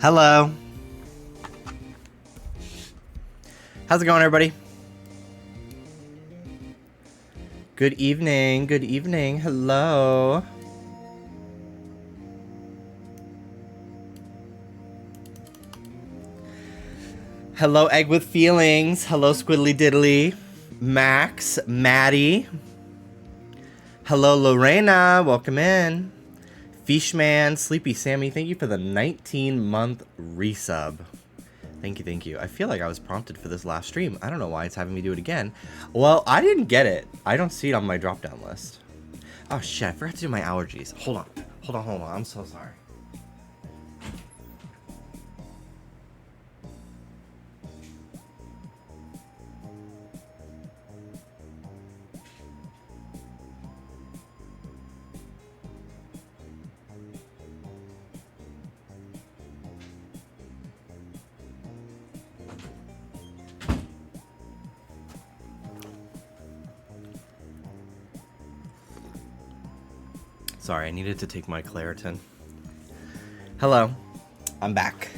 Hello. How's it going, everybody? Good evening. Good evening. Hello. Hello, Egg with Feelings. Hello, Squiddly Diddly. Max, Maddie. Hello, Lorena. Welcome in. Fishman, Sleepy Sammy, thank you for the 19-month resub. Thank you, thank you. I feel like I was prompted for this last stream. I don't know why it's having me do it again. Well, I didn't get it. I don't see it on my drop-down list. Oh, shit. I forgot to do my allergies. Hold on. I'm so sorry. Sorry, I needed to take my Claritin. Hello. I'm back.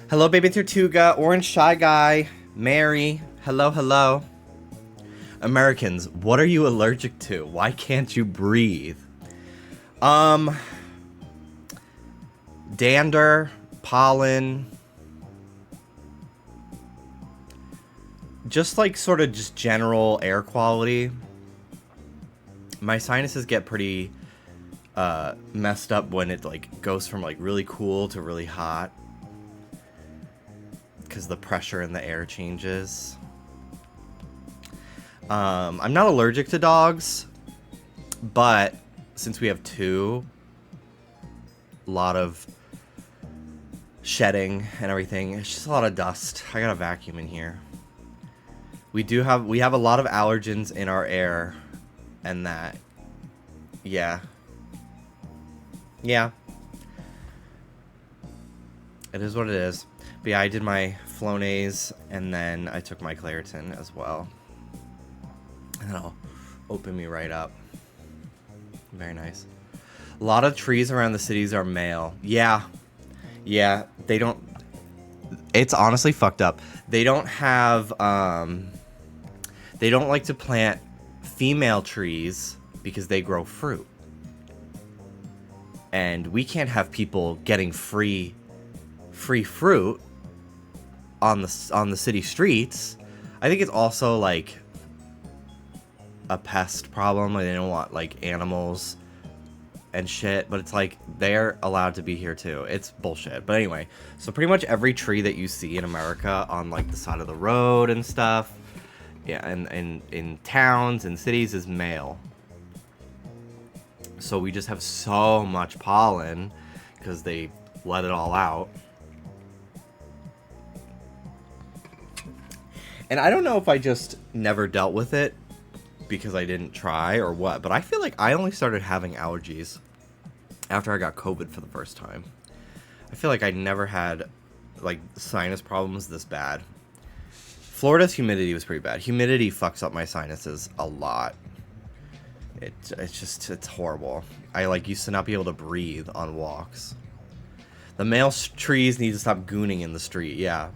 Hello, Baby Tortuga, Orange Shy Guy, Mary. Hello, hello. Americans, what are you allergic to? Why can't you breathe? Dander, pollen. Just like sort of just general air quality. My sinuses get pretty messed up when it like goes from like really cool to really hot because the pressure in the air changes. I'm not allergic to dogs, but since we have two, a lot of shedding and everything, it's just a lot of dust. I got a vacuum in here. We have a lot of allergens in our air. And that, yeah. It is what it is. But yeah, I did my Flonase, and then I took my Claritin as well. And that'll open me right up. Very nice. A lot of trees around the cities are male. Yeah, they don't... It's honestly fucked up. They don't have, they don't like to plant female trees because they grow fruit, and we can't have people getting free fruit on the city streets. I think it's also like a pest problem. Like, they don't want like animals and shit, but it's like they're allowed to be here too. It's bullshit. But anyway, so pretty much every tree that you see in America on like the side of the road and stuff, yeah, and in towns and cities is male. So we just have so much pollen because they let it all out. And I don't know if I just never dealt with it because I didn't try or what, but I feel like I only started having allergies after I got COVID for the first time. I feel like I never had like sinus problems this bad. Florida's humidity was pretty bad. Humidity fucks up my sinuses a lot. It's horrible. I like used to not be able to breathe on walks. The male trees need to stop gooning in the street, yeah.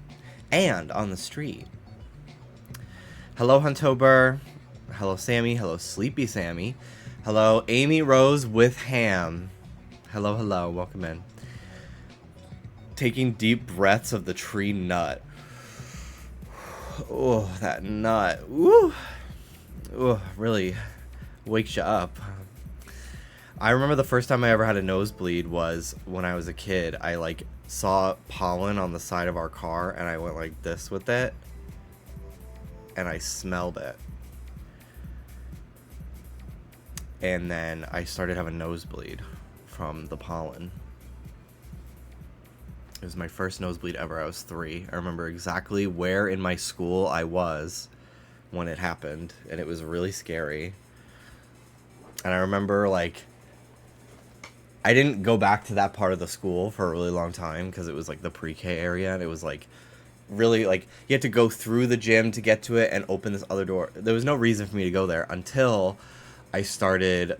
And on the street. Hello, Huntober. Hello, Sammy. Hello, Sleepy Sammy. Hello, Amy Rose with ham. Hello, hello. Welcome in. Taking deep breaths of the tree nut. Oh, that nut. Ooh. Ooh, really wakes you up. I remember the first time I ever had a nosebleed was when I was a kid. I like saw pollen on the side of our car and I went like this with it. And I smelled it. And then I started having a nosebleed from the pollen. It was my first nosebleed ever. I was 3. I remember exactly where in my school I was when it happened, and it was really scary. And I remember, like, I didn't go back to that part of the school for a really long time because it was, like, the pre-K area, and it was, like, really, like, you had to go through the gym to get to it and open this other door. There was no reason for me to go there until I started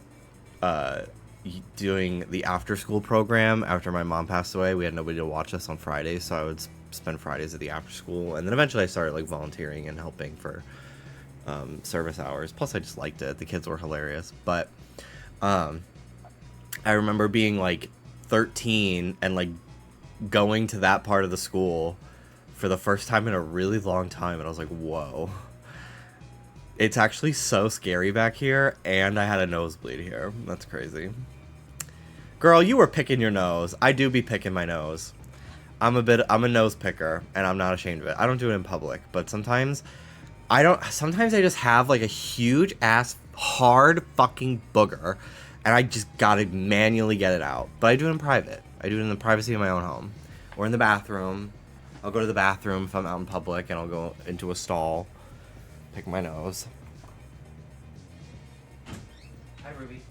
doing the after school program after my mom passed away. We had nobody to watch us on Fridays, so I would spend Fridays at the after school, and then eventually I started like volunteering and helping for service hours. Plus I just liked it. The kids were hilarious. But I remember being like 13 and like going to that part of the school for the first time in a really long time, and I was like, whoa, it's actually so scary back here, and I had a nosebleed here. That's crazy. Girl, you were picking your nose. I do be picking my nose. I'm a nose picker, and I'm not ashamed of it. I don't do it in public, but sometimes I just have like a huge ass hard fucking booger, and I just gotta manually get it out. But I do it in private. I do it in the privacy of my own home. Or in the bathroom. I'll go to the bathroom if I'm out in public, and I'll go into a stall, pick my nose. Hi, Ruby.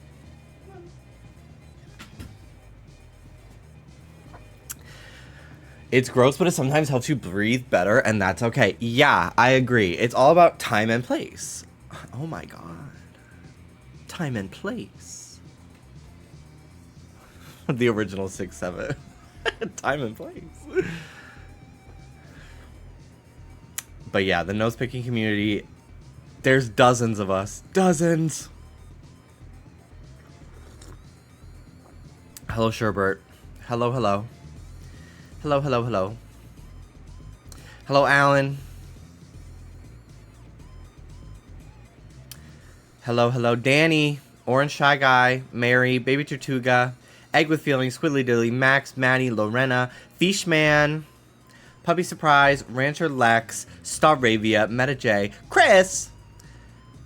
It's gross, but it sometimes helps you breathe better, and that's okay. Yeah, I agree. It's all about time and place. Oh my god. Time and place. The original 6-7. Time and place. But yeah, the nose picking community, there's dozens of us. Dozens. Hello, Sherbert. Hello, hello. Hello, hello, hello. Hello, Alan. Hello, hello, Danny. Orange Shy Guy. Mary. Baby Tortuga. Egg with Feelings. Squiddly Dilly. Max. Maddie. Lorena. Fishman. Puppy Surprise. Rancher Lex. Staravia. Meta J. Chris.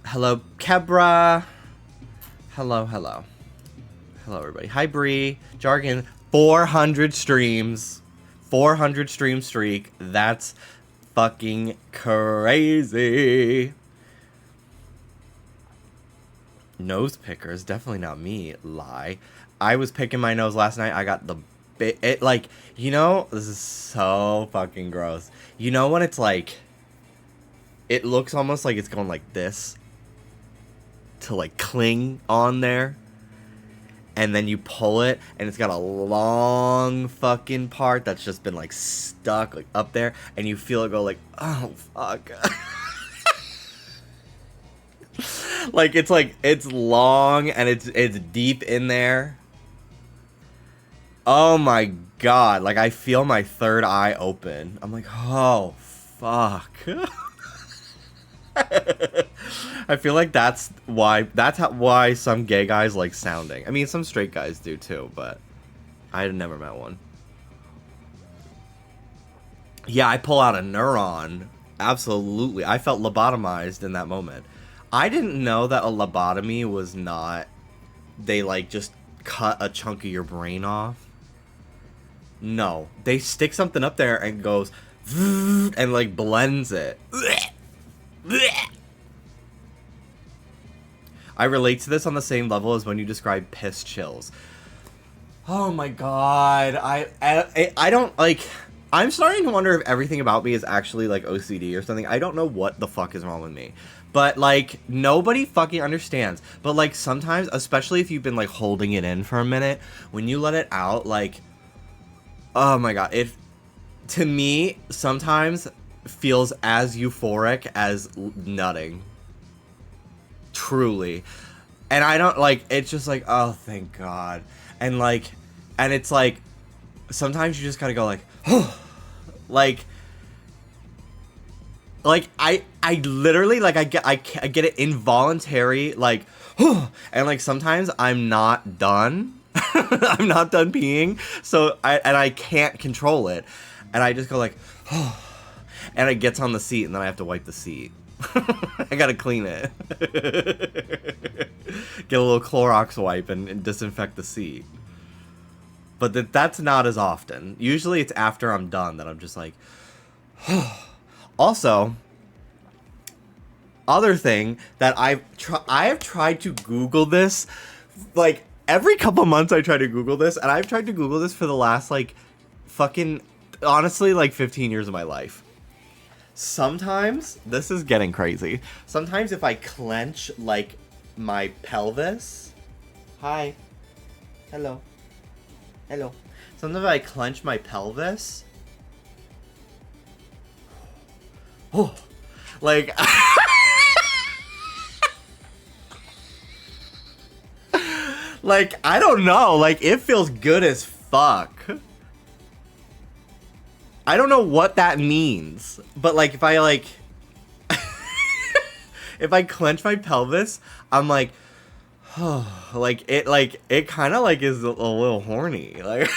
Hello, Kebra. Hello, hello. Hello, everybody. Hi, Bree. Jargon. 400 streams. 400 stream streak. That's fucking crazy. Nose pickers. Definitely not me. Lie. I was picking my nose last night. I got the like, you know, this is so fucking gross. You know when it's like, it looks almost like it's going like this to like cling on there, and then you pull it and it's got a long fucking part that's just been like stuck like up there, and you feel it go like, oh fuck. Like it's long and it's deep in there. Oh my god, like I feel my third eye open. I'm like, oh fuck. I feel like that's why some gay guys like sounding. I mean, some straight guys do too, but I had never met one. Yeah, I pull out a neuron. Absolutely. I felt lobotomized in that moment. I didn't know that a lobotomy was not, they like just cut a chunk of your brain off. No, they stick something up there and goes and like blends it. I relate to this on the same level as when you describe piss chills. Oh my god, I don't like. I'm starting to wonder if everything about me is actually like OCD or something. I don't know what the fuck is wrong with me. But like nobody fucking understands. But like sometimes, especially if you've been like holding it in for a minute, when you let it out, like, oh my god, it to me sometimes feels as euphoric as nutting. Truly. And I don't like, it's just like, oh thank god. And like, and it's like sometimes you just gotta go like, oh, like I literally like I get it involuntary like, oh, and like sometimes I'm not done. I'm not done peeing, so I can't control it, and I just go like, oh, and it gets on the seat, and then I have to wipe the seat. I gotta clean it. Get a little Clorox wipe and disinfect the seat. But that's not as often. Usually it's after I'm done that I'm just like, oh. Also, other thing that I have tried to Google this, like every couple months I try to Google this, and I've tried to Google this for the last like fucking, honestly, like 15 years of my life. Sometimes, this is getting crazy, sometimes if I clench like my pelvis, hi, Hello. Hello. Sometimes I clench my pelvis. Oh, like, like, I don't know. Like, it feels good as fuck. I don't know what that means, but like, if I like, if I clench my pelvis, I'm like, oh, like it kind of like is a little horny, like.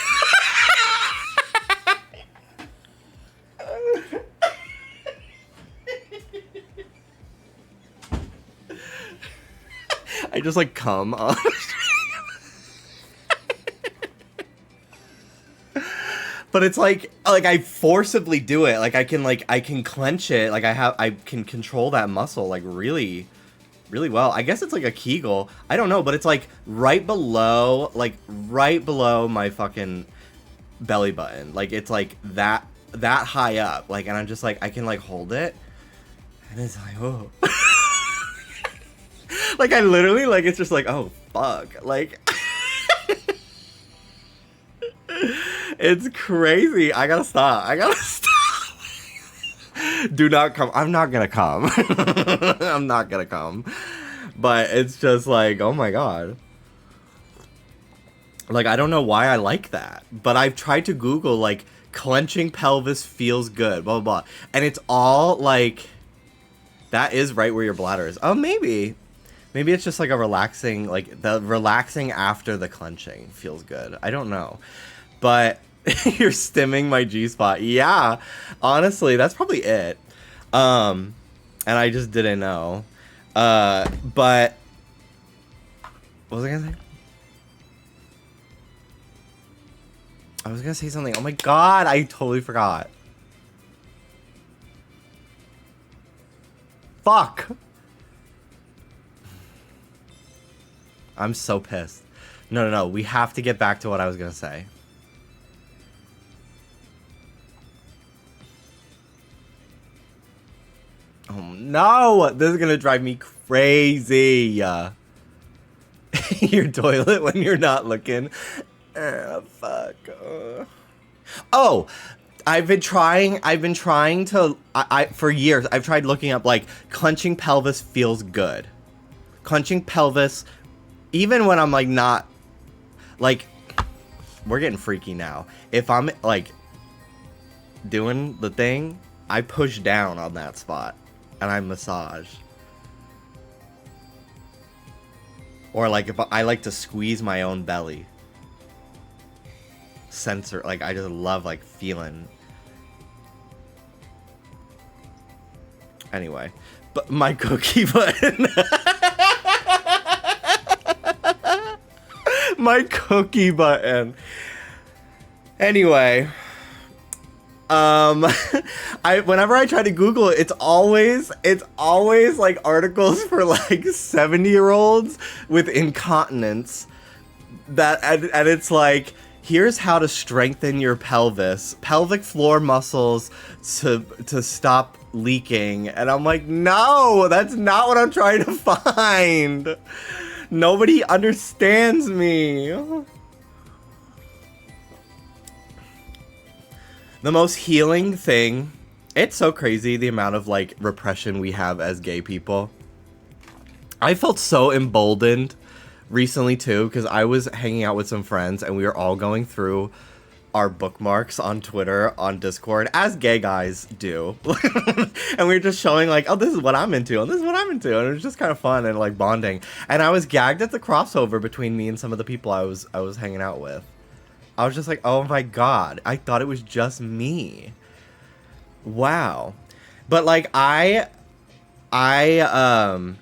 I just like come on. But it's like I forcibly do it. Like I can clench it. Like I can control that muscle like really well. I guess it's like a Kegel. I don't know, but it's like right below my fucking belly button. Like it's like that high up. Like, and I'm just like I can like hold it. And it's like, oh. Like I literally like it's just like, oh fuck. Like it's crazy. I gotta stop. Do not come. I'm not gonna come. I'm not gonna come. But it's just like, oh my god. Like, I don't know why I like that. But I've tried to Google, like, clenching pelvis feels good, blah, blah, blah. And it's all, like, that is right where your bladder is. Oh, maybe. Maybe it's just, like, a relaxing, like, the relaxing after the clenching feels good. I don't know. But you're stimming my G-spot. Yeah, honestly, that's probably it. And I just didn't know. But what was I gonna say? I was gonna say something. Oh my god, I totally forgot. Fuck. I'm so pissed. No. We have to get back to what I was gonna say. Oh no! This is gonna drive me crazy. Your toilet when you're not looking. Fuck. Oh, I've been trying to. I for years I've tried looking up like clenching pelvis feels good. Clenching pelvis, even when I'm like not, like, we're getting freaky now. If I'm like doing the thing, I push down on that spot and I massage. Or like if I like to squeeze my own belly. Sensor, like I just love like feeling. Anyway, but my cookie button. My cookie button. Anyway, whenever I try to Google it, it's always like articles for like 70-year-olds with incontinence. That and it's like, here's how to strengthen your pelvic floor muscles to stop leaking. And I'm like, no, that's not what I'm trying to find. Nobody understands me. The most healing thing, it's so crazy the amount of like repression we have as gay people. I felt so emboldened recently too, because I was hanging out with some friends and we were all going through our bookmarks on Twitter, on Discord, as gay guys do. And we were just showing like, oh, this is what I'm into, and this is what I'm into, and it was just kind of fun and like bonding. And I was gagged at the crossover between me and some of the people I was hanging out with. I was just like, oh my god, I thought it was just me. Wow. But like I don't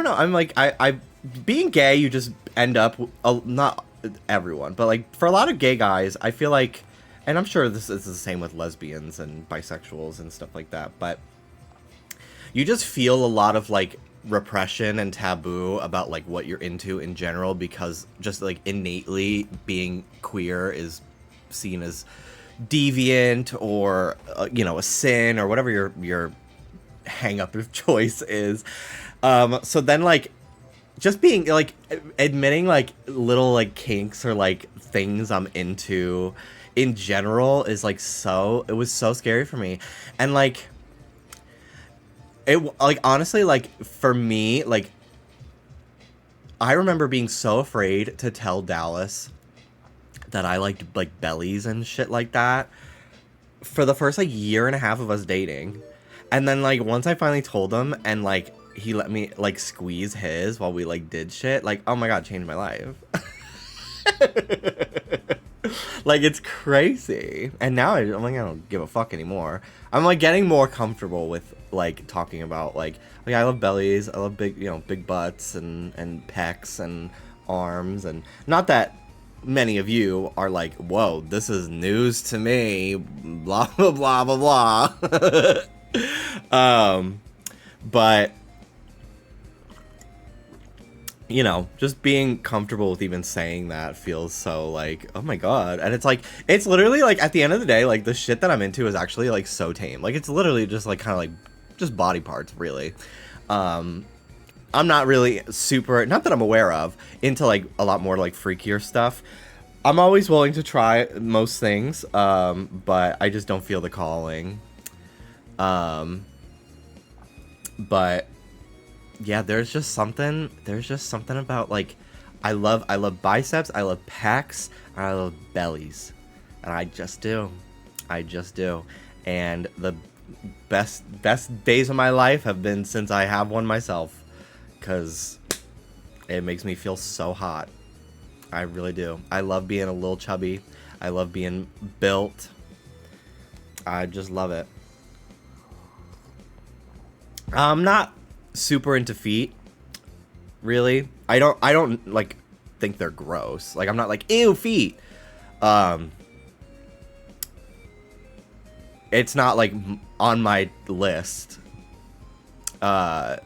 know, I'm like, I being gay, you just end up, not everyone, but like for a lot of gay guys, I feel like, and I'm sure this is the same with lesbians and bisexuals and stuff like that, but you just feel a lot of like repression and taboo about like what you're into in general, because just like innately being queer is seen as deviant or you know, a sin or whatever your hang up of choice is. So then like just being like admitting like little like kinks or like things I'm into in general is like it was so scary for me. And like like honestly, like for me, like I remember being so afraid to tell Dallas that I liked like bellies and shit like that for the first like year and a half of us dating. And then like once I finally told him and like he let me like squeeze his while we like did shit, like oh my god, changed my life. Like it's crazy. And now I'm like I don't give a fuck anymore. I'm like getting more comfortable with like talking about like I love bellies, I love big, you know, big butts and pecs and arms, and not that many of you are like, whoa, this is news to me, blah blah blah blah blah. But you know, just being comfortable with even saying that feels so like, oh my god. And it's like, it's literally like at the end of the day, like the shit that I'm into is actually like so tame. Like it's literally just like kind of like just body parts, really. I'm not really super, not that I'm aware of, into like a lot more like freakier stuff. I'm always willing to try most things, but I just don't feel the calling. But yeah, there's just something about like I love biceps, I love pecs, and I love bellies. And I just do. And the best days of my life have been since I have one myself, cuz it makes me feel so hot. I really do. I love being a little chubby. I love being built. I just love it. I'm not super into feet, really. I don't like think they're gross. Like I'm not like ew feet. It's not like on my list. But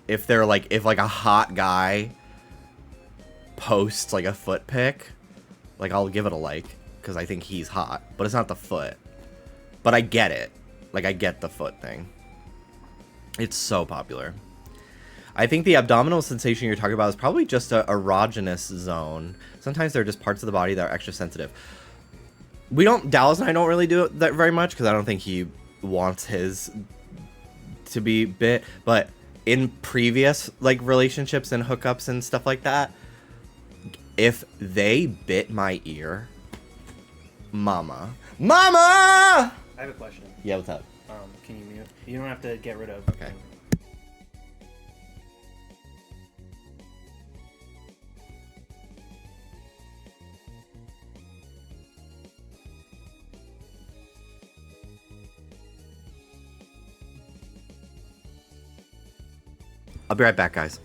if they're like if like a hot guy posts like a foot pic, like I'll give it a like because I think he's hot, but it's not the foot. But I get it. Like I get the foot thing. It's so popular. I think the abdominal sensation you're talking about is probably just a erogenous zone. Sometimes there are just parts of the body that are extra sensitive. Dallas and I don't really do it that very much because I don't think he wants his to be bit. But in previous like relationships and hookups and stuff like that, if they bit my ear, mama. I have a question. Yeah, what's up? Can you mute? You don't have to get rid of. Okay. I'll be right back, guys.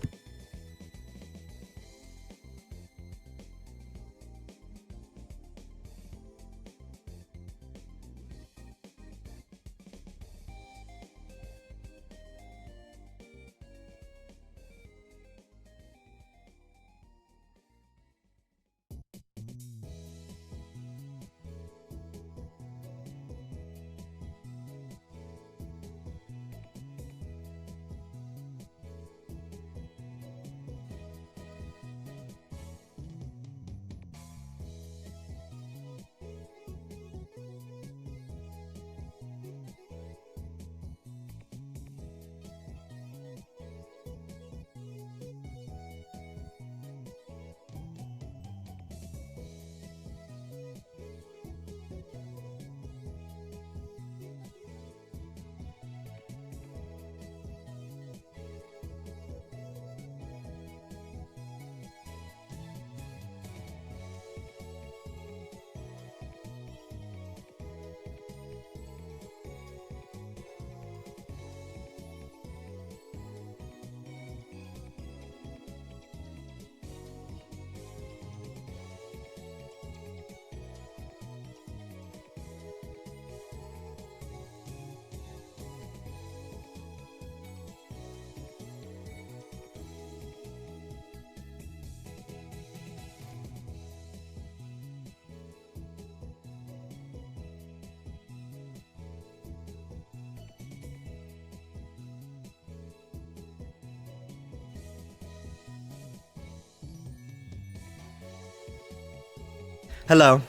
Hello.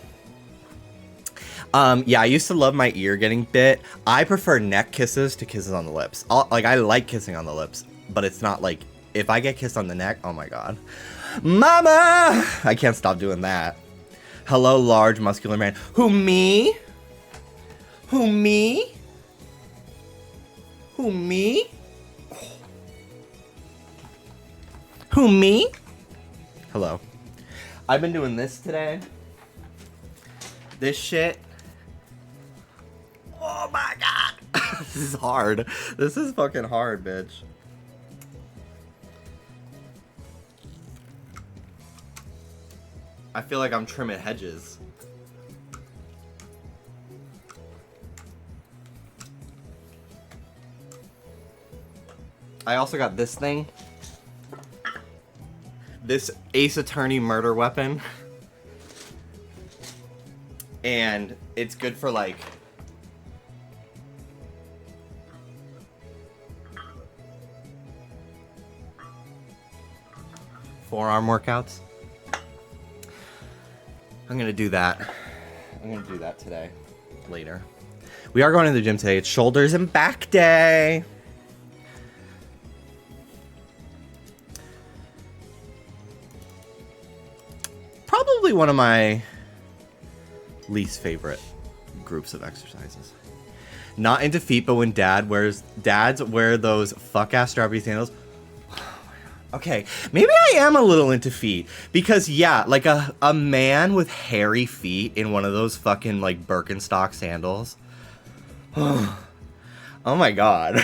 Yeah, I used to love my ear getting bit. I prefer neck kisses to kisses on the lips. I like kissing on the lips, but it's not like, if I get kissed on the neck, oh my god. Mama! I can't stop doing that. Hello, large, muscular man. Who, me? Who, me? Who, me? Who, me? Hello. I've been doing this today. This shit. Oh my god. This is hard. This is fucking hard, bitch. I feel like I'm trimming hedges. I also got this thing. This Ace Attorney murder weapon. And it's good for like forearm workouts. I'm gonna do that. I'm gonna do that today. Later. We are going to the gym today. It's shoulders and back day. Probably one of my least favorite groups of exercises. Not into feet, but when dads wear those fuck ass strappy sandals. Okay, maybe I am a little into feet because yeah, like a man with hairy feet in one of those fucking like Birkenstock sandals. Oh my god.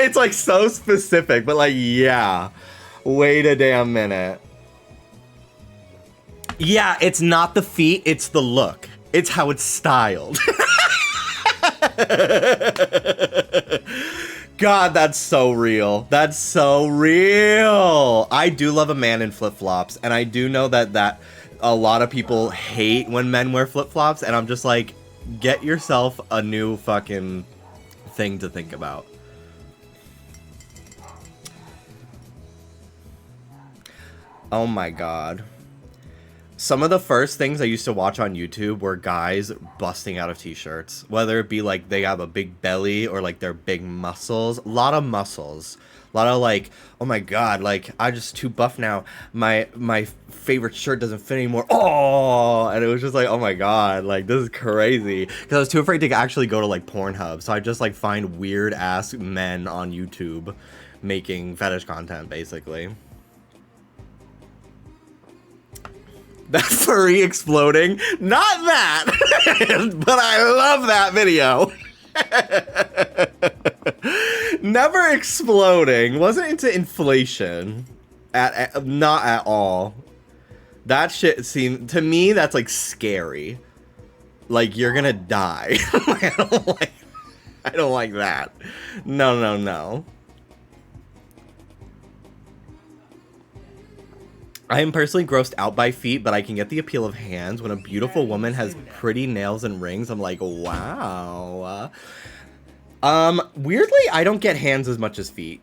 It's like so specific, but like yeah. Wait a damn minute. Yeah, it's not the feet, it's the look. It's how it's styled. God, that's so real. That's so real. I do love a man in flip-flops, and I do know that a lot of people hate when men wear flip-flops, and I'm just like, get yourself a new fucking thing to think about. Oh my god. Some of the first things I used to watch on YouTube were guys busting out of t-shirts. Whether it be like they have a big belly or like they're big muscles. A lot of muscles. A lot of like, oh my god, like I'm just too buff now. My favorite shirt doesn't fit anymore. Oh, and it was just like, oh my god, like this is crazy. Because I was too afraid to actually go to like Pornhub. So I just like find weird ass men on YouTube making fetish content basically. That furry exploding. Not that. But I love that video. Never exploding. Wasn't into inflation. Not at all. That shit seemed... To me, that's like scary. Like, you're gonna die. I don't like that. No. I am personally grossed out by feet, but I can get the appeal of hands. When a beautiful woman has pretty nails and rings, I'm like, wow. Weirdly, I don't get hands as much as feet.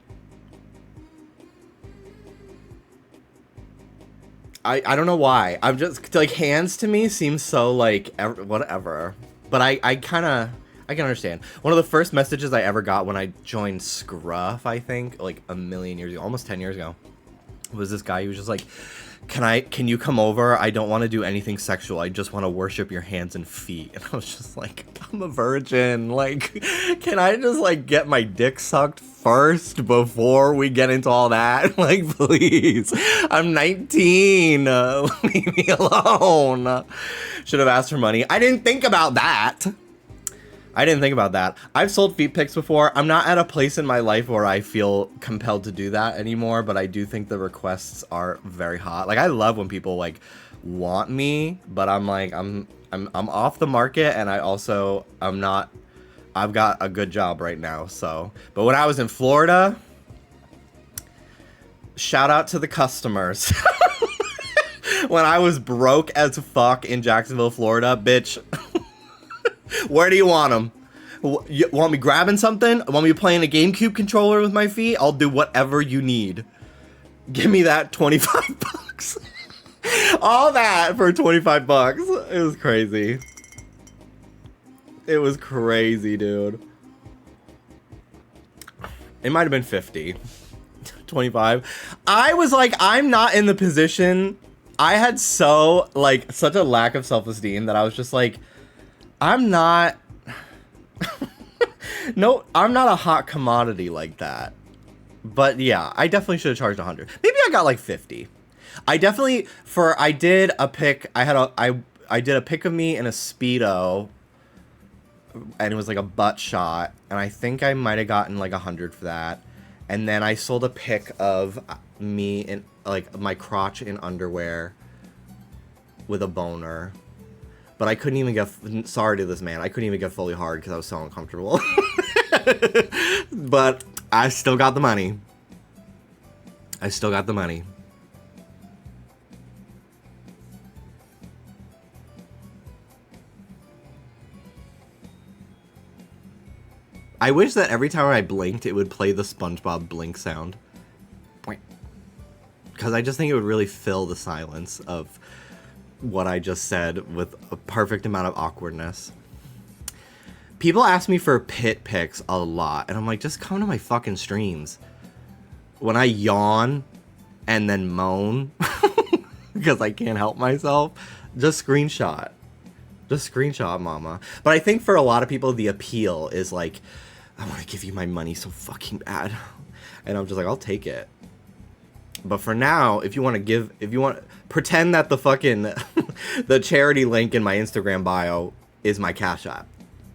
I don't know why. I'm just, like, hands to me seem so, like, whatever. But I can understand. One of the first messages I ever got when I joined Scruff, I think, like, a million years ago, almost 10 years ago, was this guy who was just like, can you come over? I don't want to do anything sexual. I just want to worship your hands and feet. And I was just like, I'm a virgin. Like, can I just like get my dick sucked first before we get into all that? Like, please. I'm 19. Leave me alone. Should have asked for money. I didn't think about that. I've sold feet pics before. I'm not at a place in my life where I feel compelled to do that anymore, but I do think the requests are very hot. Like, I love when people like want me, but I'm like, I'm off the market, and I've got a good job right now. So, but when I was in Florida, shout out to the customers. When I was broke as fuck in Jacksonville, Florida, bitch. Where do you want them? You want me grabbing something? Want me playing a GameCube controller with my feet? I'll do whatever you need. Give me that 25 bucks. All that for 25 bucks. It was crazy. It was crazy, dude. It might have been 50. 25. I was like, I'm not in the position. I had such a lack of self-esteem that I was just like, I'm not. No, I'm not a hot commodity like that. But yeah, I definitely should have charged 100. Maybe I got like 50. I definitely I did a pic. I did a pic of me in a Speedo, and it was like a butt shot, and I think I might have gotten like 100 for that. And then I sold a pic of me in like my crotch in underwear with a boner. But I couldn't even get, sorry to this man, I couldn't even get fully hard because I was so uncomfortable. But I still got the money. I still got the money. I wish that every time I blinked, it would play the SpongeBob blink sound. Because I just think it would really fill the silence of what I just said with a perfect amount of awkwardness. People ask me for pit pics a lot, and I'm like, just come to my fucking streams. When I yawn and then moan because I can't help myself, just screenshot. Just screenshot, mama. But I think for a lot of people, the appeal is like, I want to give you my money so fucking bad. And I'm just like, I'll take it. But for now, if you want to pretend that the fucking, the charity link in my Instagram bio is my Cash App.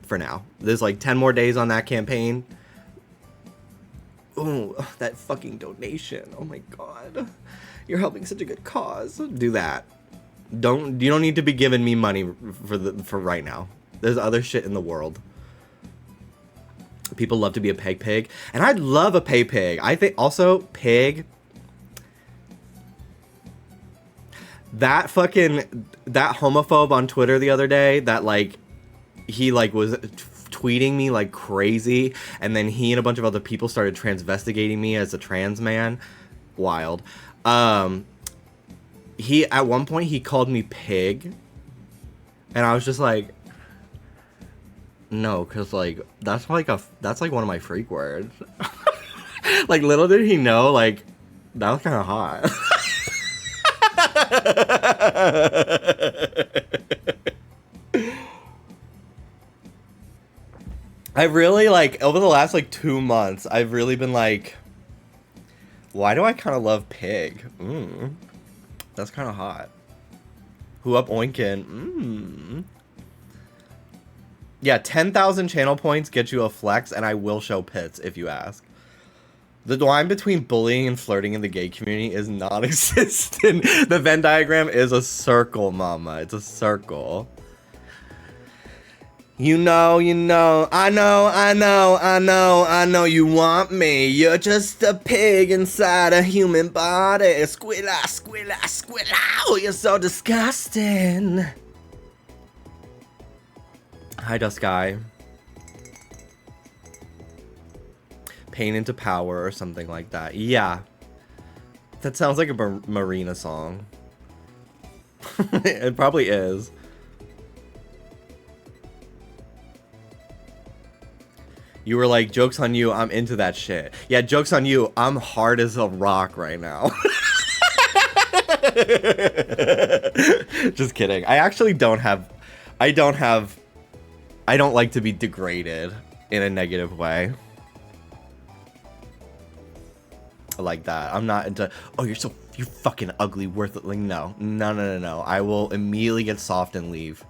For now. There's like 10 more days on that campaign. Ooh, that fucking donation. Oh my god. You're helping such a good cause. Do that. You don't need to be giving me money for right now. There's other shit in the world. People love to be a pig. And I'd love a pig. I think also pig. That homophobe on Twitter the other day that like he like was tweeting me like crazy, and then he and a bunch of other people started transvestigating me as a trans man. Wild. He at one point he called me pig, and I was just like, no, because like that's like one of my freak words. Like little did he know, like that was kind of hot. I've really, like, over the last, like, 2 months, I've really been like, why do I kind of love pig? That's kind of hot. Who up oinkin'? Yeah, 10,000 channel points get you a flex, and I will show pits if you ask. The line between bullying and flirting in the gay community is non-existent. The Venn diagram is a circle, mama. It's a circle. You know, I know you want me. You're just a pig inside a human body. Squilla. Oh, you're so disgusting. Hi, Dust Guy. Pain into Power or something like that. Yeah. That sounds like a Marina song. It probably is. You were like, joke's on you, I'm into that shit. Yeah, joke's on you, I'm hard as a rock right now. Just kidding. I actually don't like to be degraded in a negative way. Like that. I'm not into, oh, you're fucking ugly, worthless. Like, no. I will immediately get soft and leave.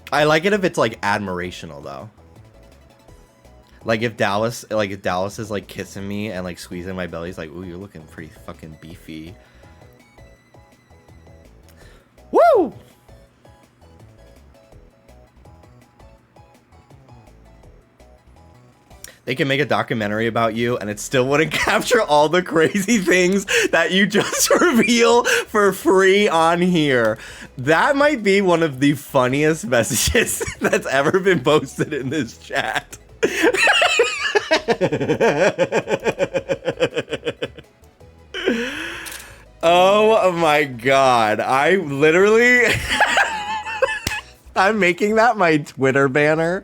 I like it if it's like admirational though. Like if Dallas is like kissing me and like squeezing my belly, he's like, ooh, you're looking pretty fucking beefy. Woo! They can make a documentary about you and it still wouldn't capture all the crazy things that you just reveal for free on here. That might be one of the funniest messages that's ever been posted in this chat. Oh my god. I literally... I'm making that my Twitter banner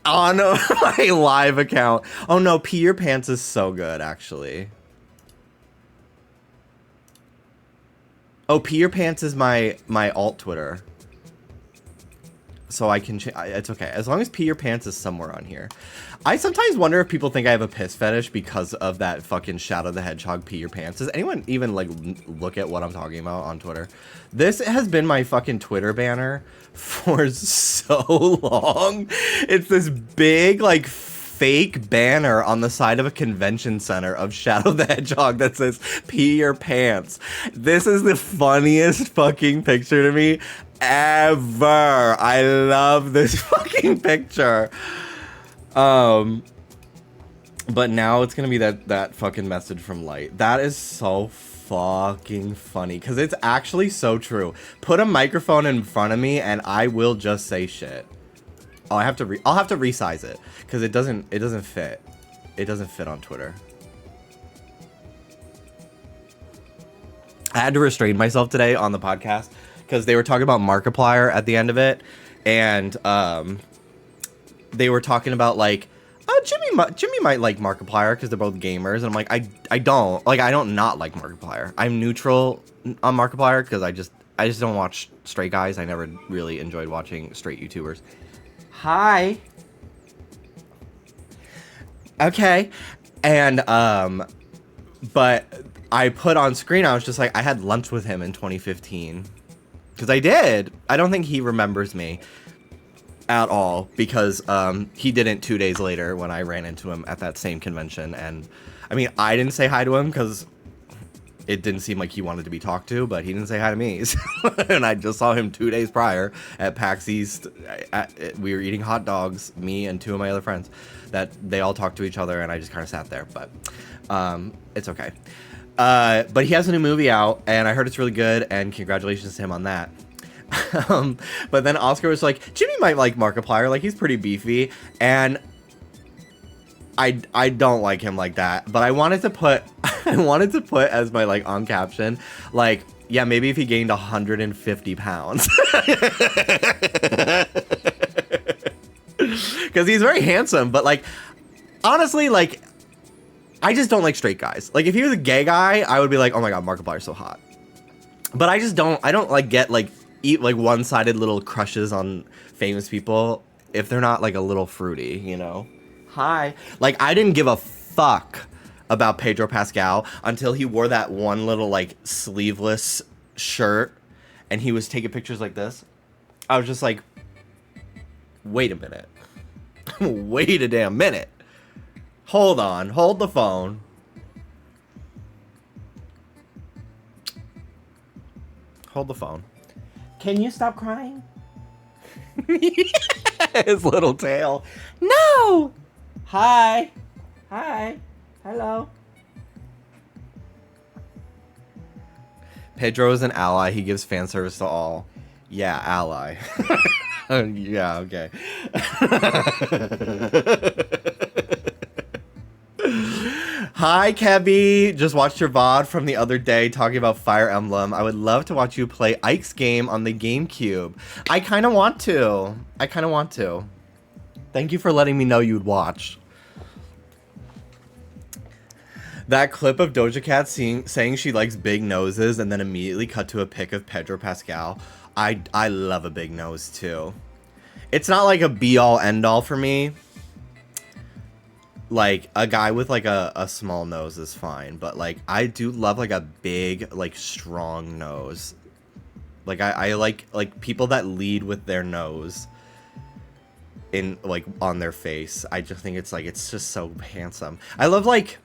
on my live account. Oh no, Pee Your Pants is so good, actually. Oh, Pee Your Pants is my alt Twitter. So I can it's okay. As long as Pee Your Pants is somewhere on here. I sometimes wonder if people think I have a piss fetish because of that fucking Shadow the Hedgehog Pee Your Pants. Does anyone even like look at what I'm talking about on Twitter? This has been my fucking Twitter banner for so long. It's this big like fake banner on the side of a convention center of Shadow the Hedgehog that says Pee Your Pants. This is the funniest fucking picture to me ever. I love this fucking picture. But now it's gonna be that fucking message from Light. That is so fucking funny because it's actually so true. Put a microphone in front of me and I will just say shit. Oh, I'll have to resize it because it doesn't fit. It doesn't fit on Twitter. I had to restrain myself today on the podcast because they were talking about Markiplier at the end of it, and they were talking about like, oh, Jimmy might like Markiplier because they're both gamers, and I'm like, I don't not like Markiplier. I'm neutral on Markiplier because I just don't watch straight guys. I never really enjoyed watching straight YouTubers. Hi. Okay. And but I put on screen, I was just like, I had lunch with him in 2015. Because I did. I don't think he remembers me at all because he didn't 2 days later when I ran into him at that same convention. And I mean, I didn't say hi to him because it didn't seem like he wanted to be talked to, but he didn't say hi to me. And I just saw him 2 days prior at PAX East. We were eating hot dogs, me and two of my other friends, that they all talked to each other, and I just kind of sat there. But it's okay. But he has a new movie out, and I heard it's really good, and congratulations to him on that. But then Oscar was like, Jimmy might like Markiplier, like he's pretty beefy, and I don't like him like that. But I wanted to put as my like on caption, like, yeah, maybe if he gained 150 pounds. Because he's very handsome, but like honestly, like I just don't like straight guys. Like if he was a gay guy, I would be like, oh my god, Markiplier's so hot. But I don't like get like eat like one-sided little crushes on famous people if they're not like a little fruity, you know? Hi. Like I didn't give a fuck about Pedro Pascal until he wore that one little like sleeveless shirt and he was taking pictures like this. I was just like, wait a minute. Wait a damn minute. Hold on. Hold the phone. Hold the phone. Can you stop crying? His little tail. No! Hi. Hi. Hello. Pedro is an ally. He gives fan service to all. Yeah, ally. Yeah, okay. Hi, Kebby. Just watched your VOD from the other day talking about Fire Emblem. I would love to watch you play Ike's game on the GameCube. I kind of want to. Thank you for letting me know you'd watch. That clip of Doja Cat saying she likes big noses and then immediately cut to a pic of Pedro Pascal. I love a big nose too. It's not like a be-all end-all for me. Like a guy with like a small nose is fine, but like I do love like a big, like strong nose. Like I like people that lead with their nose in like on their face. I just think it's just so handsome. I love like,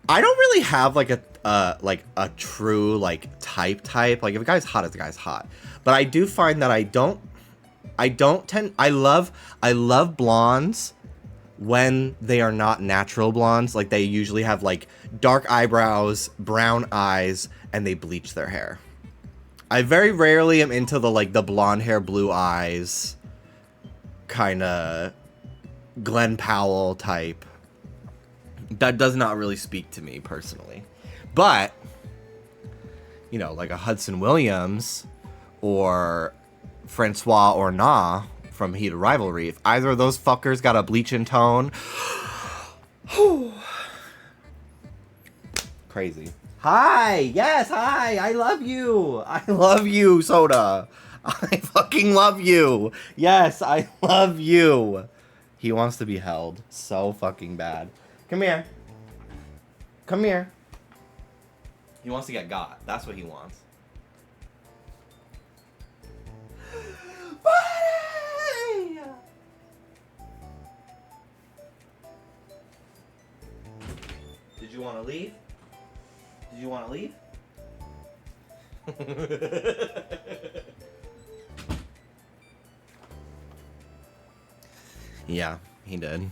I don't really have like a true like type. Like if a guy's hot, a guy's hot. But I do find that I love blondes when they are not natural blondes. Like they usually have like dark eyebrows, brown eyes, and they bleach their hair. I very rarely am into the like the blonde hair, blue eyes kind of Glenn Powell type. That does not really speak to me personally. But, you know, like a Hudson Williams or Francois Ornat from Heat of Rivalry, if either of those fuckers got a bleaching tone, crazy. Hi, yes, hi, I love you, Soda. I fucking love you. Yes, I love you. He wants to be held so fucking bad. Come here. Come here. He wants to get got. That's what he wants. Buddy! Did you want to leave? Did you want to leave? Yeah, he did.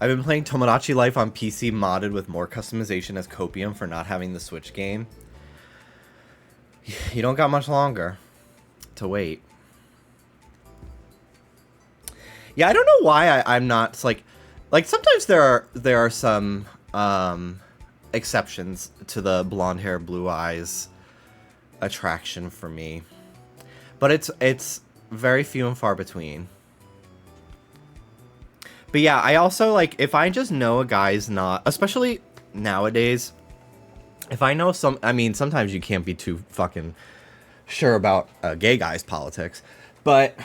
I've been playing Tomodachi Life on PC modded with more customization as copium for not having the Switch game. You don't got much longer to wait. Yeah, I don't know why I'm not like sometimes there are some exceptions to the blonde hair, blue eyes attraction for me. But it's very few and far between. But yeah, I also, like, if I just know a guy's not, especially nowadays, if I know I mean, sometimes you can't be too fucking sure about a gay guy's politics. But,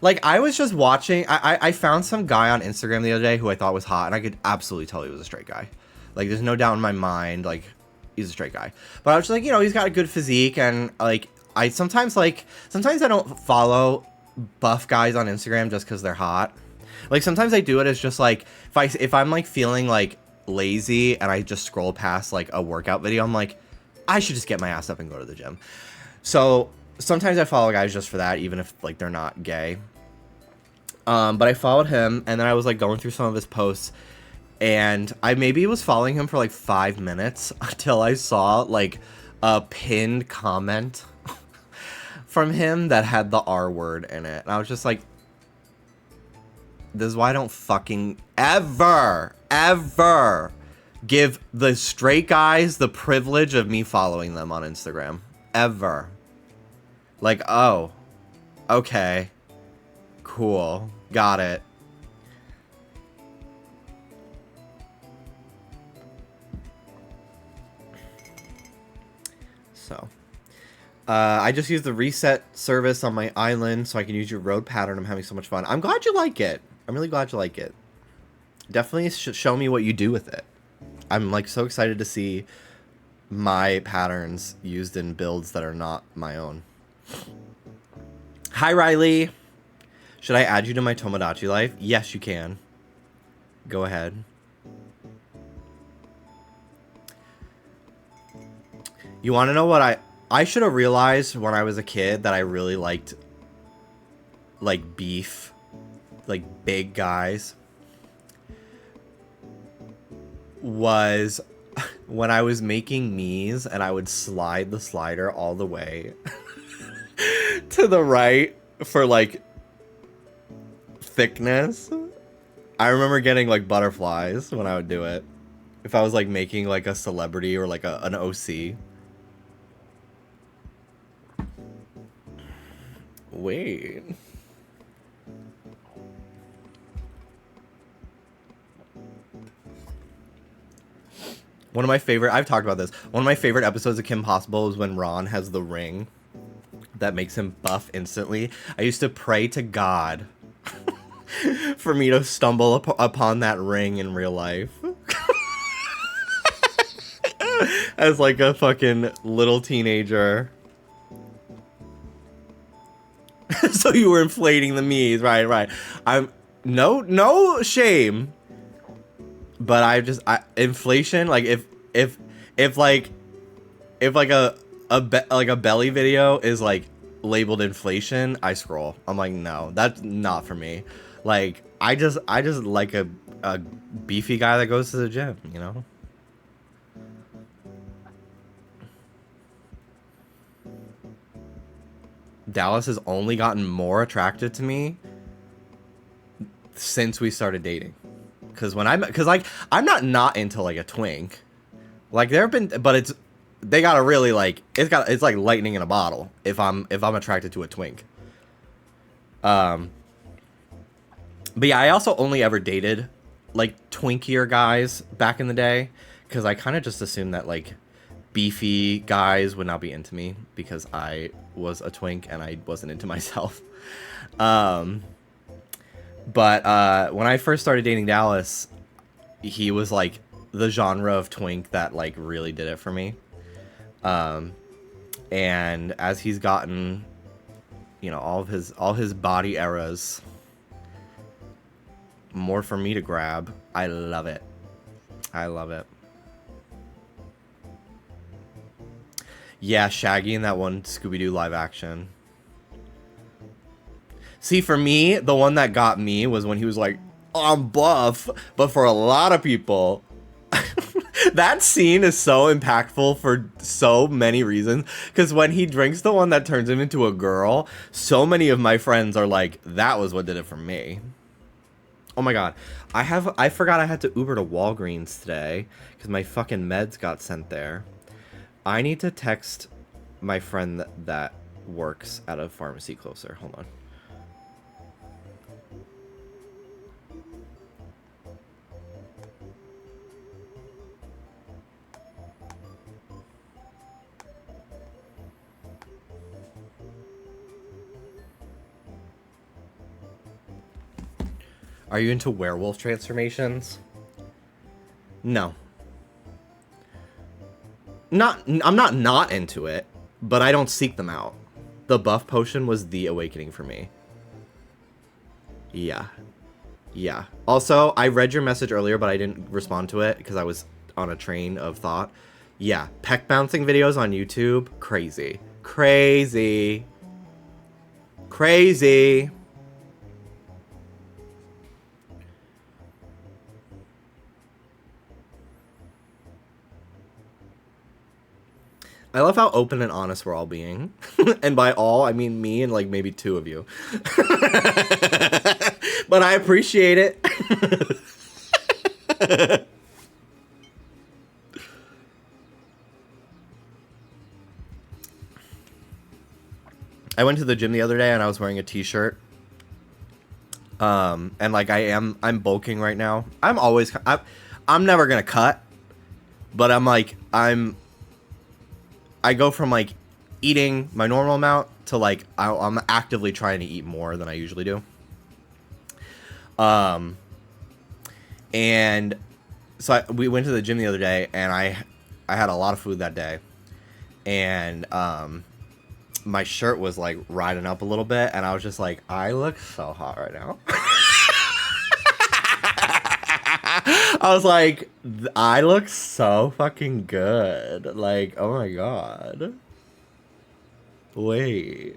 like, I was just watching, I found some guy on Instagram the other day who I thought was hot, and I could absolutely tell he was a straight guy. Like, there's no doubt in my mind, like, he's a straight guy. But I was just like, you know, he's got a good physique, and, like, sometimes I don't follow buff guys on Instagram just because they're hot. Like, sometimes I do it as just, like, if I'm, like, feeling, like, lazy and I just scroll past, like, a workout video, I'm like, I should just get my ass up and go to the gym. So, sometimes I follow guys just for that, even if, like, they're not gay. But I followed him, and then I was, like, going through some of his posts, and I maybe was following him for, like, 5 minutes until I saw, like, a pinned comment from him that had the R word in it. And I was just like, this is why I don't fucking ever give the straight guys the privilege of me following them on Instagram. Ever. Like, oh, okay, cool, got it. So, I just used the reset service on my island so I can use your road pattern. I'm having so much fun. I'm glad you like it. I'm really glad you like it. Definitely show me what you do with it. I'm, like, so excited to see my patterns used in builds that are not my own. Hi, Riley. Should I add you to my Tomodachi Life? Yes, you can. Go ahead. You want to know what I should have realized when I was a kid that I really liked, like, beef, like, big guys, was when I was making Miis and I would slide the slider all the way to the right for, like, thickness. I remember getting, like, butterflies when I would do it. If I was, like, making, like, a celebrity or, like, an OC. Wait. One of my favorite, I've talked about this, one of my favorite episodes of Kim Possible is when Ron has the ring that makes him buff instantly. I used to pray to God for me to stumble upon that ring in real life. As, like, a fucking little teenager. So you were inflating the Miis, right. I'm no shame. But inflation, like, if like a belly video is, like, labeled inflation, I scroll. I'm like, no, that's not for me. Like, I just like a beefy guy that goes to the gym, you know? Dallas has only gotten more attracted to me since we started dating. Because like I'm not into like a twink. Like there have been, but they gotta really like it's like lightning in a bottle if I'm attracted to a twink. But yeah, I also only ever dated like twinkier guys back in the day because I kind of just assumed that like beefy guys would not be into me because I was a twink and I wasn't into myself. But when I first started dating Dallas, he was like the genre of twink that like really did it for me. And as he's gotten, you know, all his body eras more for me to grab, I love it. I love it. Yeah, Shaggy in that one Scooby-Doo live action. See, for me, the one that got me was when he was like, oh, I'm buff. But for a lot of people, that scene is so impactful for so many reasons. Because when he drinks the one that turns him into a girl, so many of my friends are like, that was what did it for me. Oh my god. I forgot I had to Uber to Walgreens today because my fucking meds got sent there. I need to text my friend that works at a pharmacy closer. Hold on. Are you into werewolf transformations? No. I'm not into it, but I don't seek them out. The buff potion was the awakening for me. Yeah. Yeah. Also, I read your message earlier, but I didn't respond to it because I was on a train of thought. Yeah, peck bouncing videos on YouTube, crazy. Crazy. Crazy. I love how open and honest we're all being. And by all, I mean me and like maybe two of you. But I appreciate it. I went to the gym the other day and I was wearing a t-shirt. And like I'm bulking right now. I'm never gonna cut, but I go from like eating my normal amount to like I'm actively trying to eat more than I usually do. And so we went to the gym the other day and I had a lot of food that day, and my shirt was like riding up a little bit, and I was just like, I look so hot right now. I was like, I look so fucking good. Like, oh my god. Wait.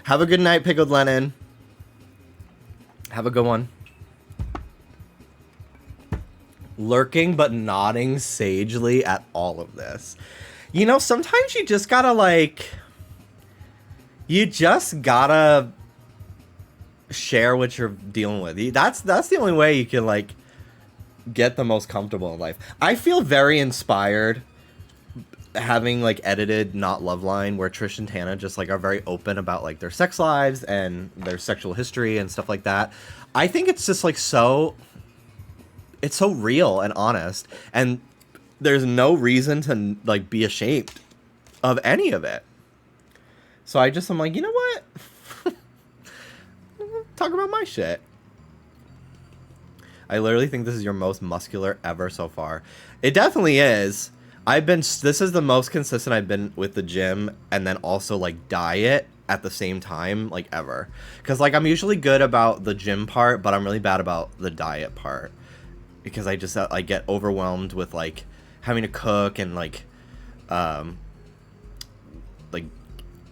Have a good night, Pickled Lennon. Have a good one. Lurking but nodding sagely at all of this. You know, sometimes you just gotta like... You just gotta share what you're dealing with. That's the only way you can like get the most comfortable in life. I feel very inspired having like edited Not Loveline, where Trish and Tana just like are very open about like their sex lives and their sexual history and stuff like that. I think it's just like it's so real and honest, and there's no reason to like be ashamed of any of it. So I'm like, you know what? Talk about my shit. I literally think this is your most muscular ever so far. It definitely is. This is the most consistent I've been with the gym and then also like diet at the same time, like ever. Because like I'm usually good about the gym part, but I'm really bad about the diet part. Because I get overwhelmed with like having to cook and like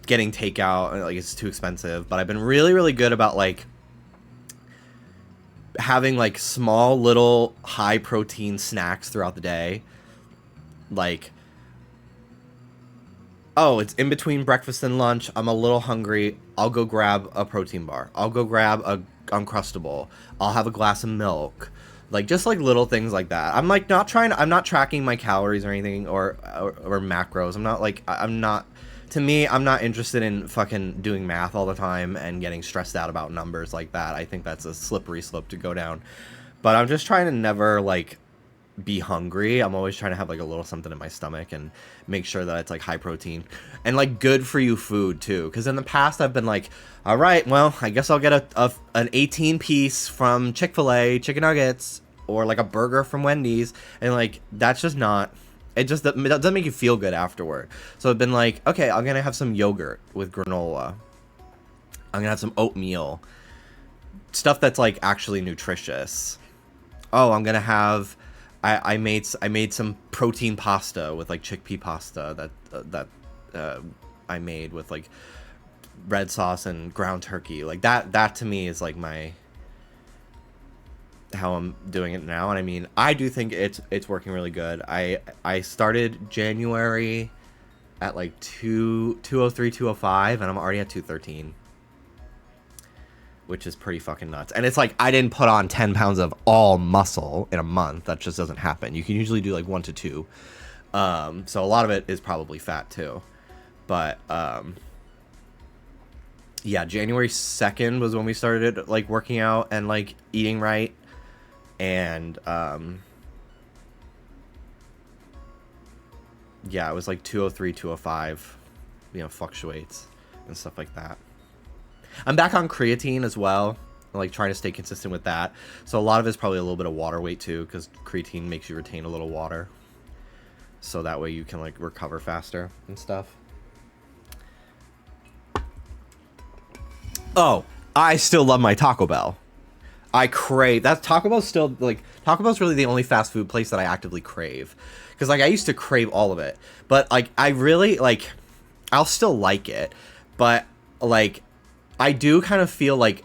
getting takeout, like it's too expensive. But I've been really, really good about like having like small little high protein snacks throughout the day, like, oh, it's in between breakfast and lunch. I'm a little hungry. I'll go grab a protein bar. I'll go grab a Uncrustable. I'll have a glass of milk. Like, just like little things like that. I'm like I'm not tracking my calories or anything or macros. To me, I'm not interested in fucking doing math all the time and getting stressed out about numbers like that. I think that's a slippery slope to go down. But I'm just trying to never, like, be hungry. I'm always trying to have, like, a little something in my stomach and make sure that it's, like, high protein. And, like, good for you food, too. Because in the past, I've been like, all right, well, I guess I'll get an 18-piece from Chick-fil-A, chicken nuggets, or, like, a burger from Wendy's. And, like, that's just not... It doesn't make you feel good afterward. So I've been like, okay, I'm going to have some yogurt with granola. I'm going to have some oatmeal. Stuff that's, like, actually nutritious. Oh, I'm going to have... I made some protein pasta with, like, chickpea pasta that I made with, like, red sauce and ground turkey. Like, that to me is, like, how I'm doing it now. And I mean, I do think it's working really good. I started January at like 203, 205, and I'm already at 213, which is pretty fucking nuts. And it's like, I didn't put on 10 pounds of all muscle in a month. That just doesn't happen. You can usually do like 1 to 2. So a lot of it is probably fat too. But yeah, January 2nd was when we started like working out and like eating right. And, yeah, it was like 203, 205, fluctuates and stuff like that. I'm back on creatine as well, like trying to stay consistent with that. So a lot of it's probably a little bit of water weight too, because creatine makes you retain a little water. So that way you can like recover faster and stuff. Oh, I still love my Taco Bell. I crave that. Taco Bell's still like Taco Bell's really the only fast food place that I actively crave, because like I used to crave all of it, but like I really like I'll still like it, but like I do kind of feel like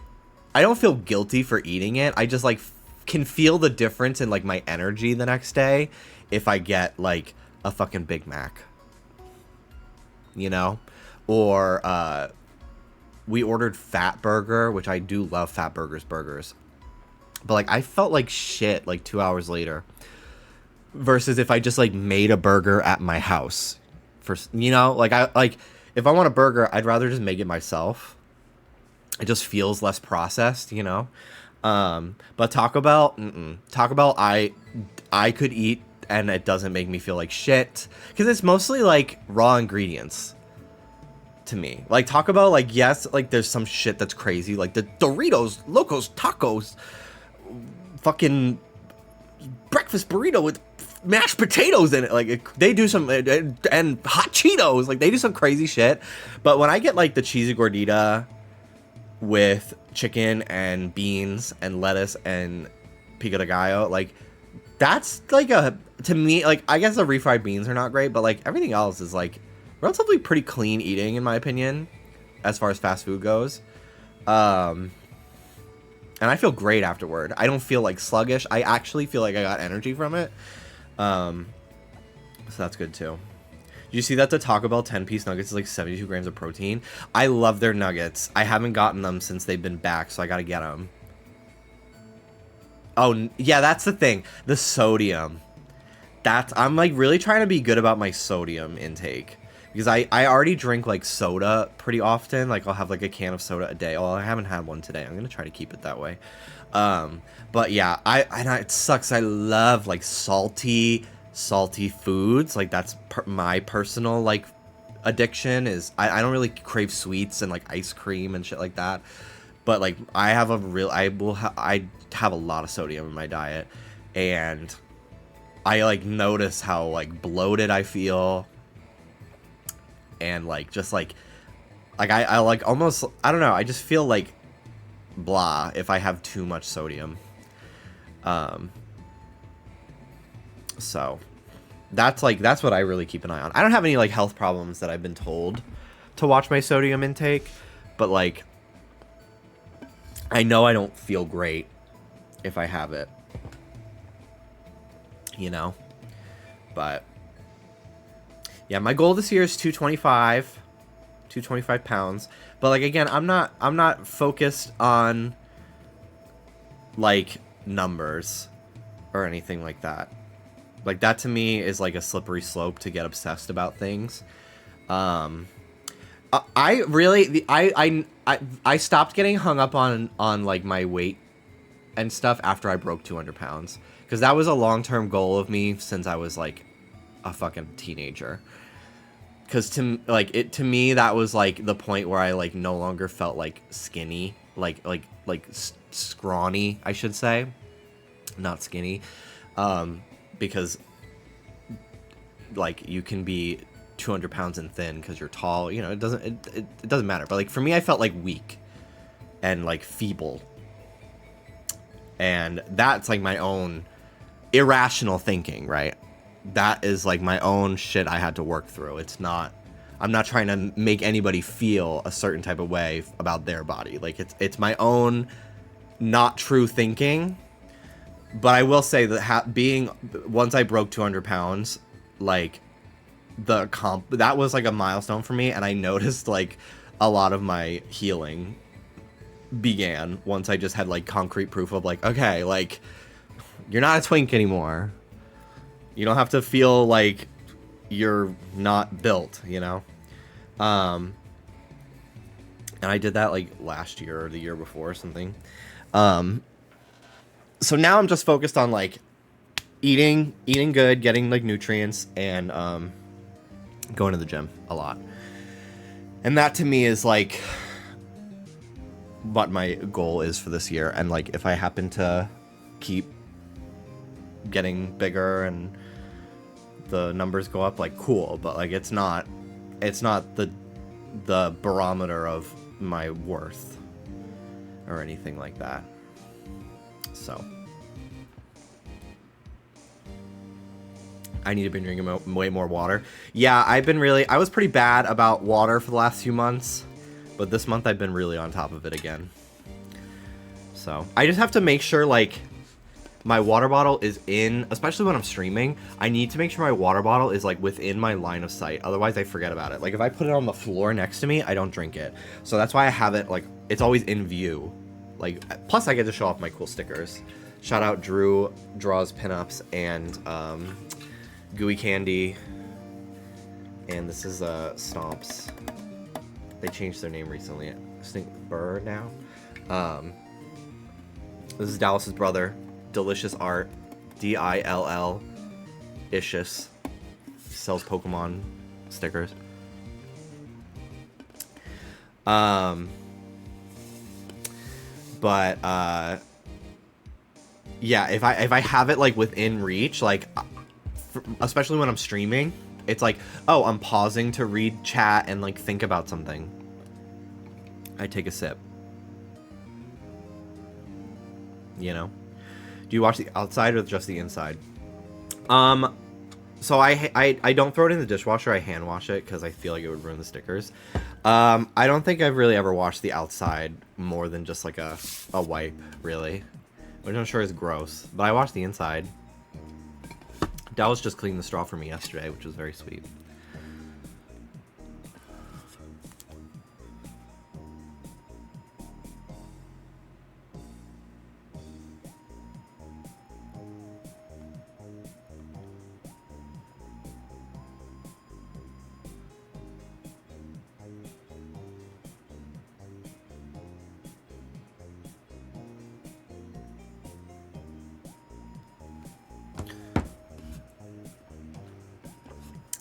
I don't feel guilty for eating it. I just like can feel the difference in like my energy the next day if I get like a fucking Big Mac, or we ordered Fat Burger, which I do love Fat Burger's burgers. But, like, I felt like shit, like, 2 hours later. Versus if I just, like, made a burger at my house. Like, if I want a burger, I'd rather just make it myself. It just feels less processed, But Taco Bell, Taco Bell, I could eat, and it doesn't make me feel like shit. Because it's mostly, like, raw ingredients. To me, like Taco Bell, like yes, like there's some shit that's crazy, like the Doritos Locos Tacos, fucking breakfast burrito with mashed potatoes in it. Like they do some and hot Cheetos, like they do some crazy shit. But when I get like the cheesy gordita with chicken and beans and lettuce and pico de gallo, like that's like to me, like I guess the refried beans are not great, but like everything else is like relatively pretty clean eating, in my opinion, as far as fast food goes. And I feel great afterward. I don't feel like sluggish. I actually feel like I got energy from it. So that's good too. Did you see that the Taco Bell 10-piece nuggets is like 72 grams of protein? I love their nuggets. I haven't gotten them since they've been back, so I gotta get them. Oh, yeah, that's the thing. The sodium. I'm like really trying to be good about my sodium intake. Because I already drink, like, soda pretty often. Like, I'll have, like, a can of soda a day. Well, I haven't had one today. I'm going to try to keep it that way. But, yeah, it sucks. I love, like, salty foods. Like, that's my personal, like, addiction is... I don't really crave sweets and, like, ice cream and shit like that. But, like, I have I have a lot of sodium in my diet. And I, like, notice how, like, bloated I feel. And like just like I like almost, I don't know, I just feel like blah if I have too much sodium. So that's what I really keep an eye on. I don't have any like health problems that I've been told to watch my sodium intake, but like I know I don't feel great if I have it, but Yeah, my goal this year is 225 pounds. But like again, I'm not focused on like numbers or anything like that. Like that to me is like a slippery slope to get obsessed about things. I really I stopped getting hung up on like my weight and stuff after I broke 200 pounds, because that was a long-term goal of me since I was like a fucking teenager. Because to me that was like the point where I like no longer felt like skinny, like scrawny, I should say, not skinny, because like you can be 200 pounds and thin because you're tall, you know, it doesn't matter. But like for me, I felt like weak and like feeble, and that's like my own irrational thinking, right? That is like my own shit I had to work through. I'm not trying to make anybody feel a certain type of way about their body. Like it's my own not true thinking. But I will say that once I broke 200 pounds, like that was like a milestone for me, and I noticed like a lot of my healing began once I just had like concrete proof of like, okay, like you're not a twink anymore. You don't have to feel like you're not built, you know? And I did that like last year or the year before or something. So now I'm just focused on like eating good, getting like nutrients, and going to the gym a lot. And that to me is like what my goal is for this year. And like if I happen to keep getting bigger and the numbers go up, like cool, but like it's not the barometer of my worth or anything like that. So I need to be drinking way more water. Yeah, I was pretty bad about water for the last few months, but this month I've been really on top of it again. So I just have to make sure like my water bottle is especially when I'm streaming, I need to make sure my water bottle is like within my line of sight. Otherwise I forget about it. Like if I put it on the floor next to me, I don't drink it. So that's why I have it like, it's always in view. Like, plus I get to show off my cool stickers. Shout out Drew Draws Pinups and Gooey Candy. And this is Stomps. They changed their name recently. I think Burr now. This is Dallas's brother. Delicious Art, DILL Ishus. Sells Pokemon stickers. But yeah, if I have it like within reach, like especially when I'm streaming, it's like, oh, I'm pausing to read chat and like think about something. I take a sip. You know? Do you watch the outside or just the inside? So I don't throw it in the dishwasher. I hand wash it because I feel like it would ruin the stickers. I don't think I've really ever washed the outside more than just like a wipe, really. Which I'm sure is gross. But I wash the inside. Dallas just cleaned the straw for me yesterday, which was very sweet.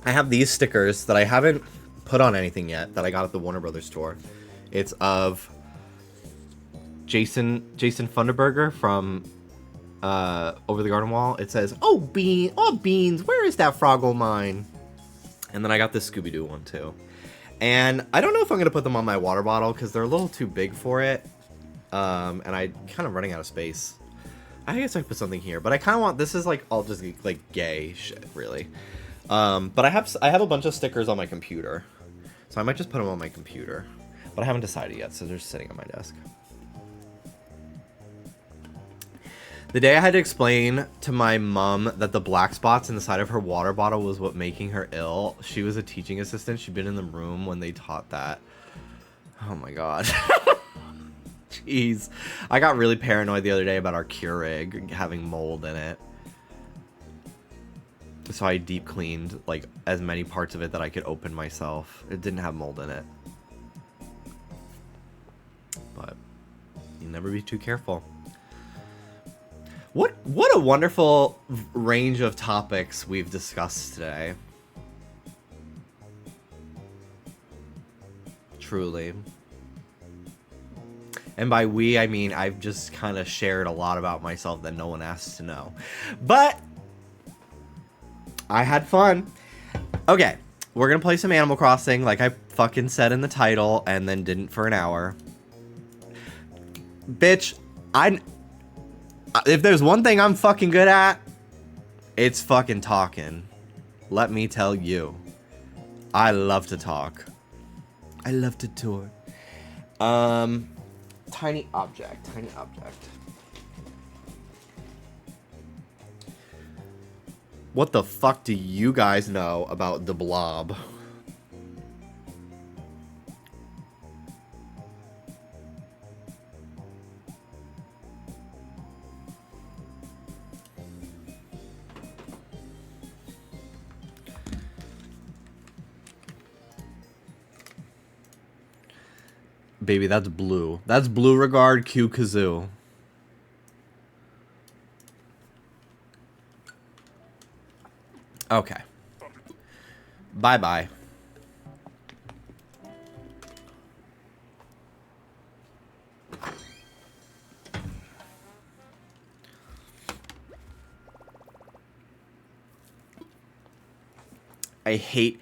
I have these stickers that I haven't put on anything yet that I got at the Warner Brothers store. It's of Jason Funderburger from Over the Garden Wall. It says, "Oh beans, where is that Froggle mine?" And then I got this Scooby-Doo one too. And I don't know if I'm gonna put them on my water bottle because they're a little too big for it. And I'm kind of running out of space. I guess I put something here, but I kind of want, this is like all just like gay shit, really. But I have a bunch of stickers on my computer, so I might just put them on my computer, but I haven't decided yet, so they're just sitting on my desk. The day I had to explain to my mom that the black spots in the side of her water bottle was what making her ill, she was a teaching assistant. She'd been in the room when they taught that. Oh my god. Jeez. I got really paranoid the other day about our Keurig having mold in it. So I deep cleaned like as many parts of it that I could open myself. It didn't have mold in it. But you never be too careful. What a wonderful range of topics we've discussed today. Truly. And by we, I mean I've just kind of shared a lot about myself that no one asked to know. But I had fun. Okay, we're gonna play some Animal Crossing like I fucking said in the title and then didn't for an hour. Bitch, if there's one thing I'm fucking good at, it's fucking talking. Let me tell you. I love to talk. I love to tour. Tiny object. What the fuck do you guys know about the blob? Baby, that's blue. That's blue regard Q kazoo. Okay. Bye-bye. I hate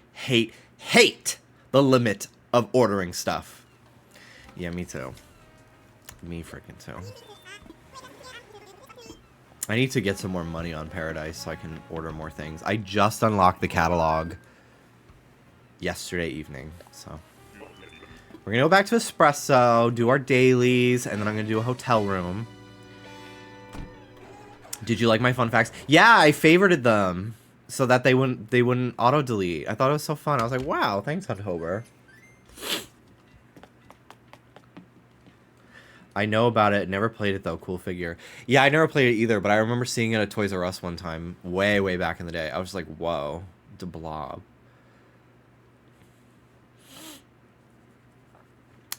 the limit of ordering stuff. Yeah, me too. Me freaking too. I need to get some more money on Paradise so I can order more things. I just unlocked the catalog yesterday evening, so we're gonna go back to Espresso, do our dailies, and then I'm gonna do a hotel room. Did you like my fun facts? Yeah, I favorited them so that they wouldn't auto delete. I thought it was so fun. I was like, wow, thanks, October. I know about it. Never played it, though. Cool figure. Yeah, I never played it either, but I remember seeing it at Toys R Us one time. Way, way back in the day. I was like, whoa. The blob.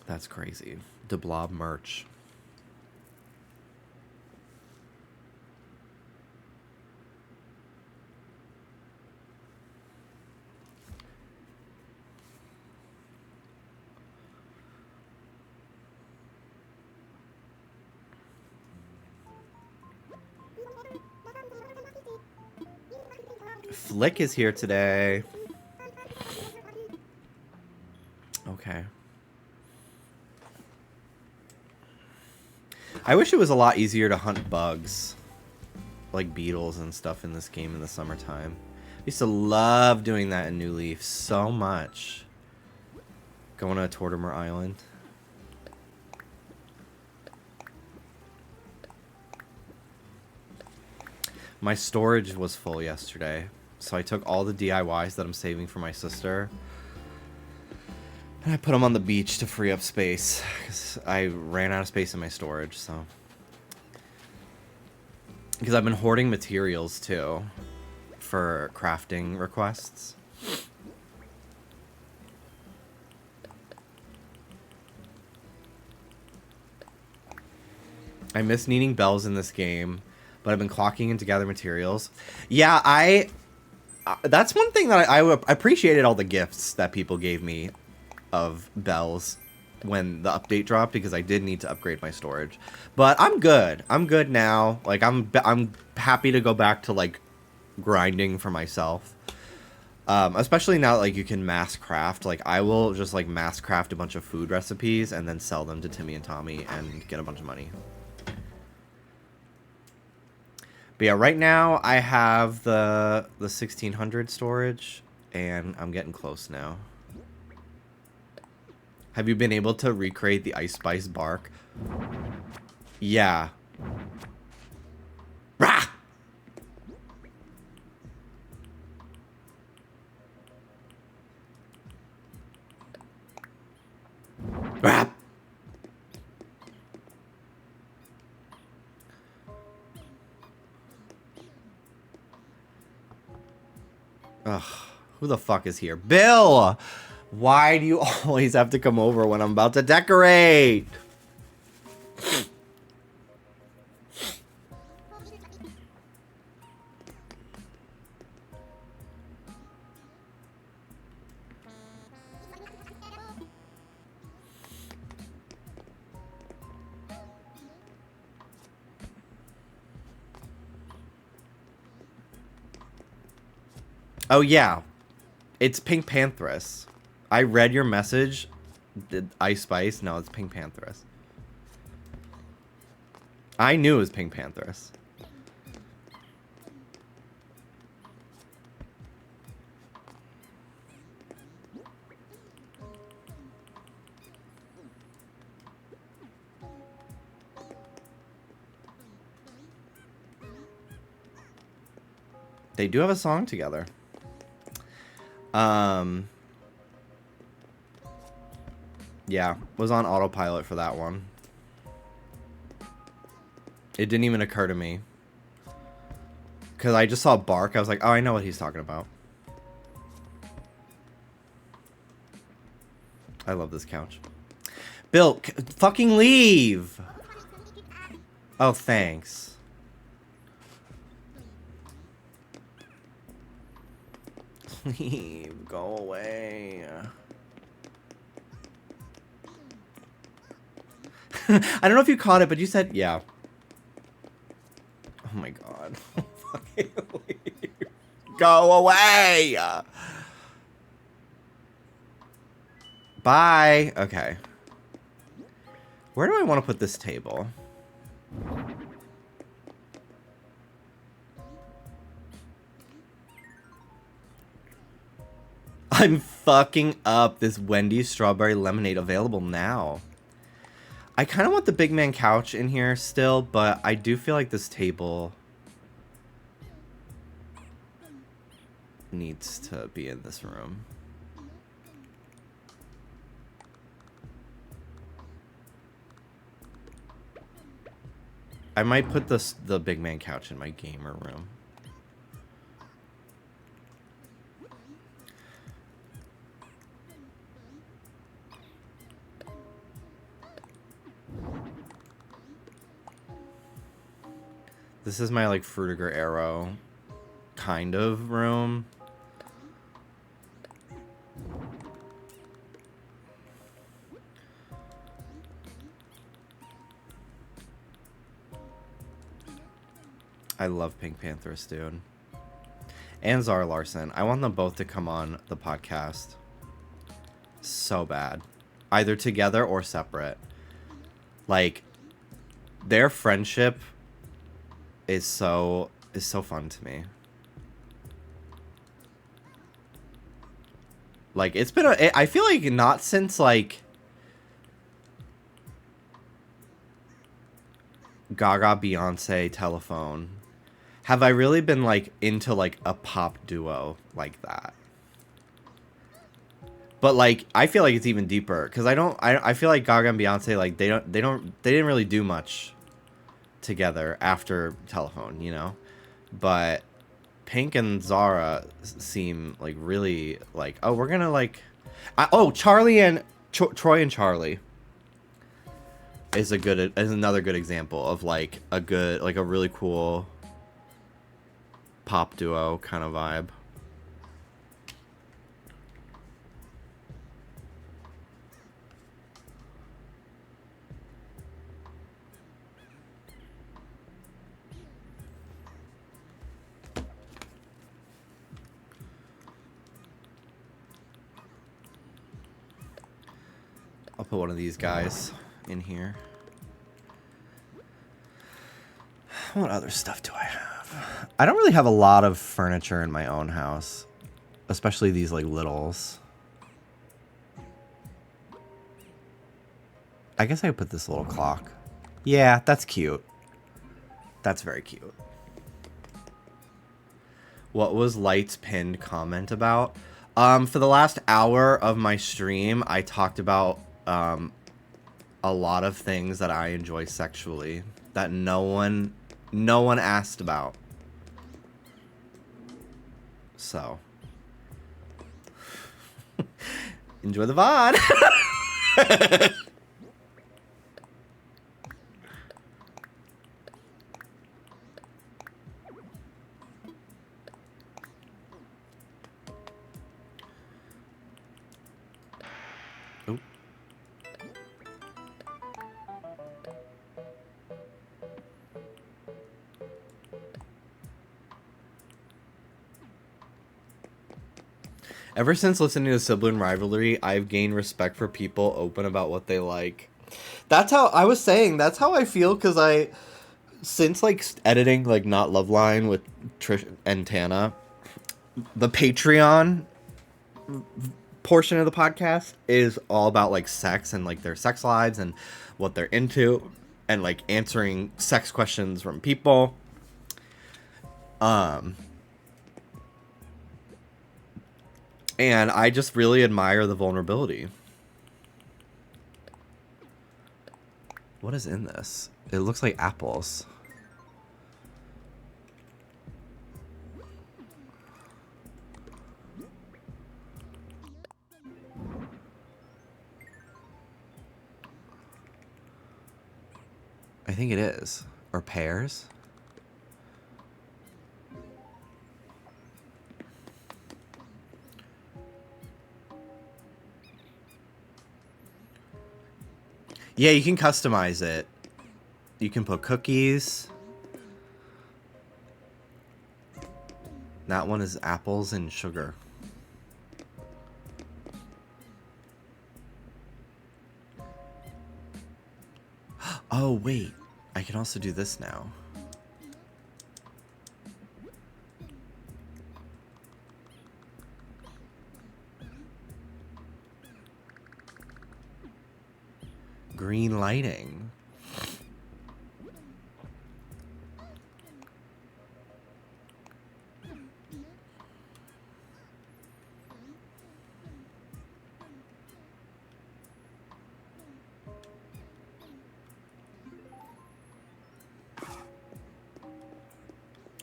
That's crazy. The blob merch. Flick is here today. Okay. I wish it was a lot easier to hunt bugs. Like beetles and stuff in this game in the summertime. I used to love doing that in New Leaf so much. Going to Tortimer Island. My storage was full yesterday, so I took all the DIYs that I'm saving for my sister, and I put them on the beach to free up space, because I ran out of space in my storage, so. Because I've been hoarding materials, too, for crafting requests. I miss needing bells in this game. But I've been clocking in to gather materials. Yeah, that's one thing that I appreciated all the gifts that people gave me of bells when the update dropped, because I did need to upgrade my storage. But I'm good. I'm good now. Like I'm happy to go back to like grinding for myself. Especially now that like you can mass craft. Like I will just like mass craft a bunch of food recipes and then sell them to Timmy and Tommy and get a bunch of money. But yeah, right now I have the 1600 storage, and I'm getting close now. Have you been able to recreate the Ice Spice bark? Yeah. Rap. Ugh, who the fuck is here? Bill! Why do you always have to come over when I'm about to decorate? Oh yeah, it's Pink Pantheress. I read your message. Did Ice Spice? No, it's Pink Pantheress. I knew it was Pink Pantheress. They do have a song together. Yeah, was on autopilot for that one. It didn't even occur to me. Because I just saw Bark. I was like, oh, I know what he's talking about. I love this couch. Bill, fucking leave! Oh, thanks. Leave. Go away. I don't know if you caught it, but you said, yeah. Oh my god. Fucking leave. Go away! Bye! Okay. Where do I want to put this table? I'm fucking up. This Wendy's strawberry lemonade available now. I kind of want the big man couch in here still, but I do feel like this table needs to be in this room. I might put the big man couch in my gamer room. This is my, like, Frutiger Arrow kind of room. I love Pink Pantheress, dude. And Zara Larson. I want them both to come on the podcast. So bad. Either together or separate. Like, their friendship is so fun to me. Like, it's been I feel like not since, like, Gaga, Beyonce, Telephone have I really been, like, into, like, a pop duo like that. But, like, I feel like it's even deeper because I feel like Gaga and Beyonce, like, they didn't really do much together after Telephone, you know. But Pink and Zara seem like really like, oh, we're gonna like, Charlie and Troy and Charlie is another good example of like a really cool pop duo kind of vibe. I'll put one of these guys in here. What other stuff do I have? I don't really have a lot of furniture in my own house, especially these like littles. I guess I could put this little clock. Yeah, that's cute. That's very cute. What was Light's pinned comment about? For the last hour of my stream, I talked about a lot of things that I enjoy sexually that no one asked about. So enjoy the VOD. Oop. Ever since listening to Sibling Rivalry, I've gained respect for people open about what they like. That's how I was saying. That's how I feel because since like editing like Not Loveline with Trish and Tana, the Patreon portion of the podcast is all about like sex and like their sex lives and what they're into and like answering sex questions from people. And I just really admire the vulnerability. What is in this? It looks like apples. I think it is. Or pears. Yeah, you can customize it. You can put cookies. That one is apples and sugar. Oh, wait. I can also do this now. Green lighting.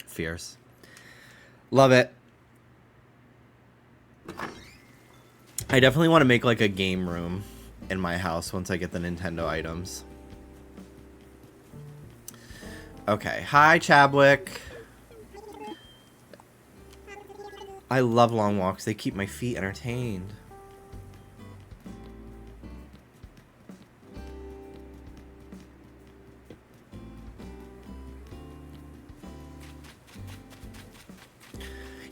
Fierce. Love it. I definitely want to make like a game room in my house once I get the Nintendo items. Okay. Hi, Chadwick. I love long walks. They keep my feet entertained.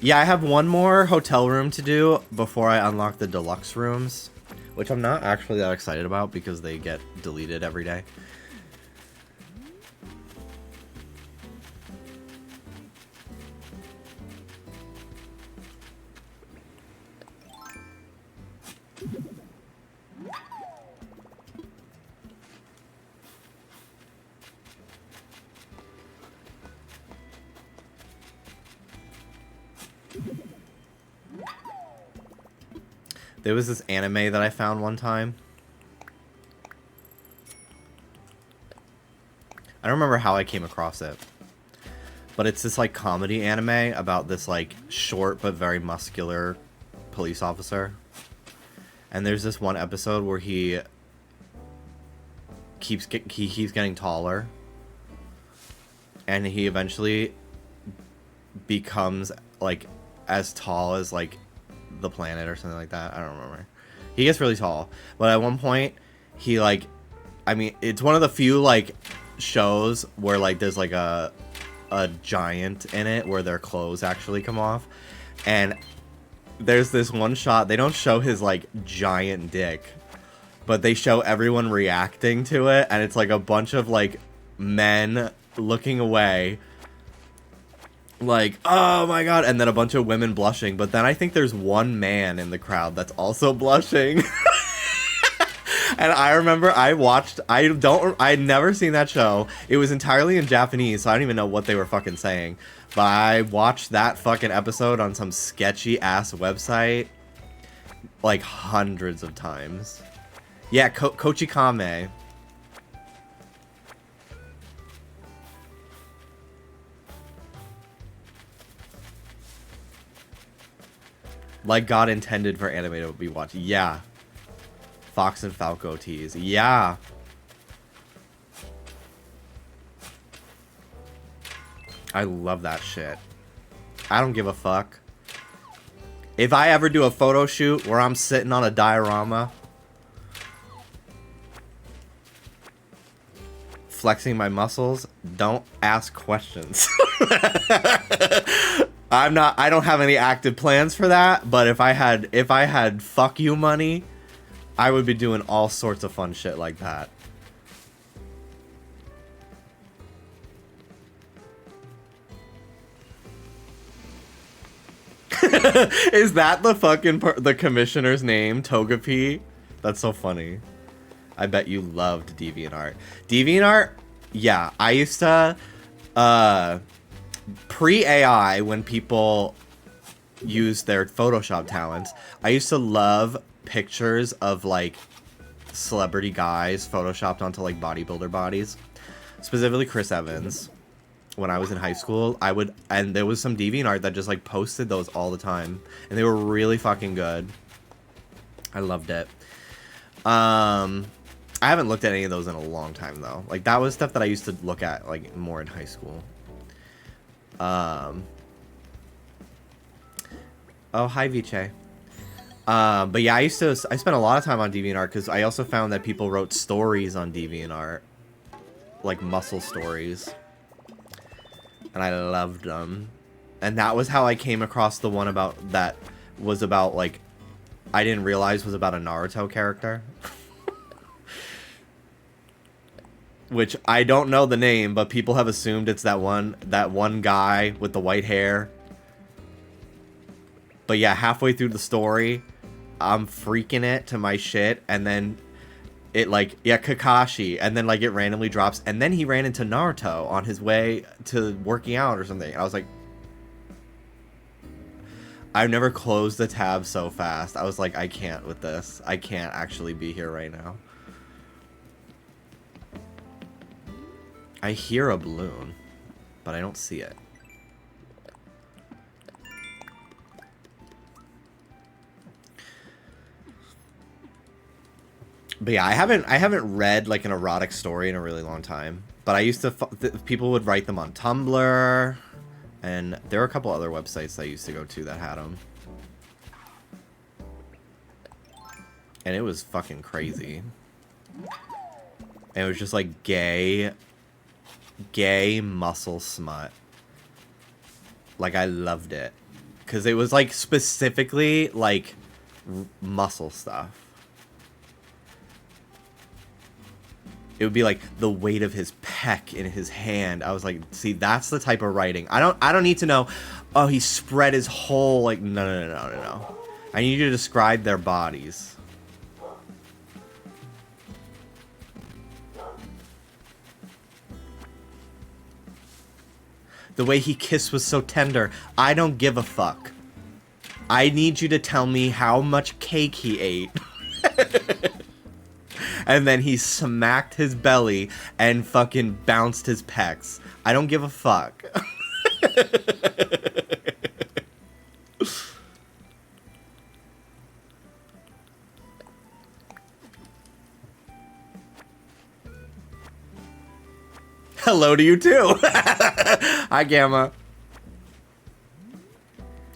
Yeah, I have one more hotel room to do before I unlock the deluxe rooms, which I'm not actually that excited about because they get deleted every day. There was this anime that I found one time. I don't remember how I came across it. But it's this like comedy anime about this like short but very muscular police officer. And there's this one episode where he keeps getting taller. And he eventually becomes like as tall as like the planet or something like that. I don't remember. He gets really tall, but at one point he like, I mean, it's one of the few like shows where like there's like a giant in it where their clothes actually come off, and there's this one shot, they don't show his like giant dick, but they show everyone reacting to it, and it's like a bunch of like men looking away like, oh my god, and then a bunch of women blushing, but then I think there's one man in the crowd that's also blushing. And I remember I'd never seen that show. It was entirely in Japanese, so I don't even know what they were fucking saying. But I watched that fucking episode on some sketchy ass website like hundreds of times. Yeah, Kochikame. Like God intended for anime to be watched. Yeah. Fox and Falco tease. Yeah. I love that shit. I don't give a fuck. If I ever do a photo shoot where I'm sitting on a diorama flexing my muscles, don't ask questions. I don't have any active plans for that, but if I had fuck you money, I would be doing all sorts of fun shit like that. Is that the fucking the commissioner's name, Togepi? That's so funny. I bet you loved DeviantArt. DeviantArt, yeah, I used to pre-AI, when people used their Photoshop talents, I used to love pictures of like celebrity guys photoshopped onto like bodybuilder bodies, specifically Chris Evans. When I was in high school, and there was some DeviantArt that just like posted those all the time, and they were really fucking good. I loved it. I haven't looked at any of those in a long time though. Like that was stuff that I used to look at like more in high school. Oh, hi Viche. But yeah, I spent a lot of time on DeviantArt because I also found that people wrote stories on DeviantArt, like muscle stories. And I loved them. And that was how I came across the one that was about, like, I didn't realize was about a Naruto character. Which I don't know the name, but people have assumed it's that one guy with the white hair. But yeah, halfway through the story, I'm freaking it to my shit, and then it like, yeah, Kakashi, and then like it randomly drops, and then he ran into Naruto on his way to working out or something. And I was like, I've never closed the tab so fast. I was like, I can't with this. I can't actually be here right now. I hear a balloon, but I don't see it. But yeah, I haven't read like an erotic story in a really long time. But I used to, people would write them on Tumblr, and there were a couple other websites I used to go to that had them. And it was fucking crazy. And it was just like gay muscle smut. Like I loved it. 'Cause it was like specifically like muscle stuff. It would be like the weight of his pec in his hand. I was like, see, that's the type of writing. I don't need to know, oh, he spread his whole, like, no. I need you to describe their bodies. The way he kissed was so tender. I don't give a fuck. I need you to tell me how much cake he ate. And then he smacked his belly and fucking bounced his pecs. I don't give a fuck. Hello to you too. Hi, Gamma.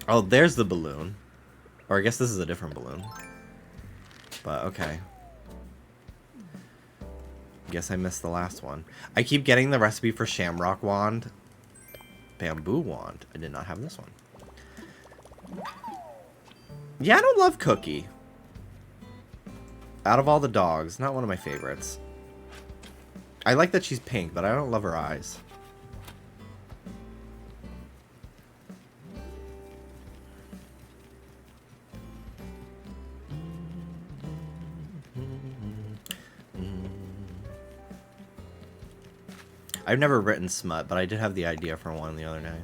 Oh, there's the balloon. Or I guess this is a different balloon. But okay. Guess I missed the last one. I keep getting the recipe for Shamrock Wand. Bamboo Wand. I did not have this one. Yeah, I don't love Cookie. Out of all the dogs, not one of my favorites. I like that she's pink, but I don't love her eyes. I've never written smut, but I did have the idea for one the other day.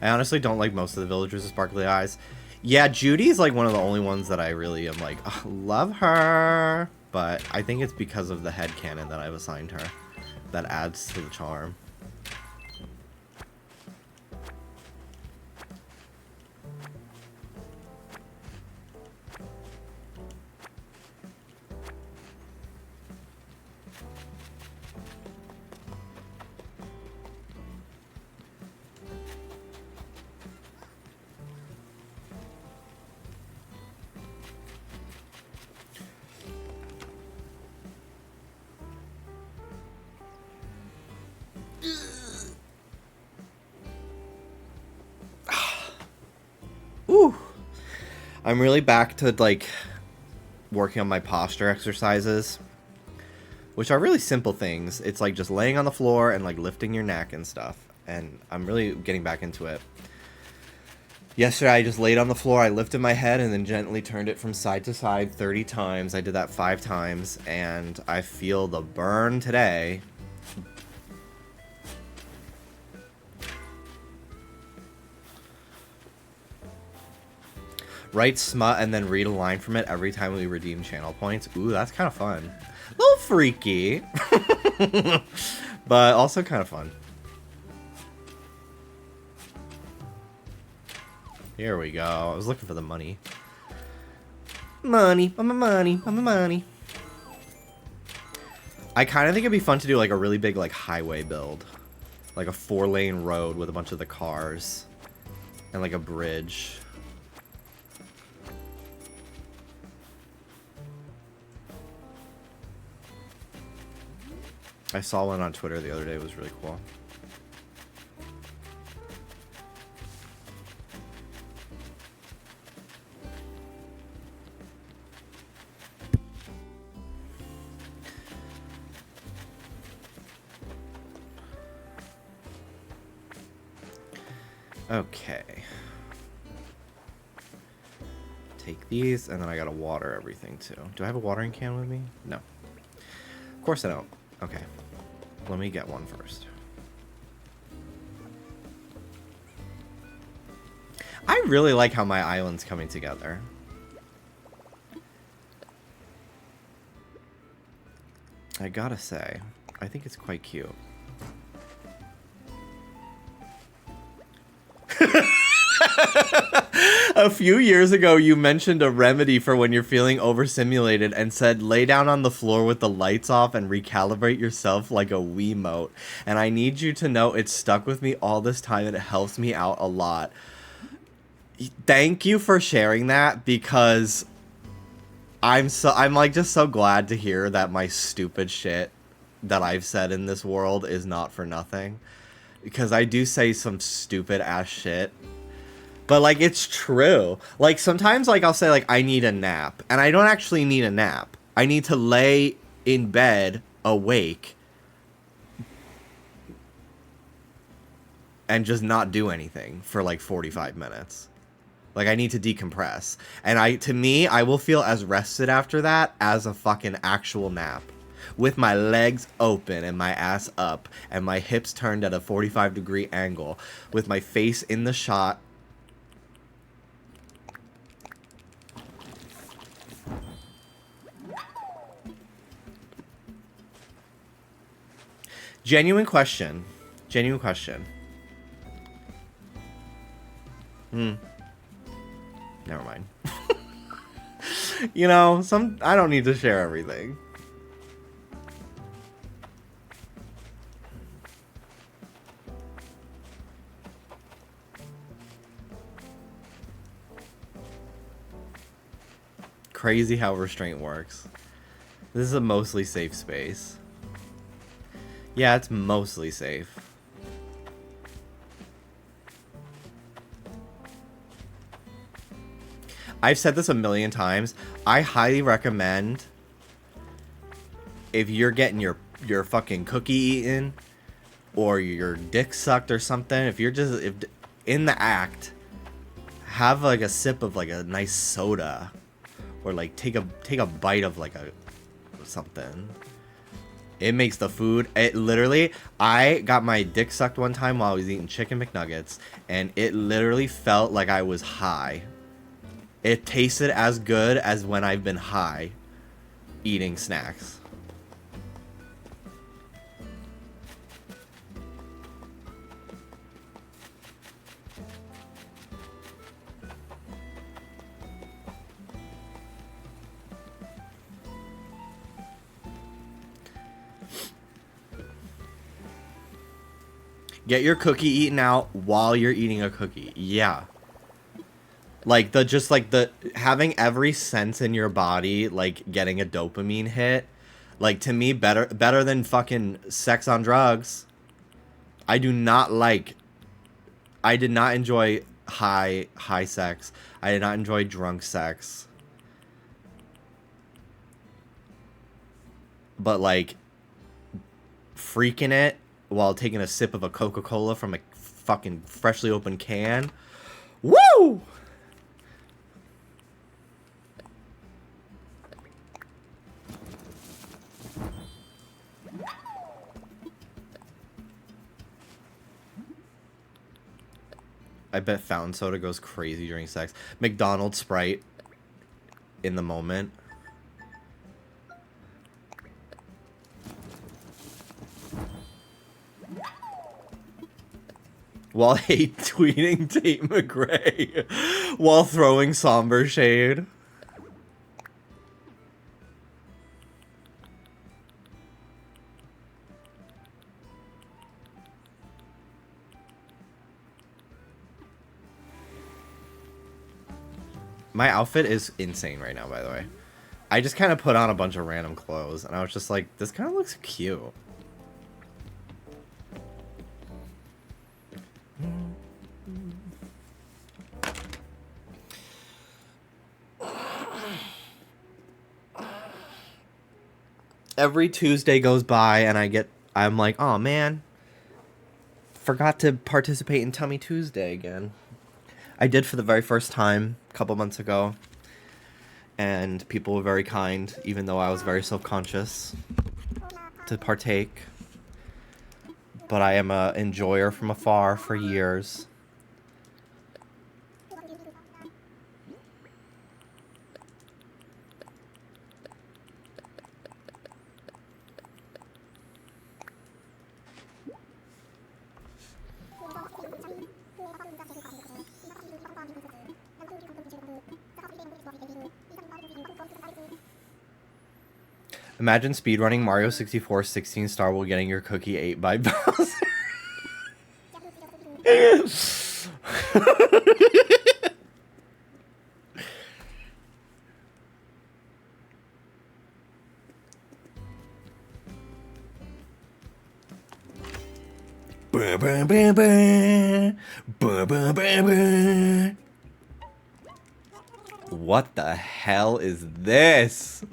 I honestly don't like most of the villagers with sparkly eyes. Yeah, Judy's like one of the only ones that I really am like, oh, love her. But I think it's because of the headcanon that I've assigned her that adds to the charm. Ooh. I'm really back to like working on my posture exercises, which are really simple things. It's like just laying on the floor and like lifting your neck and stuff. And I'm really getting back into it. Yesterday I just laid on the floor, I lifted my head and then gently turned it from side to side 30 times. I did that 5 times and I feel the burn today. Write smut and then read a line from it every time we redeem channel points. Ooh, that's kind of fun. A little freaky. But also kind of fun. Here we go. I was looking for the money. Money. Money. I kind of think it'd be fun to do like a really big like highway build. Like a 4-lane road with a bunch of the cars. And like a bridge. I saw one on Twitter the other day. It was really cool. Okay. Take these, and then I gotta water everything too. Do I have a watering can with me? No. Of course I don't. Okay. Let me get one first. I really like how my island's coming together. I gotta say, I think it's quite cute. A few years ago, you mentioned a remedy for when you're feeling overstimulated and said lay down on the floor with the lights off and recalibrate yourself like a Wiimote. And I need you to know it's stuck with me all this time and it helps me out a lot. Thank you for sharing that because I'm like just so glad to hear that my stupid shit that I've said in this world is not for nothing. Because I do say some stupid ass shit. But, like, it's true. Like, sometimes, like, I'll say, like, I need a nap. And I don't actually need a nap. I need to lay in bed, awake, and just not do anything for, like, 45 minutes. Like, I need to decompress. And to me, I will feel as rested after that as a fucking actual nap. With my legs open and my ass up and my hips turned at a 45-degree angle. With my face in the shot. Genuine question. Genuine question. Never mind. You know, I don't need to share everything. Crazy how restraint works. This is a mostly safe space. Yeah, it's mostly safe. I've said this a million times. I highly recommend if you're getting your fucking cookie eaten or your dick sucked or something, if in the act, have like a sip of like a nice soda or like take a bite of like something. It makes the food. It literally. I got my dick sucked one time while I was eating chicken McNuggets, and it literally felt like I was high. It tasted as good as when I've been high eating snacks. Get your cookie eaten out while you're eating a cookie. Yeah. Like the having every sense in your body like getting a dopamine hit. Like to me better than fucking sex on drugs. I do not like I did not enjoy high sex. I did not enjoy drunk sex. But like freaking it while taking a sip of a Coca-Cola from a fucking freshly opened can. Woo! I bet fountain soda goes crazy during sex. McDonald's Sprite in the moment. While hate tweeting Tate McRae. While throwing somber shade. My outfit is insane right now, by the way. I just kind of put on a bunch of random clothes, and I was just like, this kind of looks cute. Every Tuesday goes by, and I'm like, oh man, forgot to participate in Tummy Tuesday again. I did for the very first time a couple months ago, and people were very kind, even though I was very self-conscious to partake. But I am a enjoyer from afar for years. Imagine speedrunning Mario 64 16 star while getting your cookie ate by Bowser. What the hell is this?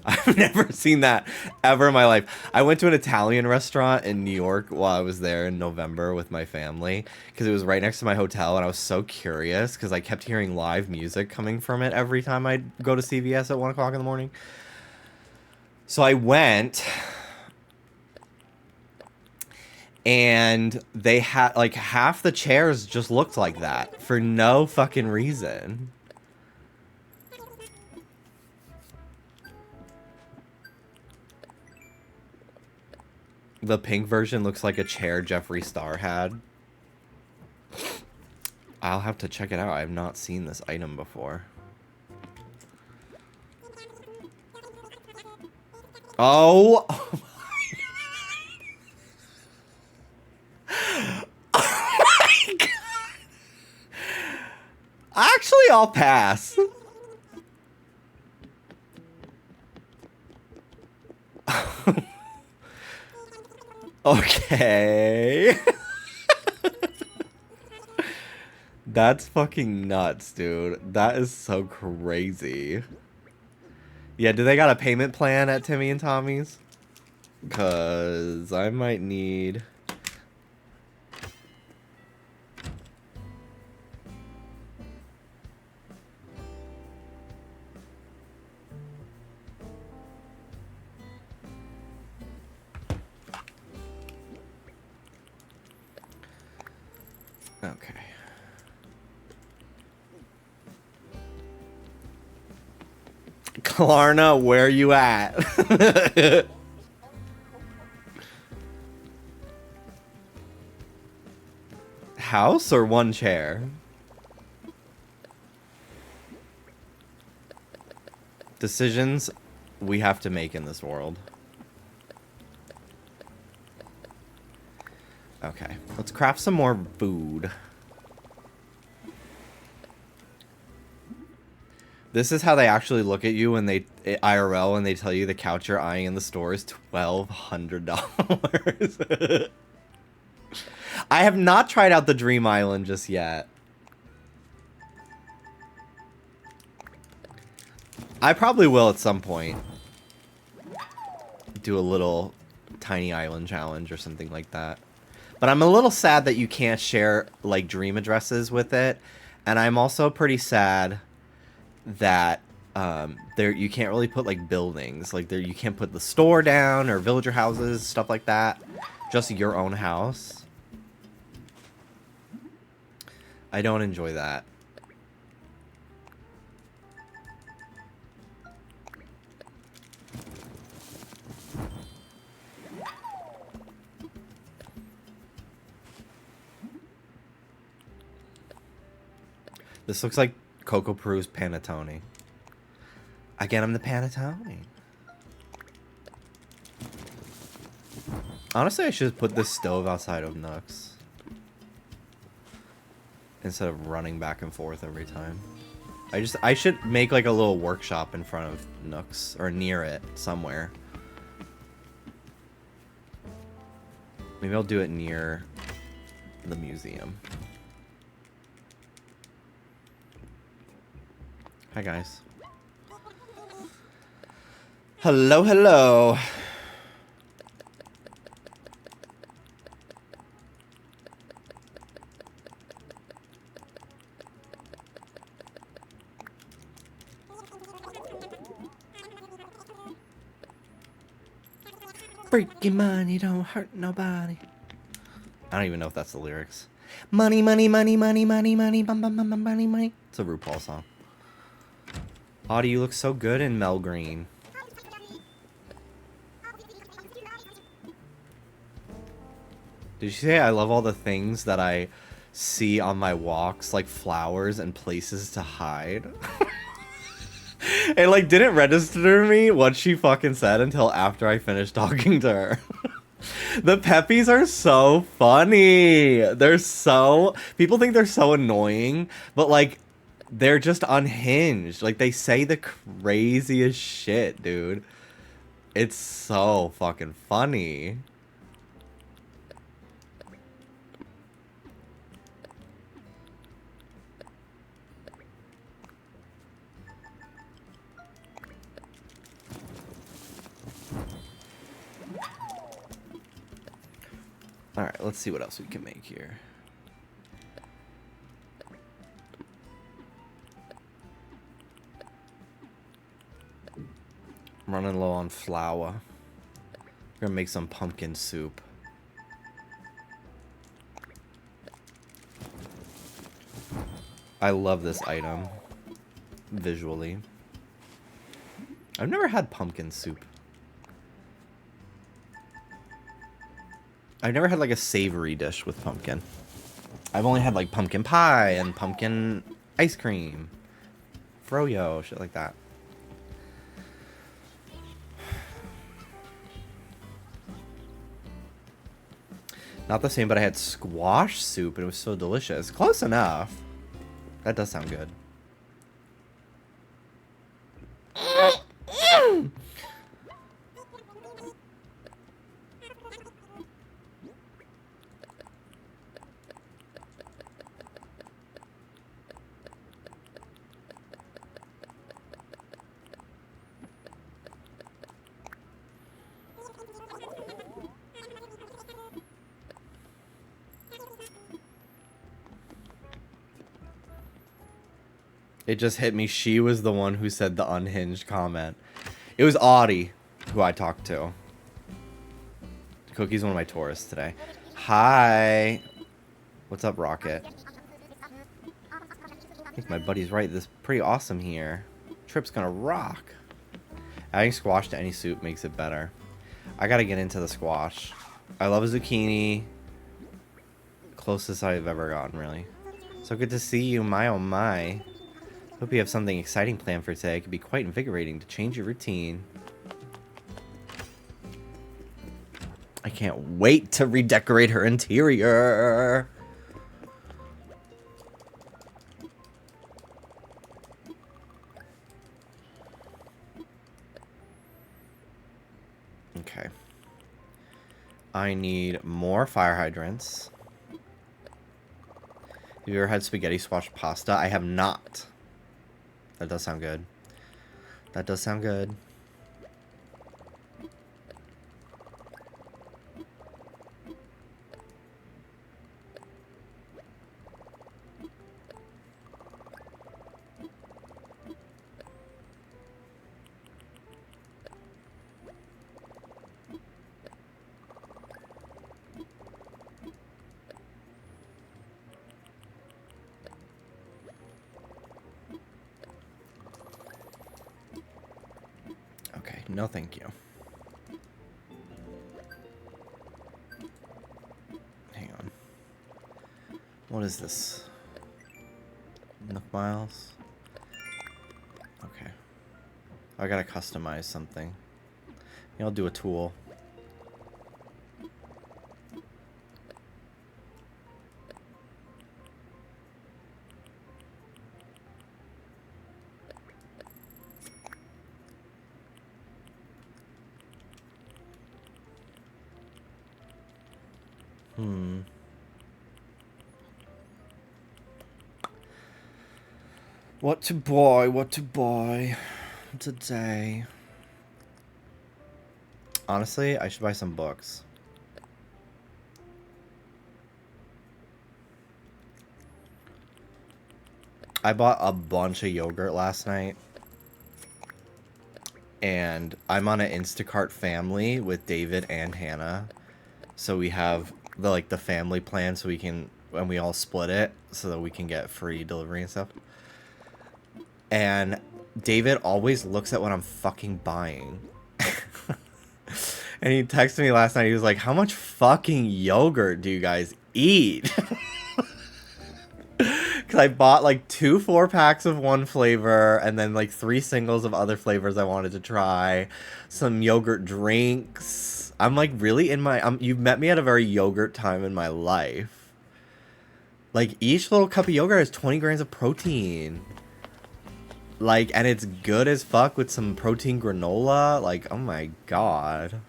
I've never seen that ever in my life. I went to an Italian restaurant in New York while I was there in November with my family because it was right next to my hotel, and I was so curious because I kept hearing live music coming from it every time I'd go to CVS at 1 o'clock in the morning. So I went, and they had like half the chairs just looked like that for no fucking reason. The pink version looks like a chair Jeffree Star had. I'll have to check it out. I have not seen this item before. Oh, oh my God. Actually, I'll pass. Okay. That's fucking nuts, dude. That is so crazy. Yeah, do they got a payment plan at Timmy and Tommy's? Because I might need... Okay. Klarna, where you at? House or one chair? Decisions we have to make in this world. Okay, let's craft some more food. This is how they actually look at you when they IRL and they tell you the couch you're eyeing in the store is $1,200. I have not tried out the Dream Island just yet. I probably will at some point. Do a little tiny island challenge or something like that. But I'm a little sad that you can't share like dream addresses with it. And I'm also pretty sad that there you can't really put like buildings. Like there you can't put the store down or villager houses, stuff like that. Just your own house. I don't enjoy that. This looks like Coco Peru's panettone. Again, I'm the panettone. Honestly, I should put this stove outside of Nook's instead of running back and forth every time. I should make like a little workshop in front of Nook's or near it somewhere. Maybe I'll do it near the museum. Hi guys. Hello, hello. Freaking money don't hurt nobody. I don't even know if that's the lyrics. Money, money, money, money, money, money, bum, bum, bum, bum, money, money. It's a RuPaul song. Audie, you look so good in Mel Green. Did you say I love all the things that I see on my walks, like flowers and places to hide? It like didn't register to me what she fucking said until after I finished talking to her. The Peppies are so funny. People think they're so annoying, but like they're just unhinged. Like they say the craziest shit, dude. It's so fucking funny. Alright, let's see what else we can make here. I'm running low on flour. We're gonna make some pumpkin soup. I love this item. Visually. I've never had pumpkin soup. I've never had like a savory dish with pumpkin. I've only had like pumpkin pie and pumpkin ice cream. Froyo, shit like that. Not the same, but I had squash soup and it was so delicious. Close enough. That does sound good. It just hit me. She was the one who said the unhinged comment. It was Audie who I talked to. Cookie's one of my tourists today. Hi. What's up, Rocket? I think my buddy's right. This is pretty awesome here. Trip's gonna rock. Adding squash to any soup makes it better. I gotta get into the squash. I love a zucchini. Closest I've ever gotten, really. So good to see you, my oh my. Hope you have something exciting planned for today. It could be quite invigorating to change your routine. I can't wait to redecorate her interior. Okay. I need more fire hydrants. Have you ever had spaghetti squash pasta? I have not. That does sound good. That does sound good. Okay, no thank you. Hang on. What is this? Nook miles? Okay. I gotta customize something. Maybe I'll do a tool. What to buy? What to buy today? Honestly, I should buy some books. I bought a bunch of yogurt last night. And I'm on an Instacart family with David and Hannah. So we have the family plan so we can, and we all split it so that we can get free delivery and stuff. And David always looks at what I'm fucking buying. And he texted me last night. He was like, how much fucking yogurt do you guys eat? Because I bought like 2 4-packs of one flavor and then like 3 singles of other flavors I wanted to try. Some yogurt drinks. I'm like really in my... you've met me at a very yogurt time in my life. Like each little cup of yogurt has 20 grams of protein. Like, and it's good as fuck with some protein granola. Like, oh my god.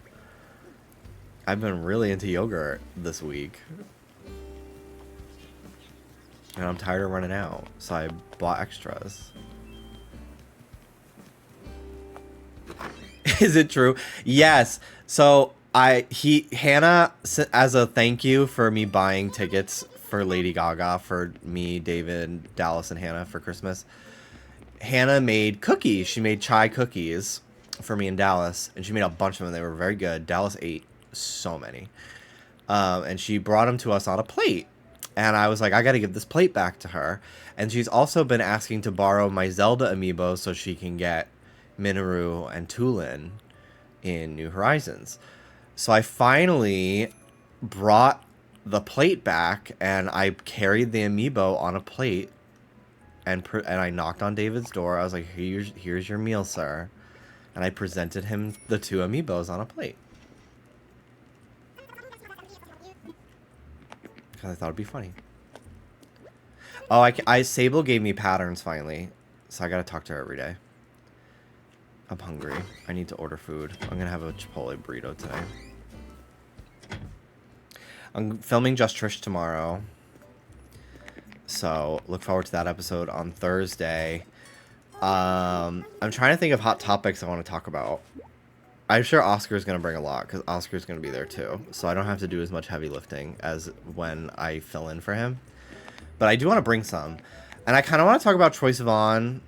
I've been really into yogurt this week. And I'm tired of running out. So I bought extras. Is it true? Yes. So Hannah, as a thank you for me buying tickets for Lady Gaga for me, David, Dallas, and Hannah for Christmas, Hannah made cookies. She made chai cookies for me and Dallas, and she made a bunch of them. They were very good. Dallas ate so many. And she brought them to us on a plate. And I was like, I got to give this plate back to her. And she's also been asking to borrow my Zelda amiibo so she can get Minoru and Tulin in New Horizons. So I finally brought the plate back, and I carried the amiibo on a plate. And I knocked on David's door. I was like, here's your meal, sir. And I presented him the 2 amiibos on a plate. Because I thought it'd be funny. Oh, Sable gave me patterns finally. So I gotta talk to her every day. I'm hungry. I need to order food. I'm gonna have a Chipotle burrito today. I'm filming Just Trish tomorrow. So look forward to that episode on Thursday. I'm trying to think of hot topics I want to talk about. I'm sure Oscar's going to bring a lot because Oscar's going to be there too. So I don't have to do as much heavy lifting as when I fill in for him. But I do want to bring some. And I kind of want to talk about Troye Sivan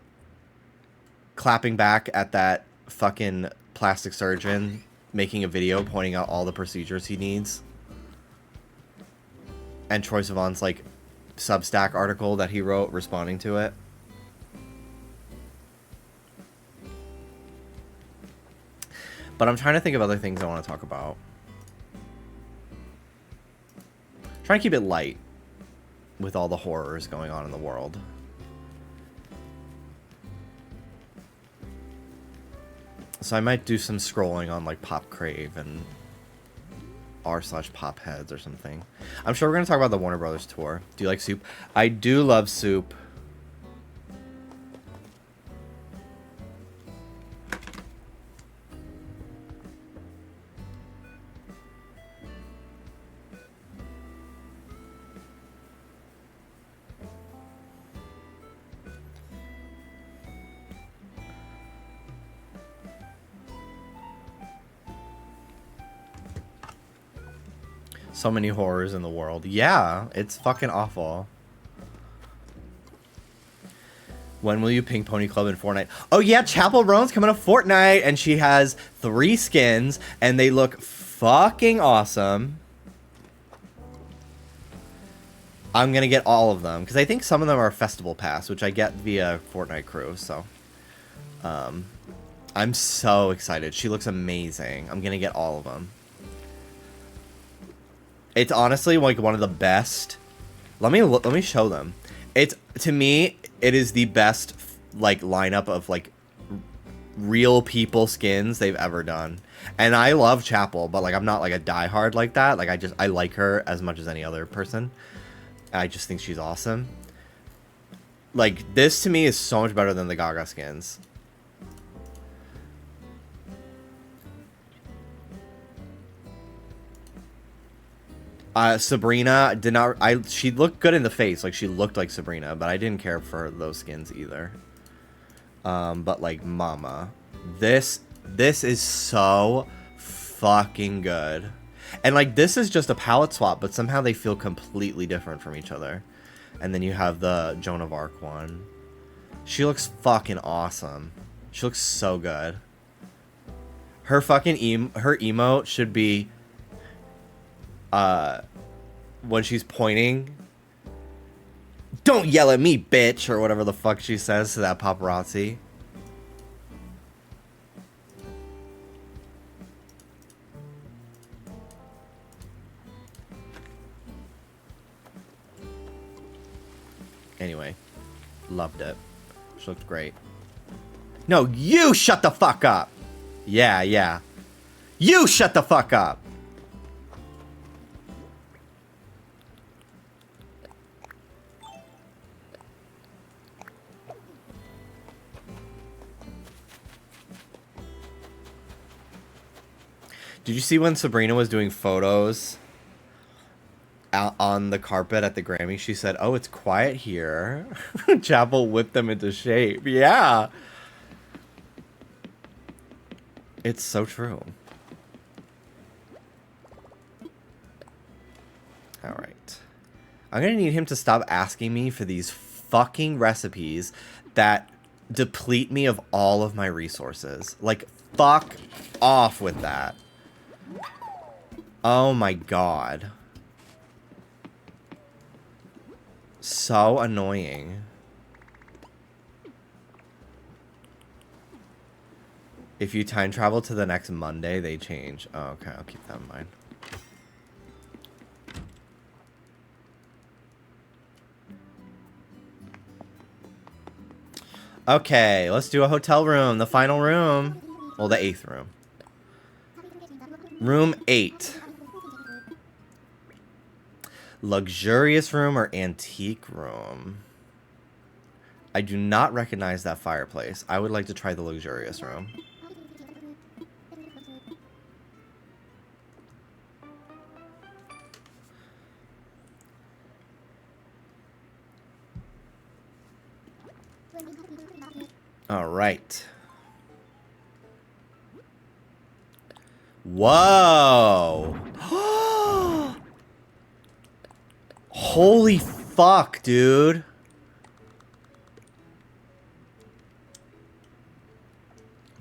clapping back at that fucking plastic surgeon making a video pointing out all the procedures he needs. and Troye Sivan's like Substack article that he wrote responding to it. But I'm trying to think of other things I want to talk about. Trying to keep it light with all the horrors going on in the world. So I might do some scrolling on like Pop Crave and r/Pop Heads or something. I'm sure we're going to talk about the Warner Brothers tour. Do you like soup? I do love soup. So many horrors in the world. Yeah, it's fucking awful. When will you pink Pony Club in Fortnite? Oh yeah, Chapel Roan's coming to Fortnite, and she has 3 skins, and they look fucking awesome. I'm gonna get all of them, because I think some of them are Festival Pass, which I get via Fortnite Crew, so... I'm so excited. She looks amazing. I'm gonna get all of them. It's honestly like one of the best. Let me show them. It's, to me, it is the best like lineup of like real people skins they've ever done. And I love Chapel, but like I'm not like a diehard like that. Like I like her as much as any other person. I just think she's awesome. Like this to me is so much better than the Gaga skins. Sabrina did not. She looked good in the face, like she looked like Sabrina, but I didn't care for those skins either. But like Mama, this is so fucking good, and like this is just a palette swap, but somehow they feel completely different from each other. And then you have the Joan of Arc one. She looks fucking awesome. She looks so good. Her fucking her emote should be. When she's pointing, don't yell at me, bitch, or whatever the fuck she says to that paparazzi. Anyway, loved it. She looked great. No, you shut the fuck up. Yeah. You shut the fuck up. Did you see when Sabrina was doing photos out on the carpet at the Grammy? She said, "Oh, it's quiet here." Chapel whipped them into shape. Yeah. It's so true. All right. I'm going to need him to stop asking me for these fucking recipes that deplete me of all of my resources. Like, fuck off with that. Oh my god. So annoying. If you time travel to the next Monday, they change. Oh, okay, I'll keep that in mind. Okay, let's do a hotel room. The final room. Well, the 8th room. Room 8. Luxurious room or antique room? I do not recognize that fireplace. I would like to try the luxurious room. All right. Whoa. Holy fuck, dude.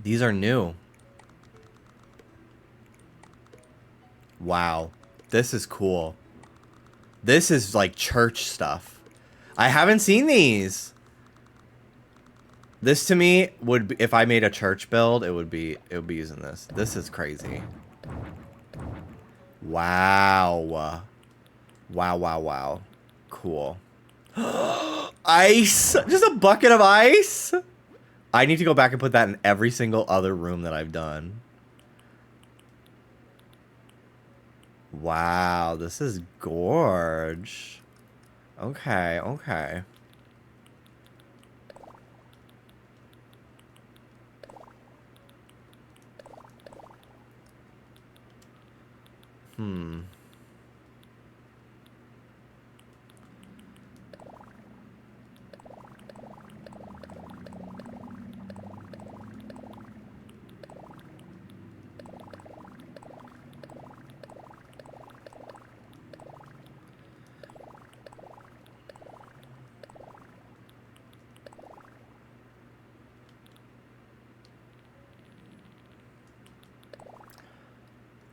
These are new. Wow. This is cool. This is like church stuff. I haven't seen these. This to me would be, if I made a church build, it would be using this. This is crazy. Wow. Wow, wow, wow. Cool. Ice! Just a bucket of ice? I need to go back and put that in every single other room that I've done. Wow, this is gorge. Okay, okay. Hmm.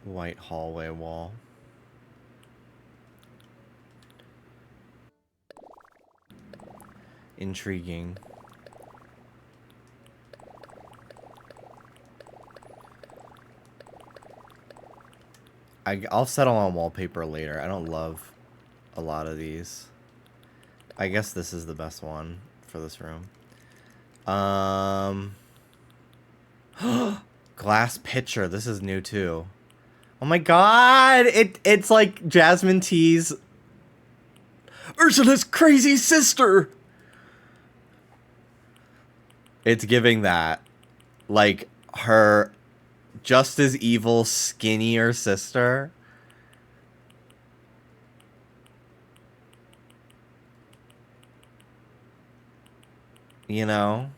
White hallway wall. Intriguing. I'll settle on wallpaper later. I don't love a lot of these. I guess this is the best one for this room. Glass pitcher. This is new too. Oh my god! It's like Jasmine T's Ursula's crazy sister. It's giving that, like her just as evil, skinnier sister. You know?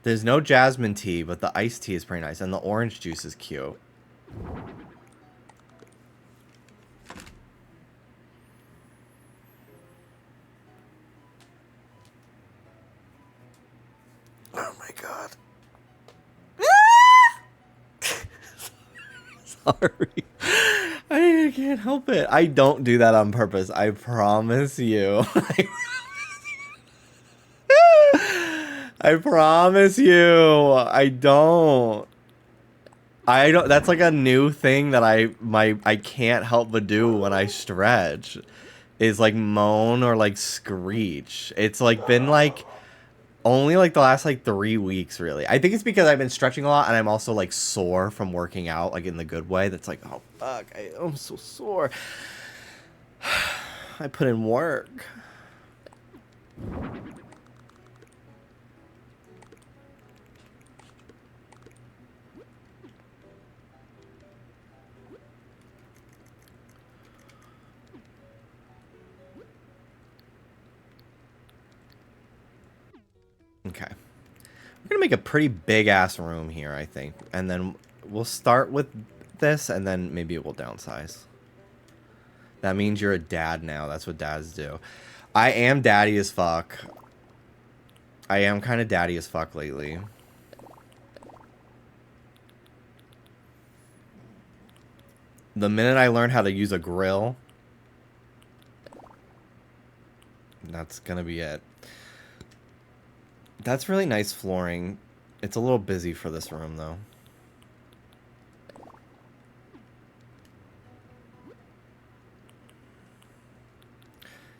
There's no jasmine tea, but the iced tea is pretty nice. And the orange juice is cute. Oh my god. Sorry. I can't help it. I don't do that on purpose. I promise you. I promise you. I don't. That's like a new thing that I can't help but do when I stretch. Is like moan or like screech. It's like been like only like the last like 3 weeks really. I think it's because I've been stretching a lot and I'm also like sore from working out, like in the good way. That's like, oh fuck, I'm so sore. I put in work. Okay. We're gonna make a pretty big ass room here, I think. And then we'll start with this and then maybe it will downsize. That means you're a dad now. That's what dads do. I am daddy as fuck. I am kind of daddy as fuck lately. The minute I learn how to use a grill, that's gonna be it. That's really nice flooring. It's a little busy for this room, though.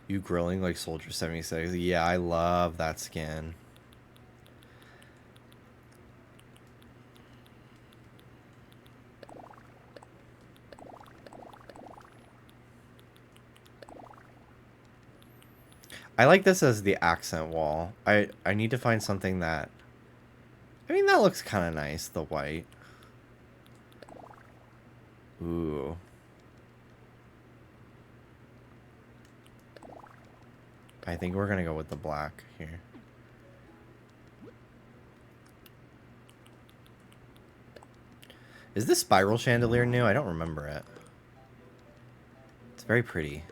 You grilling like Soldier 76. Yeah, I love that skin. I like this as the accent wall. I need to find something that... I mean, that looks kind of nice, the white. Ooh. I think we're going to go with the black here. Is this spiral chandelier new? I don't remember it. It's very pretty.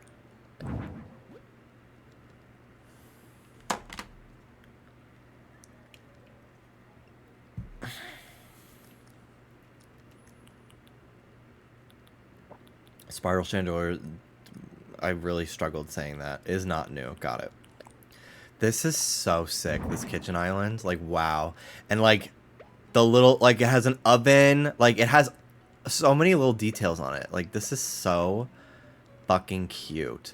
Spiral chandelier I really struggled saying that. Is not new. Got it. This is so sick, this kitchen island. Like, wow. And, like, the little, like, it has an oven. Like, it has so many little details on it. Like, this is so fucking cute.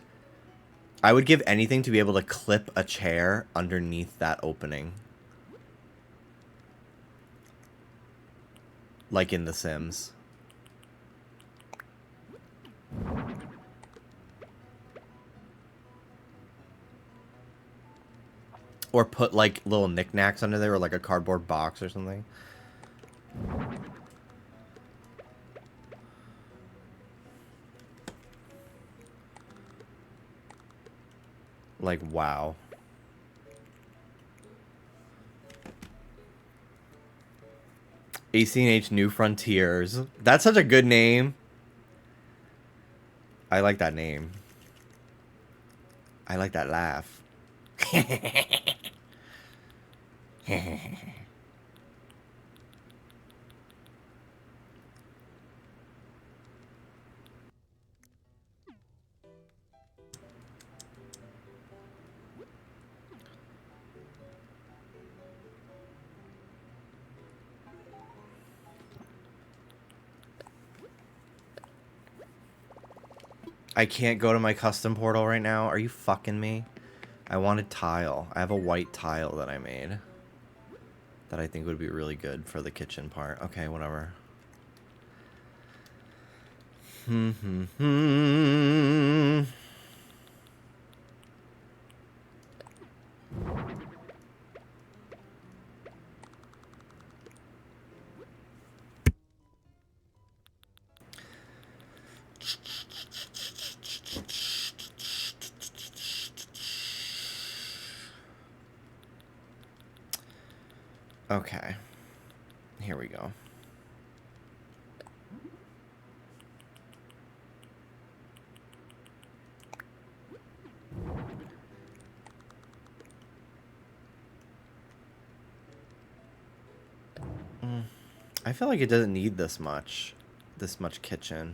I would give anything to be able to clip a chair underneath that opening. Like in The Sims. Or put, like, little knickknacks under there, or, like, a cardboard box or something. Like, wow. ACNH New Frontiers. That's such a good name. I like that name. I like that laugh. I can't go to my custom portal right now. Are you fucking me? I wanted tile. I have a white tile that I made that I think would be really good for the kitchen part. Okay, whatever. Okay. Here we go. I feel like it doesn't need this much kitchen.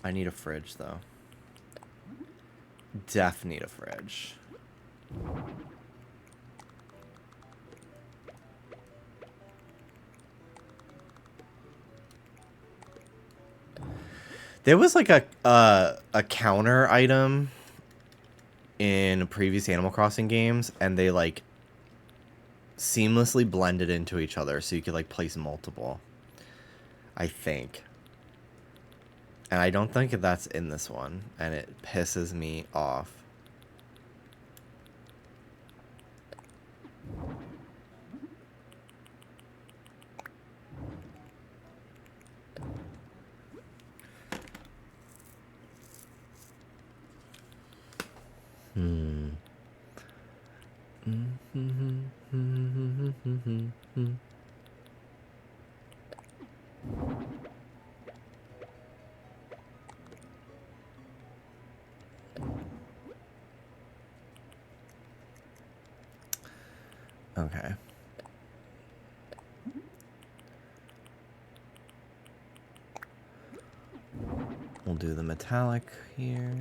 I need a fridge, though. Def need a fridge. There was like a counter item in previous Animal Crossing games, and they like seamlessly blended into each other, so you could like place multiple. I think. And I don't think that's in this one, and it pisses me off. Okay. We'll do the metallic here.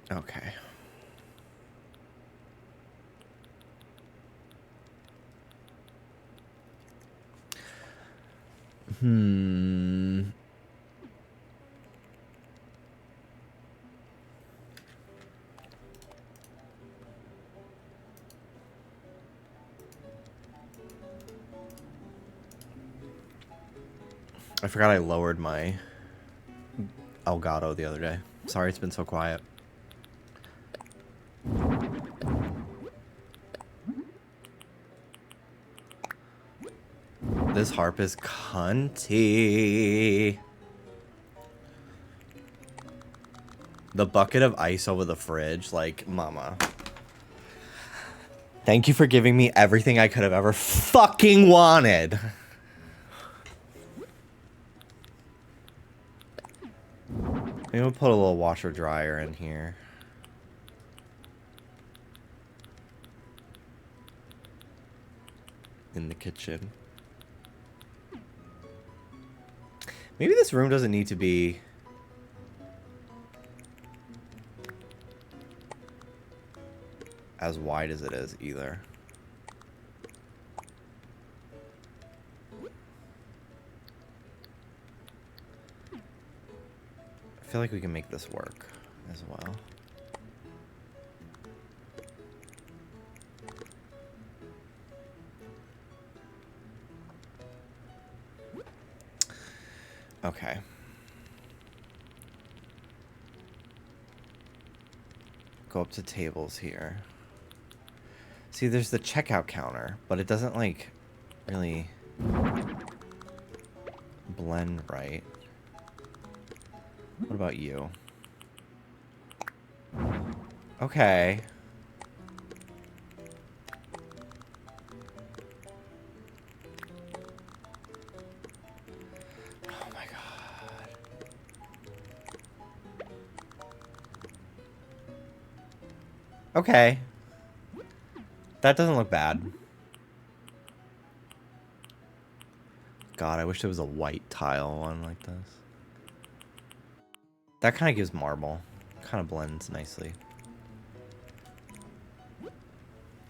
Okay. I forgot I lowered my Elgato the other day. Sorry it's been so quiet. This harp is cunty. The bucket of ice over the fridge, like, mama. Thank you for giving me everything I could have ever fucking wanted. Maybe we'll put a little washer dryer in here. In the kitchen. Maybe this room doesn't need to be as wide as it is either. I feel like we can make this work as well. Okay. Go up to tables here. See, there's the checkout counter, but it doesn't, like, really blend right. What about you? Okay. Oh my god. Okay. That doesn't look bad. God, I wish there was a white tile one like this. That kind of gives marble. Kind of blends nicely.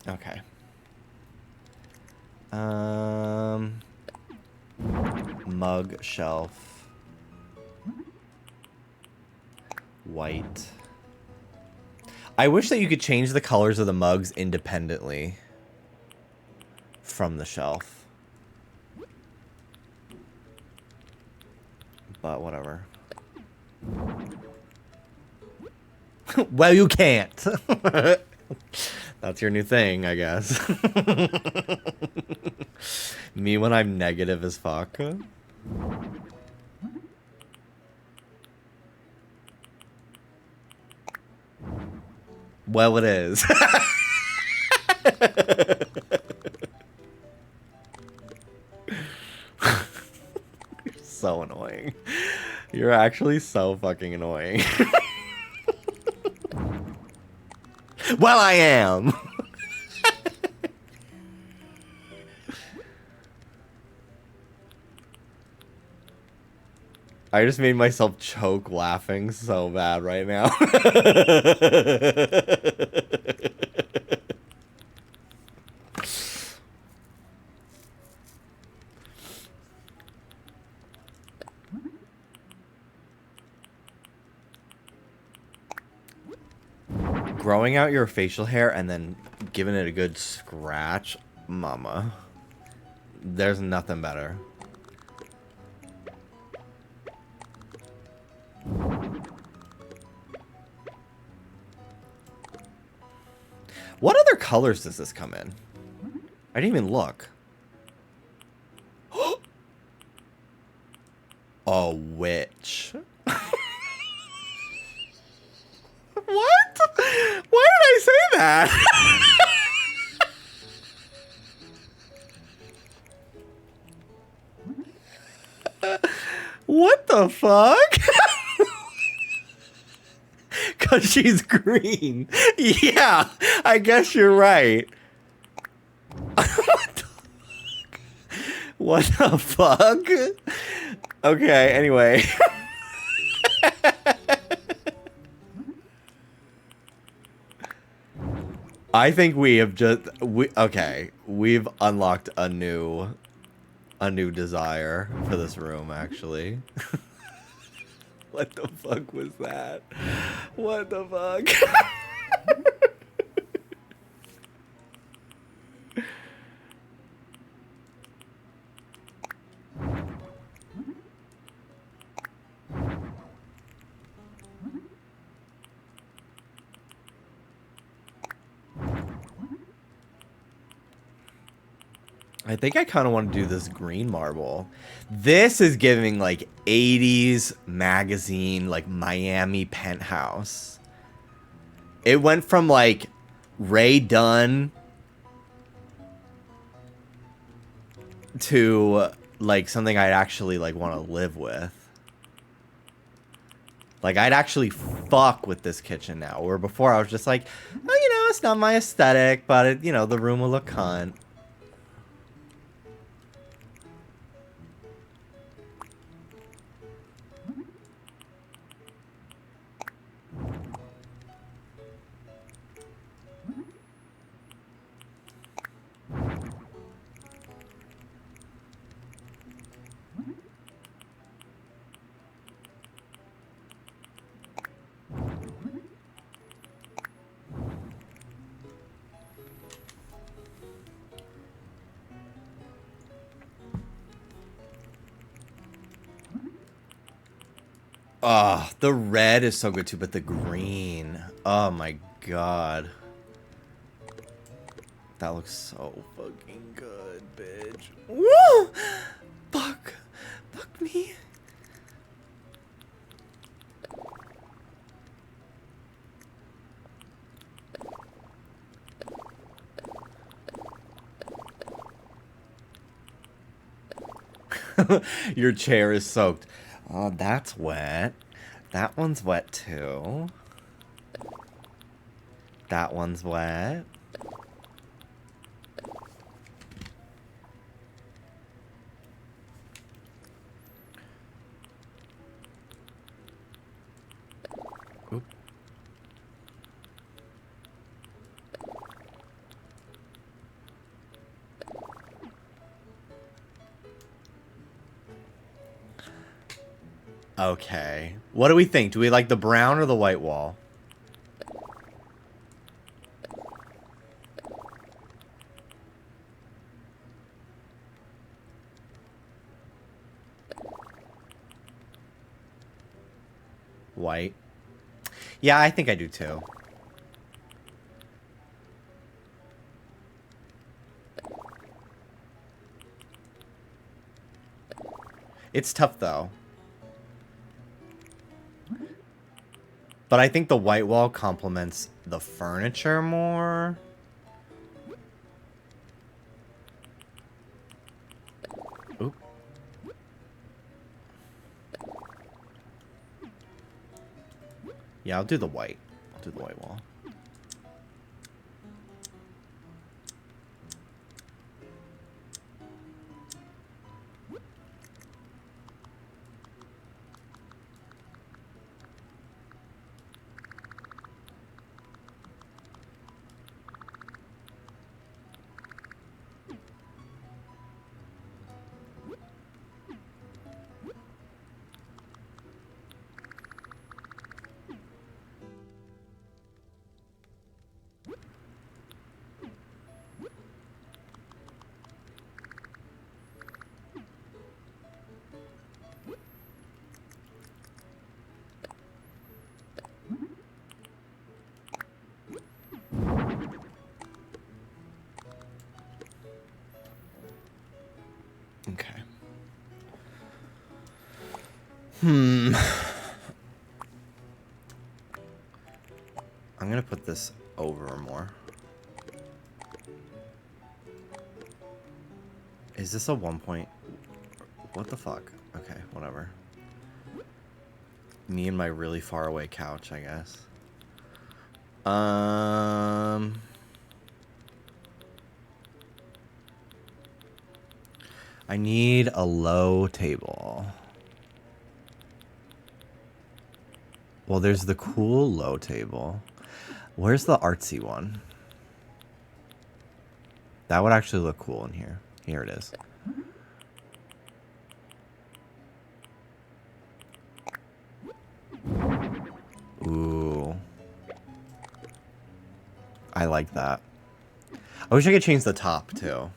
Okay. Mug shelf. White. I wish that you could change the colors of the mugs independently from the shelf. But whatever. Well, you can't. That's your new thing, I guess. Me when I'm negative as fuck. Well, it is. You're so annoying. You're actually so fucking annoying. Well, I am. I just made myself choke laughing so bad right now. Growing out your facial hair and then giving it a good scratch, mama. There's nothing better. What other colors does this come in? I didn't even look. A witch. What? Why did I say that? What the fuck? Because she's green. Yeah, I guess you're right. What the fuck? Okay, anyway. I think we have we've unlocked a new desire for this room, actually. What the fuck was that? What the fuck? I think I kind of want to do this green marble. This is giving like 80s magazine, like Miami penthouse. It went from like Ray Dunn to like something I'd actually like want to live with. Like, I'd actually fuck with this kitchen now. Where before I was just like, oh, you know, it's not my aesthetic, but, it, you know, the room will look cunt. Oh, the red is so good too, but the green. Oh my god. That looks so fucking good, bitch. Woo! Fuck. Fuck me. Your chair is soaked. Oh, that's wet. That one's wet too. That one's wet. Oop. Okay. What do we think? Do we like the brown or the white wall? White. Yeah, I think I do too. It's tough though. But I think the white wall complements the furniture more. Oop. Yeah, I'll do the white. I'll do the white wall. Okay. I'm gonna put this over more. Is this a 1 point? What the fuck? Okay, whatever. Me and my really far away couch, I guess. I need a low table. Well, there's the cool low table. Where's the artsy one? That would actually look cool in here. Here it is. Ooh. I like that. I wish I could change the top, too.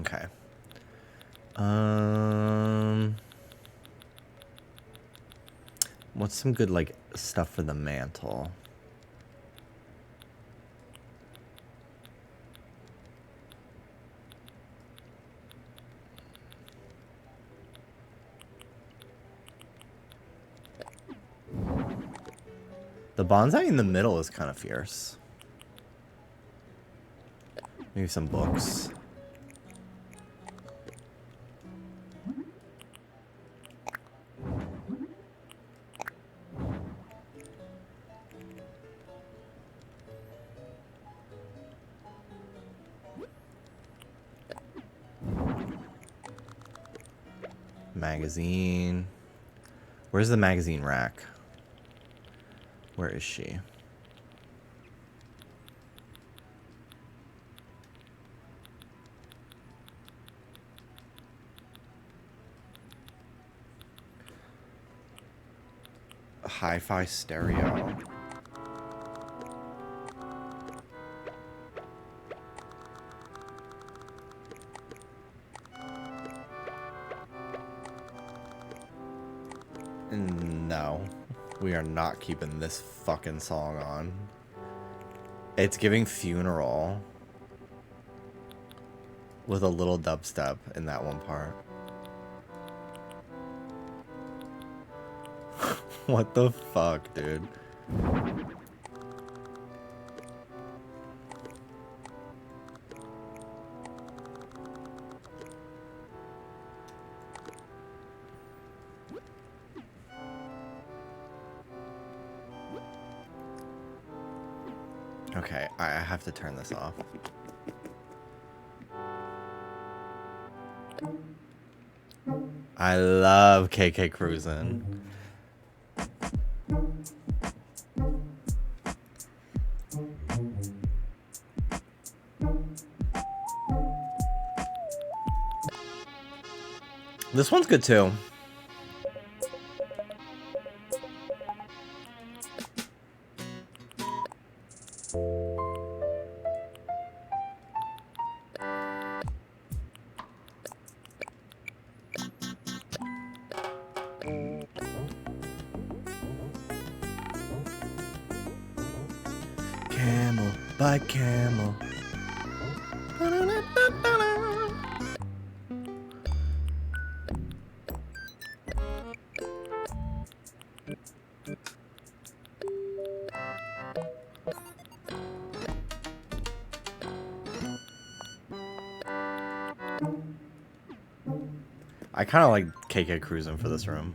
Okay. What's some good, like, stuff for the mantle? The bonsai in the middle is kind of fierce. Maybe some books. Magazine. Where's the magazine rack? Where is she? A hi-fi stereo. No, we are not keeping this fucking song on. It's giving funeral with a little dubstep in that one part. What the fuck, dude? Okay, I have to turn this off. I love KK Cruisin'. This one's good too. Camel by camel. I kind of like KK Cruisin' for this room.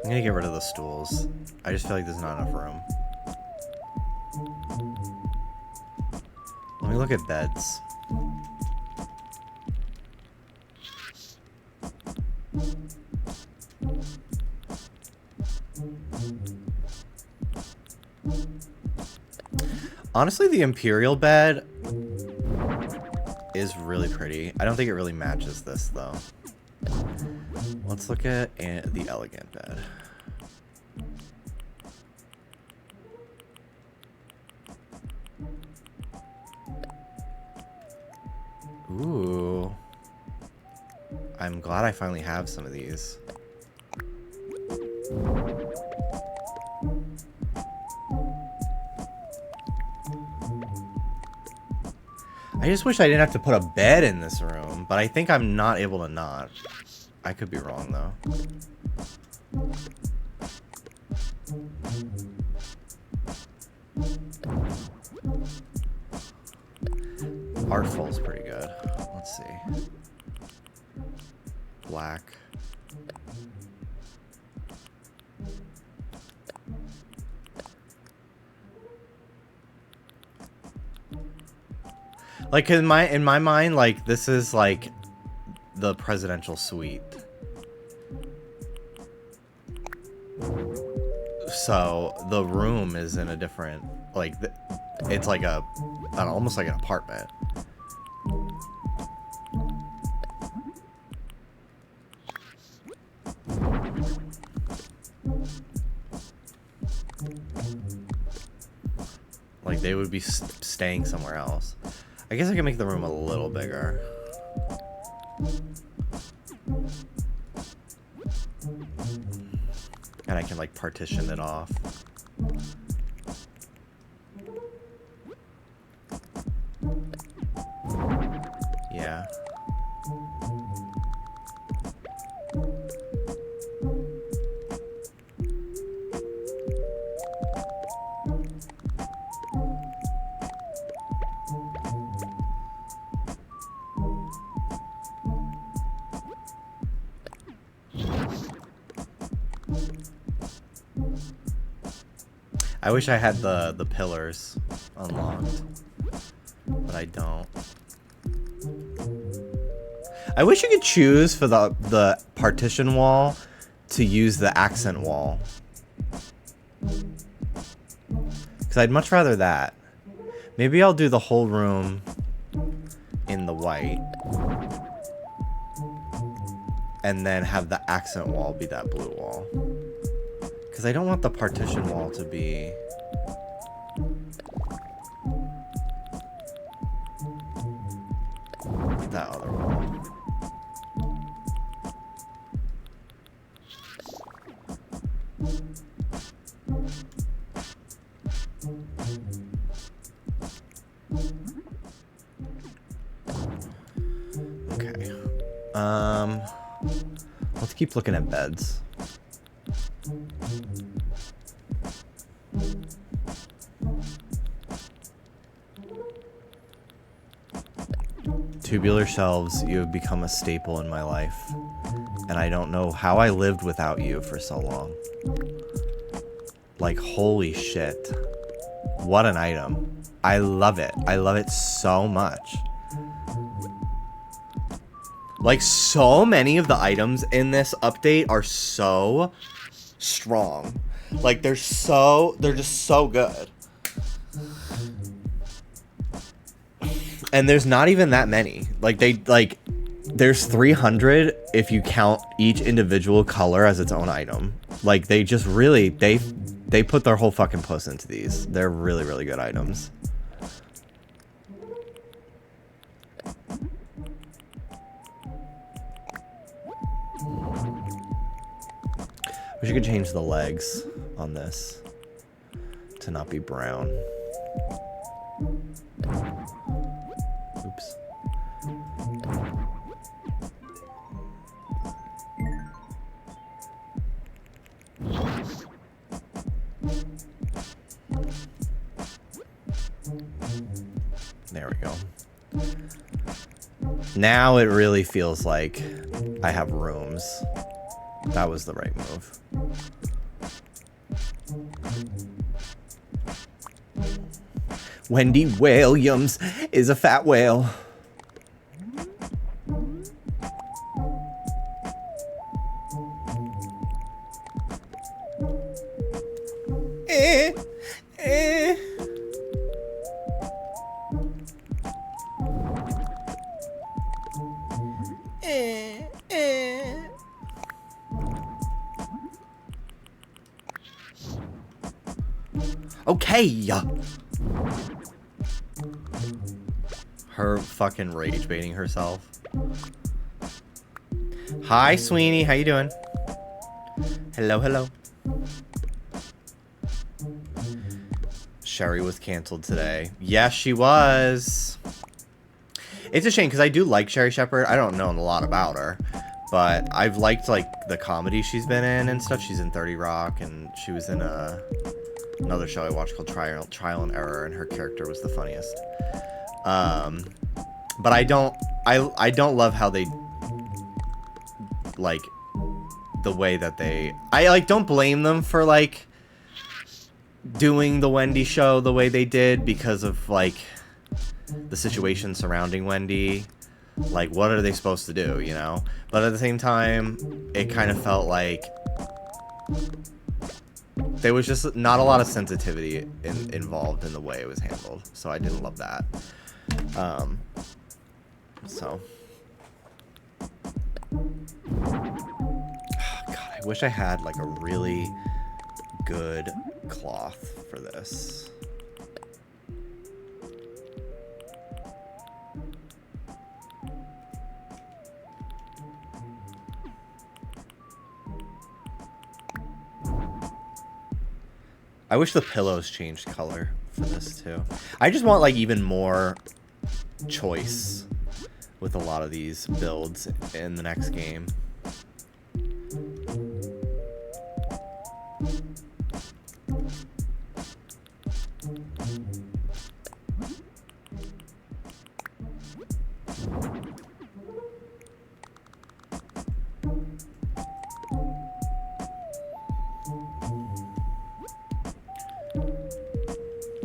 I'm gonna get rid of the stools. I just feel like there's not enough room. Let me look at beds. Honestly, the Imperial bed is really pretty. I don't think it really matches this, though. Let's look at the Elegant bed. Ooh. I'm glad I finally have some of these. I just wish I didn't have to put a bed in this room, but I think I'm not able to not. I could be wrong, though. Artful's pretty good. Let's see. Black. Like in my mind, like this is like the presidential suite. So the room is in a different, like it's like almost like an apartment. Like they would be staying somewhere else. I guess I can make the room a little bigger. And I can like partition it off. Yeah. I wish I had the pillars unlocked, but I don't. I wish you could choose for the partition wall to use the accent wall. Because I'd much rather that. Maybe I'll do the whole room in the white. And then have the accent wall be that blue wall. Because I don't want the partition wall to be... that other wall. Okay. Let's keep looking at beds. Tubular shelves, you have become a staple in my life. And I don't know how I lived without you for so long. Like, holy shit. What an item. I love it. I love it so much. Like, so many of the items in this update are so strong. Like, they're just so good. And there's not even that many. There's 300 if you count each individual color as its own item. Like, they just really, they put their whole fucking puss into these. They're really, really good items. Wish you could change the legs on this to not be brown. Oops. There we go. Now it really feels like I have rooms. That was the right move. Wendy Williams is a fat whale. Okay. Her fucking rage baiting herself. Hi, Sweeney. How you doing? Hello, hello. Sherry was canceled today. Yes, she was. It's a shame because I do like Sherry Shepherd. I don't know a lot about her, but I've liked like the comedy she's been in and stuff. She's in 30 Rock, and she was in another show I watched called Trial and Error, and her character was the funniest. But I don't love how they like the way that I like don't blame them for like doing the Wendy show the way they did because of like the situation surrounding Wendy. Like, what are they supposed to do, you know? But at the same time, it kind of felt like there was just not a lot of sensitivity involved in the way it was handled. So I didn't love that. So. God, I wish I had like a really good cloth for this. I wish the pillows changed color for this too. I just want like even more choice with a lot of these builds in the next game.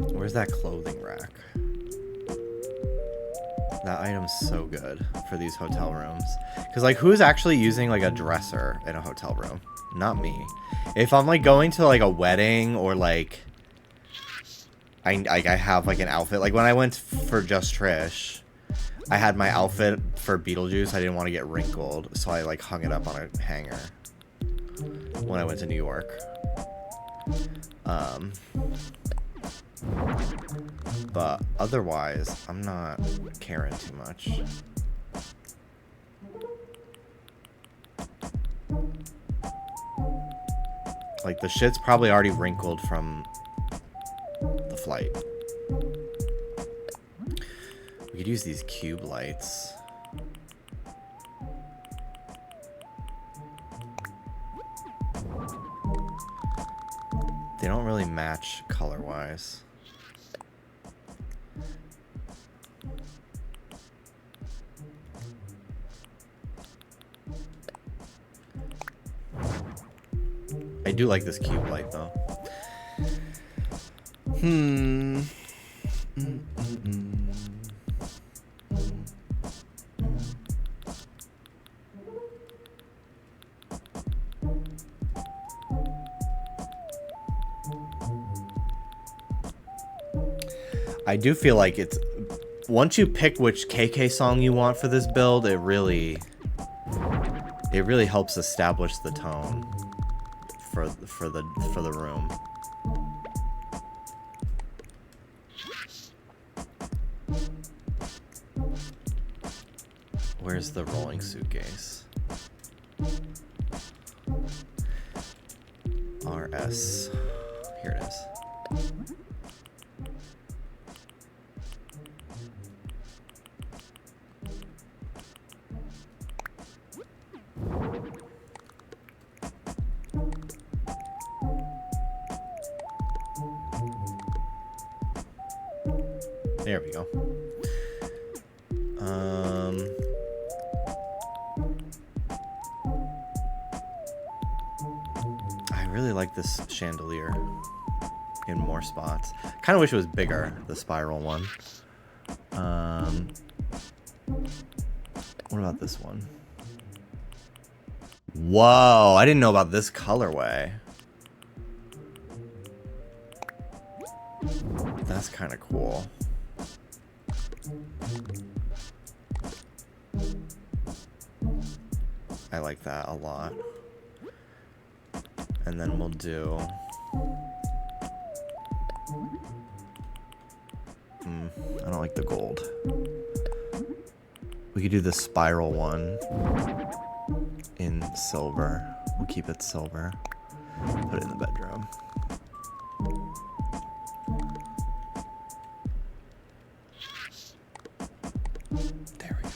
Where's that clothing rack? That item's so good for these hotel rooms. Because, like, who's actually using, like, a dresser in a hotel room? Not me. If I'm, like, going to, like, a wedding or, like, I have, like, an outfit. Like, when I went for Just Trish, I had my outfit for Beetlejuice. I didn't want to get wrinkled, so I, like, hung it up on a hanger when I went to New York. But otherwise, I'm not caring too much. Like, the shit's probably already wrinkled from the flight. We could use these cube lights. They don't really match color-wise. I do like this cube light, though. I do feel like it's... Once you pick which KK song you want for this build, it really helps establish the tone for the room. Where's the rolling suitcase? RS. Here it is. There we go. I really like this chandelier in more spots. Kind of wish it was bigger, the spiral one. What about this one? Whoa, I didn't know about this colorway. That's kind of cool. I like that a lot. And then we'll do... I don't like the gold. We could do the spiral one in silver. We'll keep it silver. Put it in the bedroom. There we go.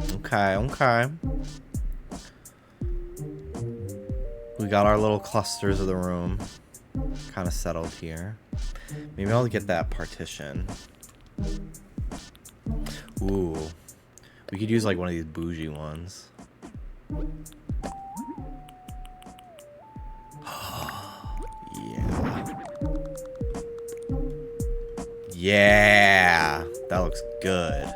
Okay. We got our little clusters of the room kind of settled here. Maybe I'll get that partition. Ooh. We could use like one of these bougie ones. Yeah. Yeah. That looks good.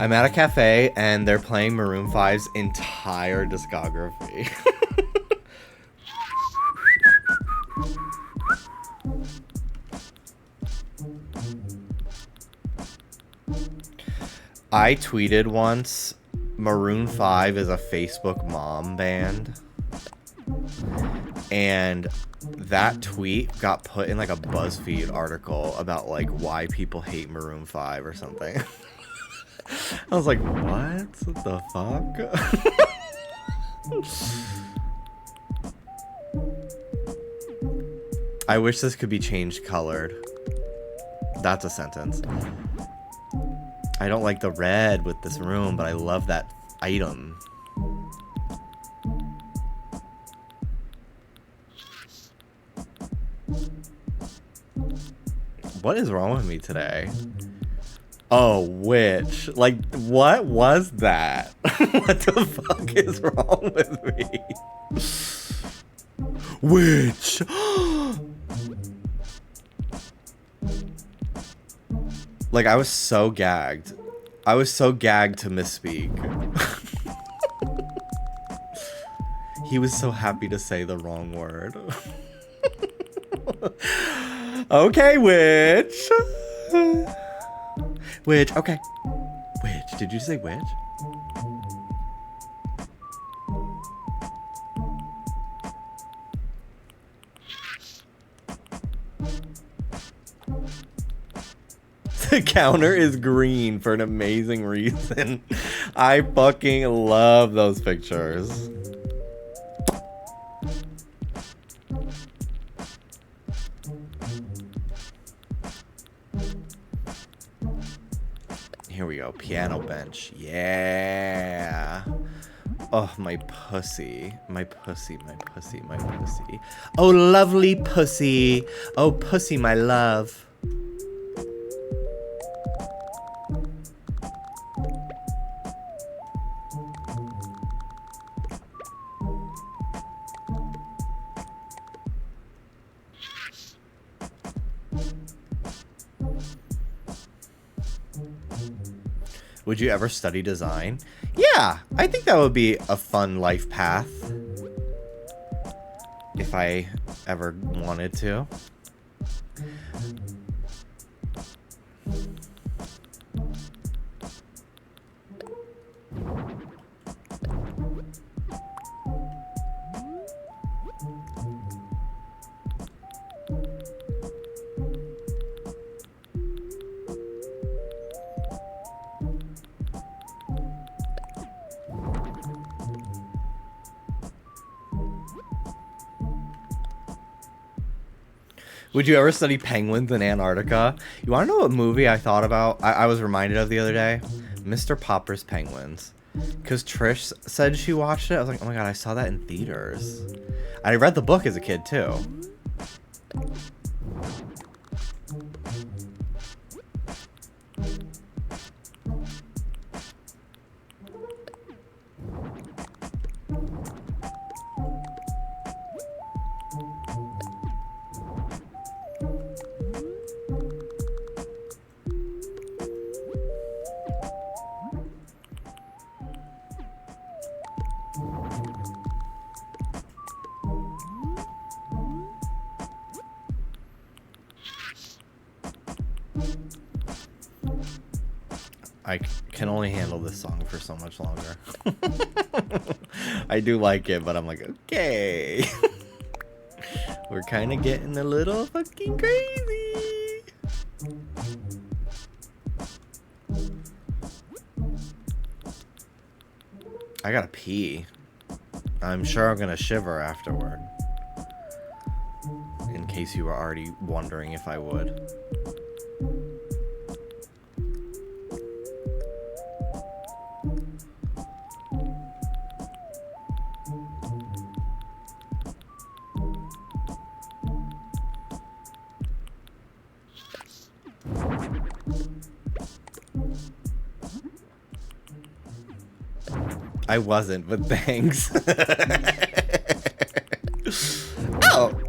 I'm at a cafe and they're playing Maroon 5's entire discography. I tweeted once, Maroon 5 is a Facebook mom band. And that tweet got put in like a BuzzFeed article about like why people hate Maroon 5 or something. I was like, what the fuck? I wish this could be changed colored. That's a sentence. I don't like the red with this room, but I love that item. What is wrong with me today? Oh, witch. Like, what was that? What the fuck is wrong with me? Witch! Like, I was so gagged. I was so gagged to misspeak. He was so happy to say the wrong word. Okay, witch. Witch, okay. Witch, did you say witch? The counter is green for an amazing reason. I fucking love those pictures. Here we go. Piano bench. Yeah. Oh, my pussy. My pussy, my pussy, my pussy. Oh, lovely pussy. Oh, pussy, my love. Would you ever study design? Yeah, I think that would be a fun life path. If I ever wanted to. Would you ever study penguins in Antarctica? You want to know what movie I thought about? I was reminded of the other day? Mr. Popper's Penguins. Because Trish said she watched it. I was like, oh my god, I saw that in theaters. I read the book as a kid, too. I can only handle this song for so much longer. I do like it, but I'm like, okay. We're kind of getting a little fucking crazy. I gotta pee. I'm sure I'm gonna shiver afterward. In case you were already wondering if I would. I wasn't, but thanks. Oh!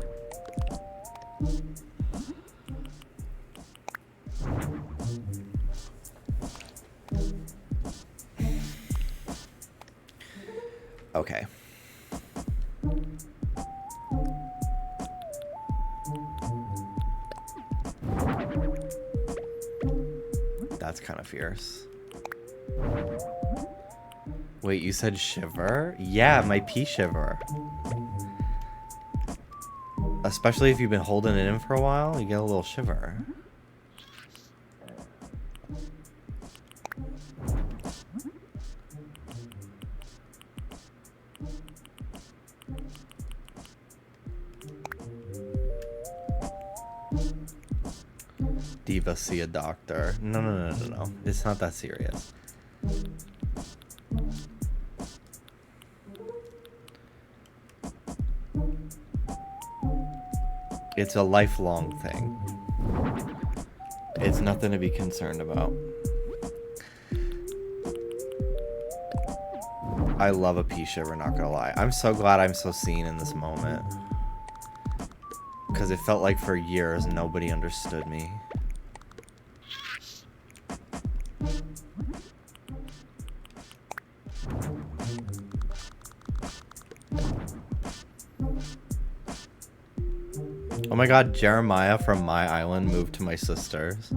Okay. That's kind of fierce. Wait, you said shiver? Yeah, my pee shiver. Especially if you've been holding it in for a while, you get a little shiver. Diva, see a doctor. No. It's not that serious. It's a lifelong thing. It's nothing to be concerned about. I love a pea shiver, not gonna lie. I'm so glad I'm so seen in this moment. Because it felt like for years nobody understood me. Oh my god, Jeremiah from my island moved to my sister's.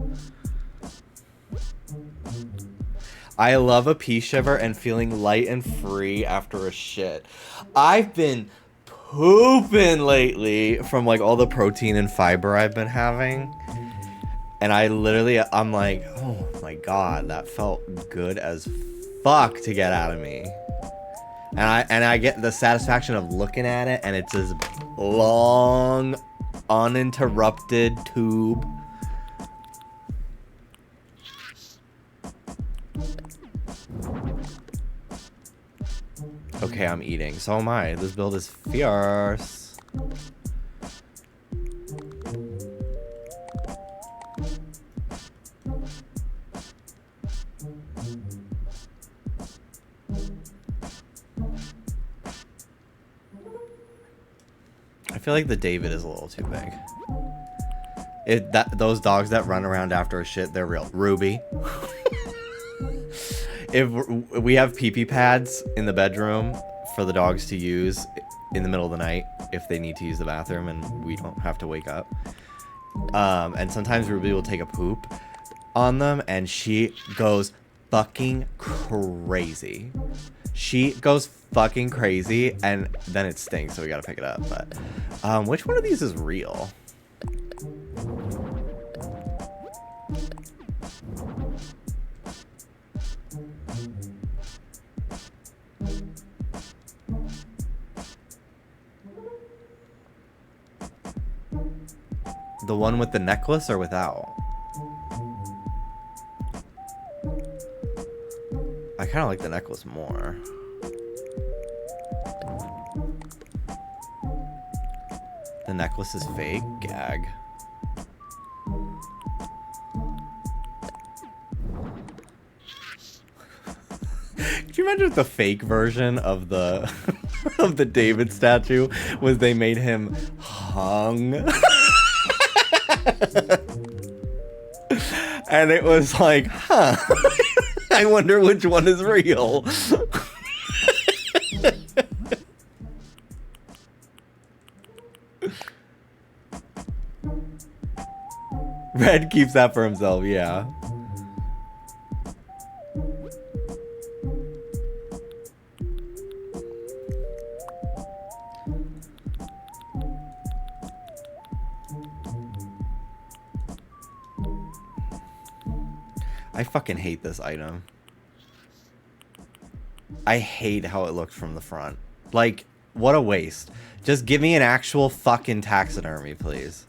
I love a pea shiver and feeling light and free after a shit. I've been pooping lately from like all the protein and fiber I've been having. And I'm like, oh my god, that felt good as fuck to get out of me. And I get the satisfaction of looking at it, and it's this long, uninterrupted tube. Okay, I'm eating. So am I. This build is fierce. I feel like the David is a little too big. Those dogs that run around after a shit, they're real. Ruby. If we have pee-pee pads in the bedroom for the dogs to use in the middle of the night if they need to use the bathroom and we don't have to wake up. And sometimes Ruby will take a poop on them and she goes fucking crazy. She goes fucking crazy and then it stinks, so we gotta pick it up. But which one of these is real? The one with the necklace or without? I kind of like the necklace more. The necklace is fake? Gag. Could you imagine if the fake version of the of the David statue was they made him hung? And it was like, huh, I wonder which one is real. Red keeps that for himself, yeah. I fucking hate this item. I hate how it looks from the front. Like, what a waste. Just give me an actual fucking taxidermy, please.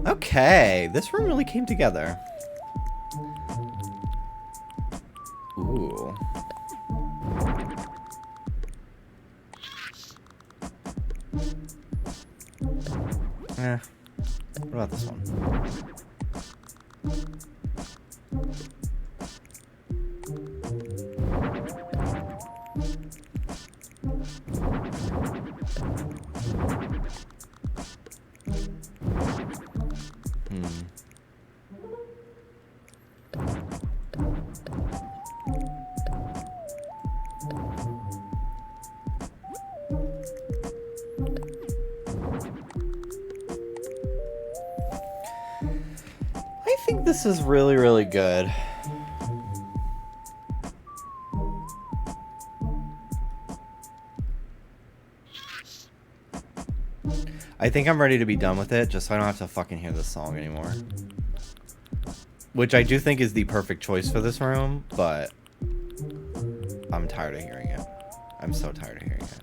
Okay, this room really came together. Ooh. What about this one? I think this is really, really good. I think I'm ready to be done with it, just so I don't have to fucking hear this song anymore. Which I do think is the perfect choice for this room, but I'm tired of hearing it. I'm so tired of hearing it.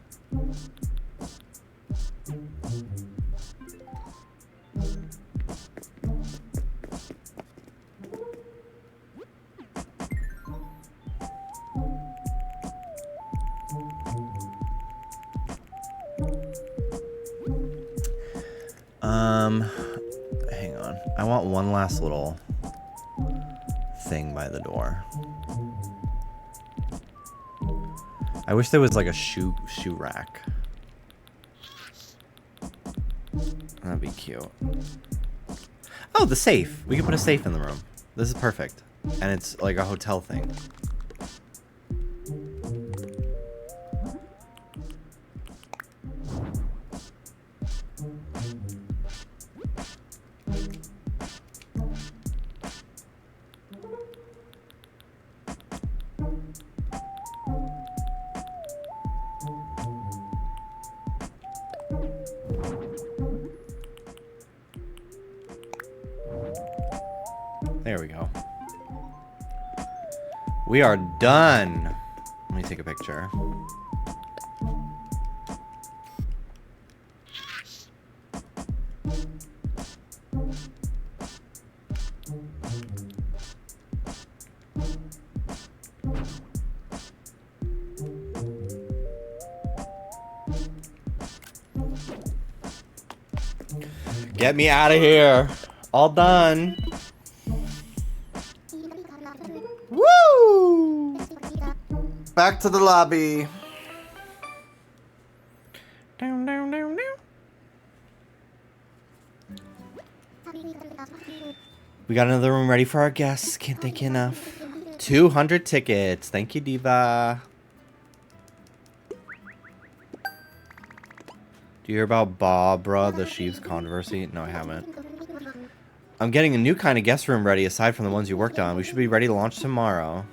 Hang on. I want one last little thing by the door. I wish there was like a shoe rack. That'd be cute. Oh, the safe. We can put a safe in the room. This is perfect. And it's like a hotel thing. There we go. We are done. Let me take a picture. Get me out of here. All done. Woo! Back to the lobby. Down, down, down, down. We got another room ready for our guests. Can't thank you enough. 200 tickets. Thank you, Diva. Do you hear about Barbara, the Sheaves controversy? No, I haven't. I'm getting a new kind of guest room ready aside from the ones you worked on. We should be ready to launch tomorrow.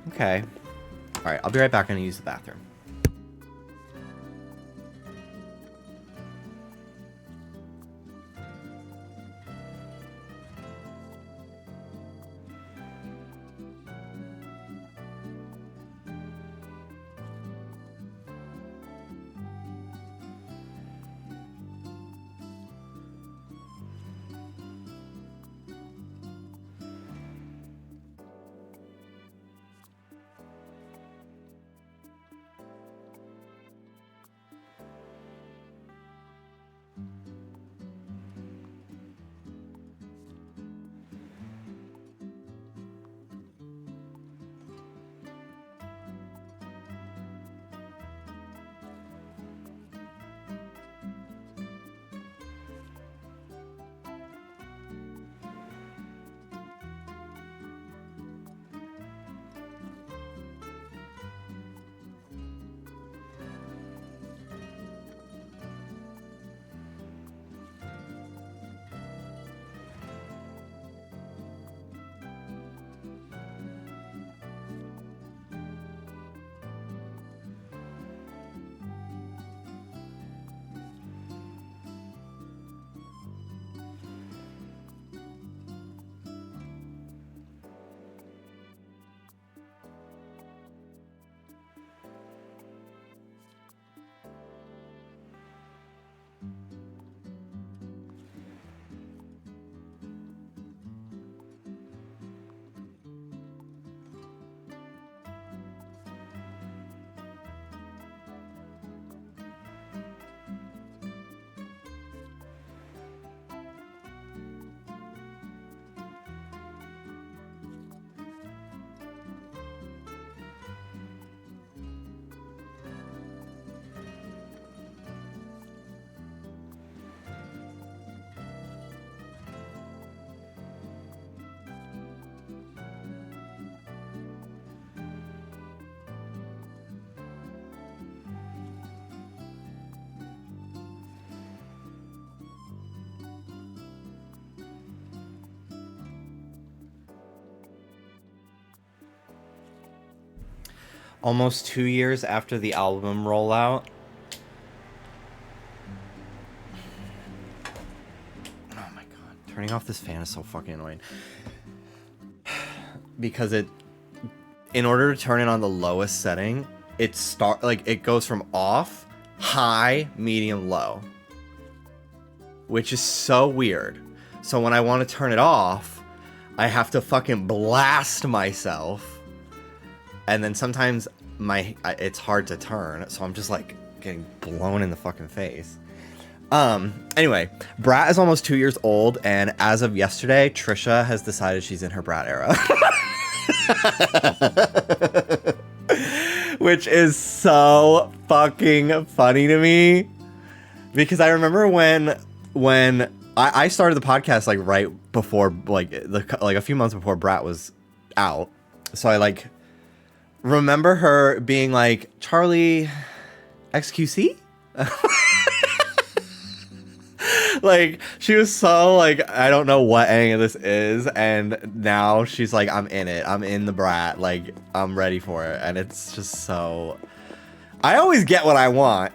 Okay. Alright, I'll be right back. I'm gonna use the bathroom. Almost 2 years after the album rollout, Turning off this fan is so fucking annoying. Because in order to turn it on the lowest setting, it goes from off, high, medium, low. Which is so weird. So when I want to turn it off, I have to fucking blast myself. And then sometimes it's hard to turn, so I'm just like getting blown in the fucking face. Anyway, Brat is almost 2 years old, and as of yesterday, Trisha has decided she's in her Brat era. Which is so fucking funny to me. Because I remember when I started the podcast like right before like a few months before Brat was out. So I like remember her being like, Charlie XQC? Like, she was so like, I don't know what any of this is, and now she's like, I'm in it. I'm in the Brat. Like, I'm ready for it. And it's just so... I always get what I want.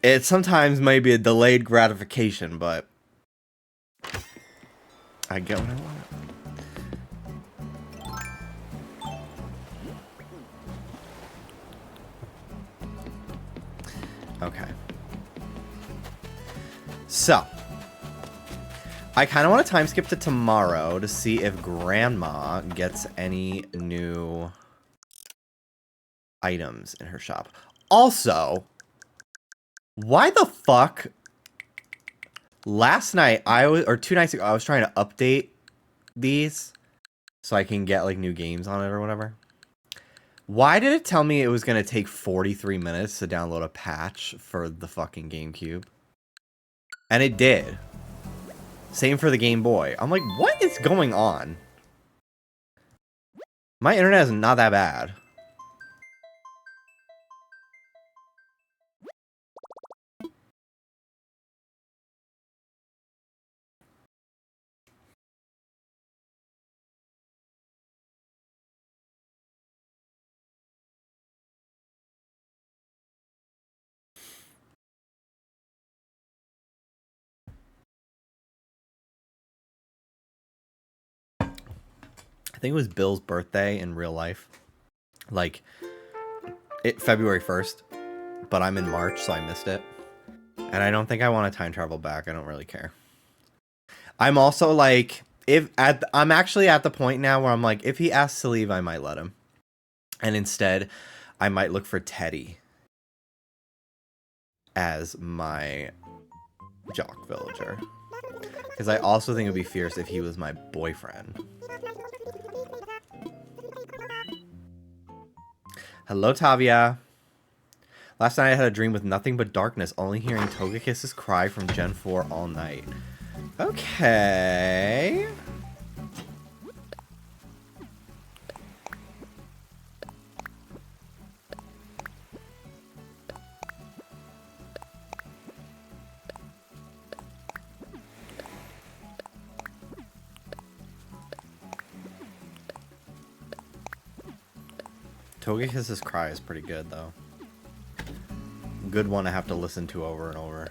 It sometimes may be a delayed gratification, but I get what I want. Okay. So, I kind of want to time skip to tomorrow to see if Grandma gets any new items in her shop. Also, why the fuck? Last night, or 2 nights ago, I was trying to update these so I can get like new games on it or whatever. Why did it tell me it was going to take 43 minutes to download a patch for the fucking GameCube? And it did. Same for the Game Boy. I'm like, what is going on? My internet is not that bad. I think it was Bill's birthday in real life. Like, February 1st. But I'm in March, so I missed it. And I don't think I want to time travel back. I don't really care. I'm also like, I'm actually at the point now where I'm like, if he asks to leave, I might let him. And instead, I might look for Teddy as my jock villager. Because I also think it would be fierce if he was my boyfriend. Hello, Tavia. Last night I had a dream with nothing but darkness, only hearing Togekiss's cry from Gen 4 all night. Okay. Togekiss's cry is pretty good, though. Good one I have to listen to over and over.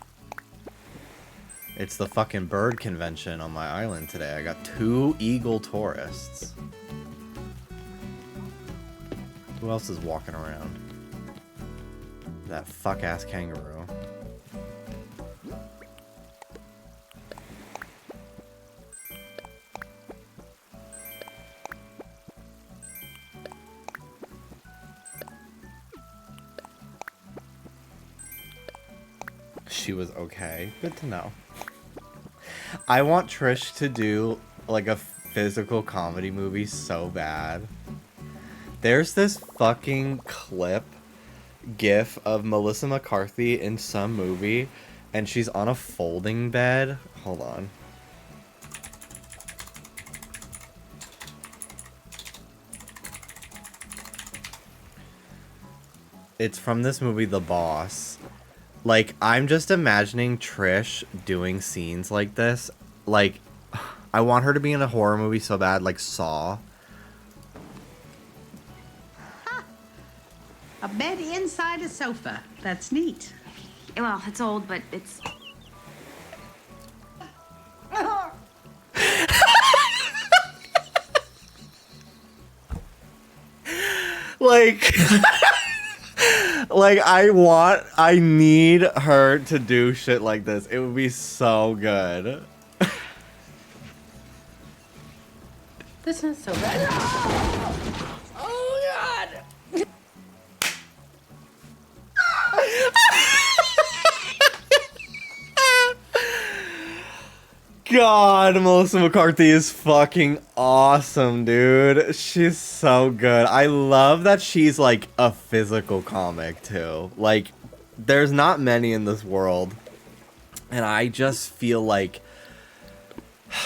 It's the fucking bird convention on my island today. I got 2 eagle tourists. Who else is walking around? That fuck-ass kangaroo. She was okay. Good to know. I want Trish to do like a physical comedy movie so bad. There's this fucking GIF of Melissa McCarthy in some movie, and she's on a folding bed. Hold on. It's from this movie, The Boss. Like, I'm just imagining Trish doing scenes like this. Like, I want her to be in a horror movie so bad, like Saw. Huh. A bed inside a sofa. That's neat. Well, it's old, but it's... Like, like I need her to do shit like this. It would be so good. This is so bad. Oh God. God, Melissa McCarthy is fucking awesome, dude. She's so good. I love that she's like a physical comic too. Like, there's not many in this world. And I just feel like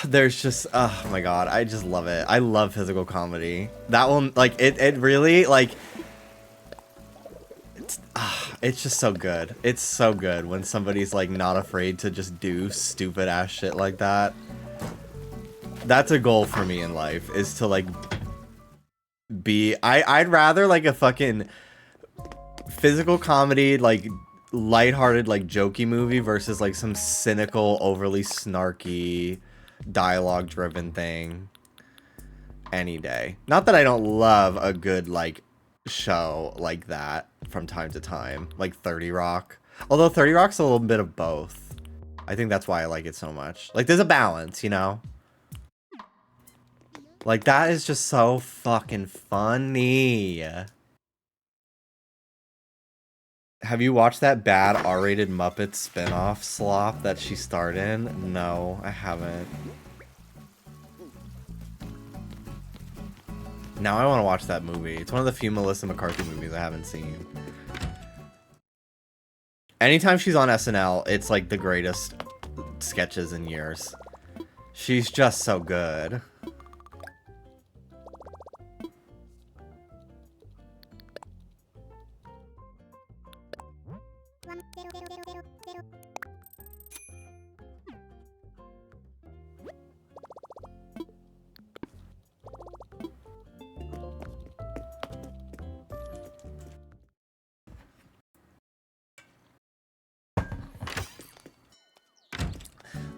there's just, oh my God, I just love it. I love physical comedy. That one, like, it really, like, it's just so good. It's so good when somebody's like not afraid to just do stupid ass shit like that. That's a goal for me in life, is to like be, I'd rather like a fucking physical comedy, like lighthearted, like jokey movie versus like some cynical, overly snarky, dialogue driven thing any day. Not that I don't love a good like show like that from time to time, like 30 Rock. Although 30 Rock's a little bit of both. I think that's why I like it so much. Like, there's a balance, you know? Like, that is just so fucking funny. Have you watched that bad R-rated Muppet spin-off slop that she starred in? No, I haven't. Now I want to watch that movie. It's one of the few Melissa McCarthy movies I haven't seen. Anytime she's on SNL, it's like the greatest sketches in years. She's just so good.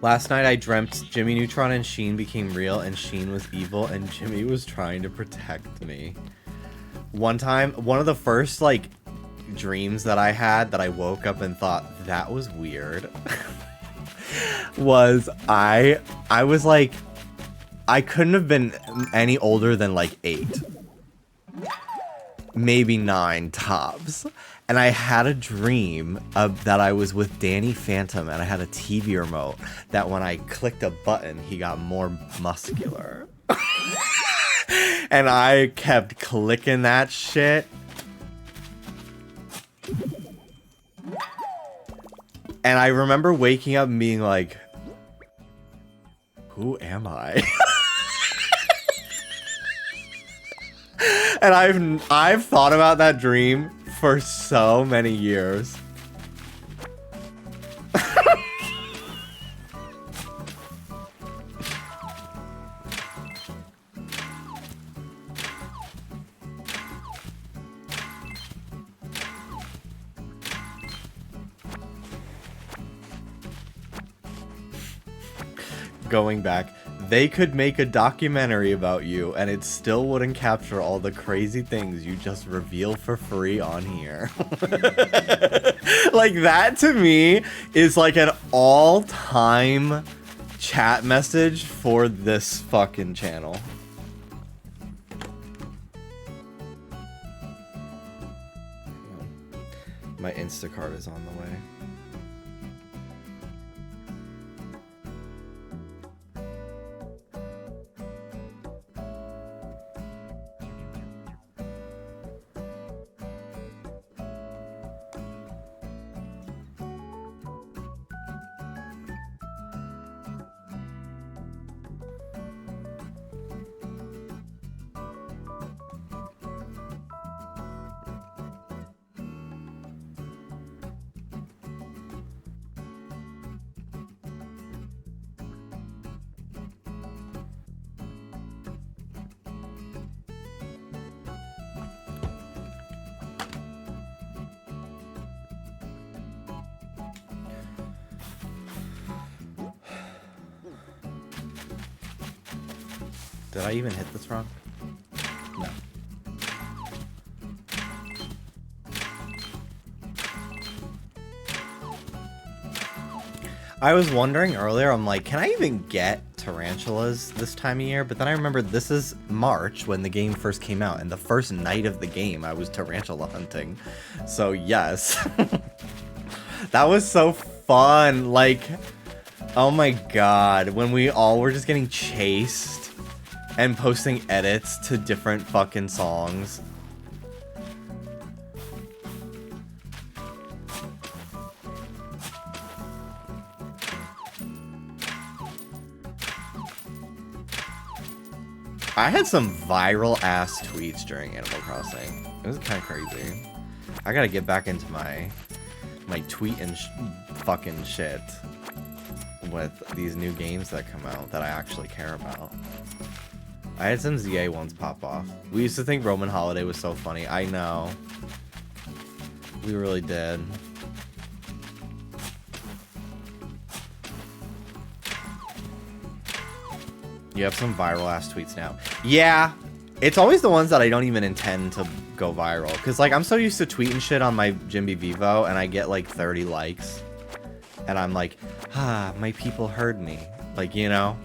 Last night I dreamt Jimmy Neutron and Sheen became real and Sheen was evil and Jimmy was trying to protect me. One time, one of the first like dreams that I had that I woke up and thought that was weird was I was like, I couldn't have been any older than like 8. Maybe 9 tops. And I had a dream that I was with Danny Phantom and I had a TV remote that when I clicked a button, he got more muscular. And I kept clicking that shit. And I remember waking up and being like, who am I? And I've thought about that dream for so many years. Going back, they could make a documentary about you and it still wouldn't capture all the crazy things you just reveal for free on here. Like, that to me is like an all-time chat message for this fucking channel. My Instacart is on the way. Did I even hit this wrong? No. I was wondering earlier, I'm like, can I even get tarantulas this time of year? But then I remembered this is March when the game first came out, and the first night of the game I was tarantula hunting. So yes. That was so fun. Like, oh my god, when we all were just getting chased and posting edits to different fucking songs. I had some viral ass tweets during Animal Crossing. It was kind of crazy. I gotta get back into my tweet and fucking shit with these new games that come out that I actually care about. I had some ZA ones pop off. We used to think Roman Holiday was so funny. I know. We really did. You have some viral ass tweets now. Yeah, it's always the ones that I don't even intend to go viral. Cause like I'm so used to tweeting shit on my Jimby Vivo and I get like 30 likes. And I'm like, my people heard me. Like, you know?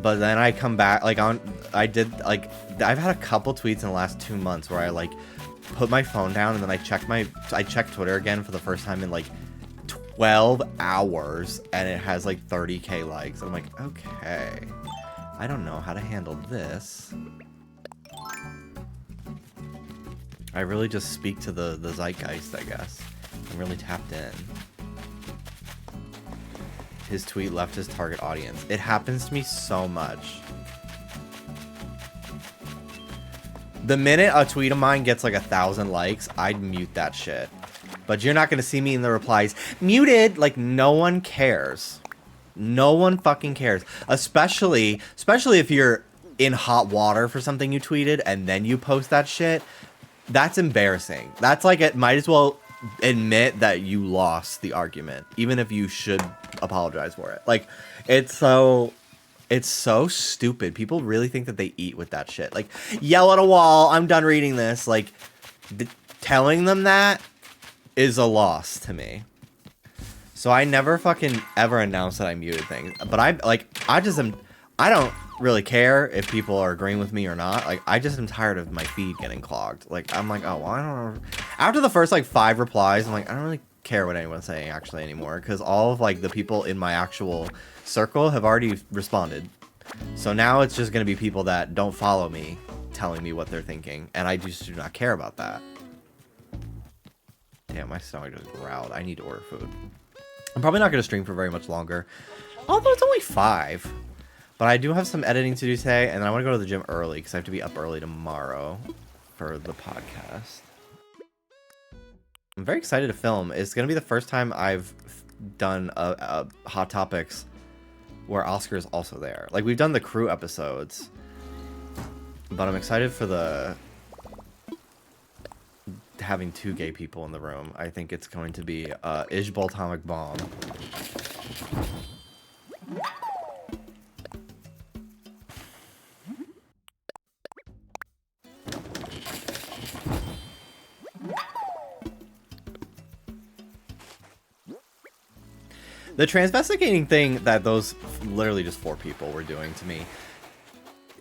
But then I come back, like I've had a couple tweets in the last 2 months where I like put my phone down and then I checked Twitter again for the first time in like 12 hours and it has like 30k likes. I'm like, okay, I don't know how to handle this. I really just speak to the zeitgeist, I guess. I'm really tapped in. His tweet left his target audience. It happens to me so much. The minute a tweet of mine gets like 1,000 likes, I'd mute that shit. But you're not going to see me in the replies. Muted! Like, no one cares. No one fucking cares. Especially if you're in hot water for something you tweeted and then you post that shit. That's embarrassing. That's like, it might as well admit that you lost the argument. Even if you should apologize for it. Like, it's so stupid. People really think that they eat with that shit. Like, yell at a wall. I'm done reading this. Like, telling them that is a loss to me. So I never fucking ever announce that I muted things. But I don't really care if people are agreeing with me or not. Like, I just am tired of my feed getting clogged. Like, I'm like, oh, well, I don't know. After the first like 5 replies, I'm like, I don't really care what anyone's saying actually anymore. Because all of like the people in my actual circle have already responded. So now it's just going to be people that don't follow me telling me what they're thinking. And I just do not care about that. Damn, my stomach just growled. I need to order food. I'm probably not going to stream for very much longer. Although it's only 5. But I do have some editing to do today. And then I want to go to the gym early because I have to be up early tomorrow for the podcast. I'm very excited to film. It's going to be the first time I've done a Hot Topics where Oscar is also there. Like, we've done the crew episodes. But I'm excited for the having 2 gay people in the room. I think it's going to be Ishbaltomic Bomb. The transvestigating thing that those literally just 4 people were doing to me,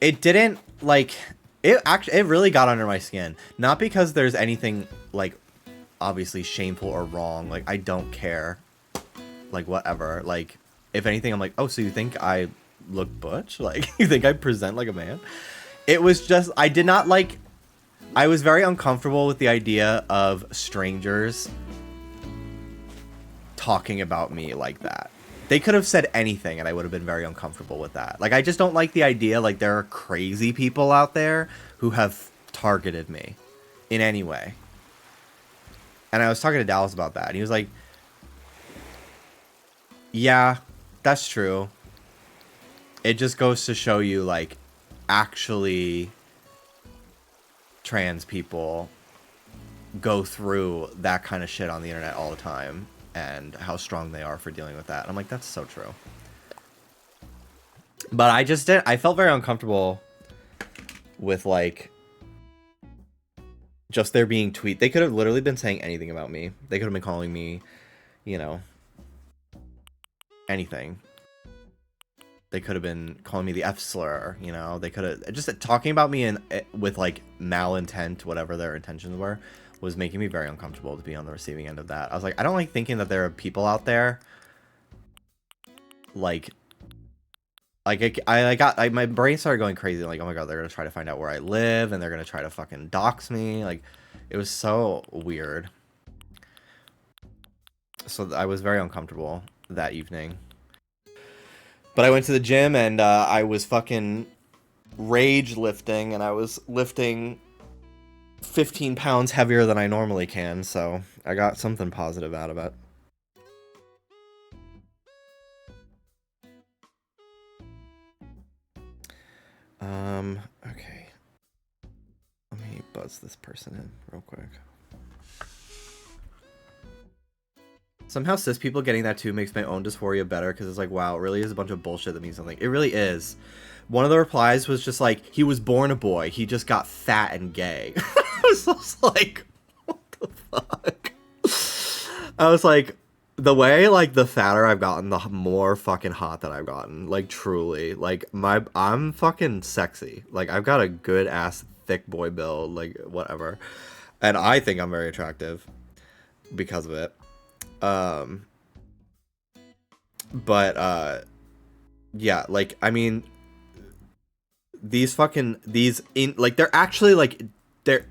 it didn't, like, it really got under my skin. Not because there's anything, like, obviously shameful or wrong. Like, I don't care. Like, whatever. Like, if anything, I'm like, oh, so you think I look butch? Like, you think I present like a man? It was just, I did not like, I was very uncomfortable with the idea of strangers talking about me like that. They could have said anything and I would have been very uncomfortable with that. Like, I just don't like the idea, like, there are crazy people out there who have targeted me in any way. And I was talking to Dallas about that, and he was like, yeah, that's true. It just goes to show you, like, actually trans people go through that kind of shit on the internet all the time. And how strong they are for dealing with that. And I'm like, that's so true. But I felt very uncomfortable with, like, just there being tweet. They could have literally been saying anything about me. They could have been calling me, you know, anything. They could have been calling me the F slur, you know. They could have just talking about me with like malintent, whatever their intentions were, was making me very uncomfortable to be on the receiving end of that. I was like, I don't like thinking that there are people out there like my brain started going crazy. Like, oh my god, they're gonna try to find out where I live and they're gonna try to fucking dox me. Like, it was so weird. So I was very uncomfortable that evening. But I went to the gym and I was fucking rage lifting, and I was lifting 15 pounds heavier than I normally can, so I got something positive out of it. Okay. Let me buzz this person in real quick. Somehow cis people getting that too makes my own dysphoria better, because it's like, wow, it really is a bunch of bullshit that means something. It really is. One of the replies was just like, he was born a boy, he just got fat and gay. I was just like, what the fuck? I was like, the way, like, the fatter I've gotten, the more fucking hot that I've gotten. Like, truly. Like, I'm fucking sexy. Like, I've got a good ass thick boy build, like, whatever. And I think I'm very attractive because of it. Yeah, like, I mean, they're actually, like,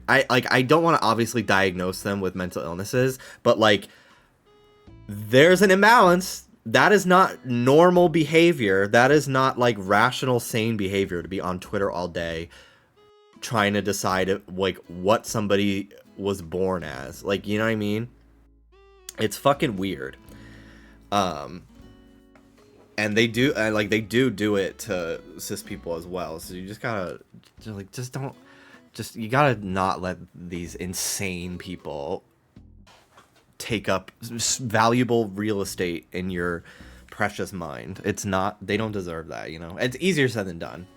I don't want to obviously diagnose them with mental illnesses, but, like, there's an imbalance. That is not normal behavior. That is not, like, rational, sane behavior to be on Twitter all day trying to decide, like, what somebody was born as. Like, you know what I mean? It's fucking weird. And they do it to cis people as well. So you just gotta, you gotta not let these insane people take up valuable real estate in your precious mind. It's not, they don't deserve that, you know? It's easier said than done.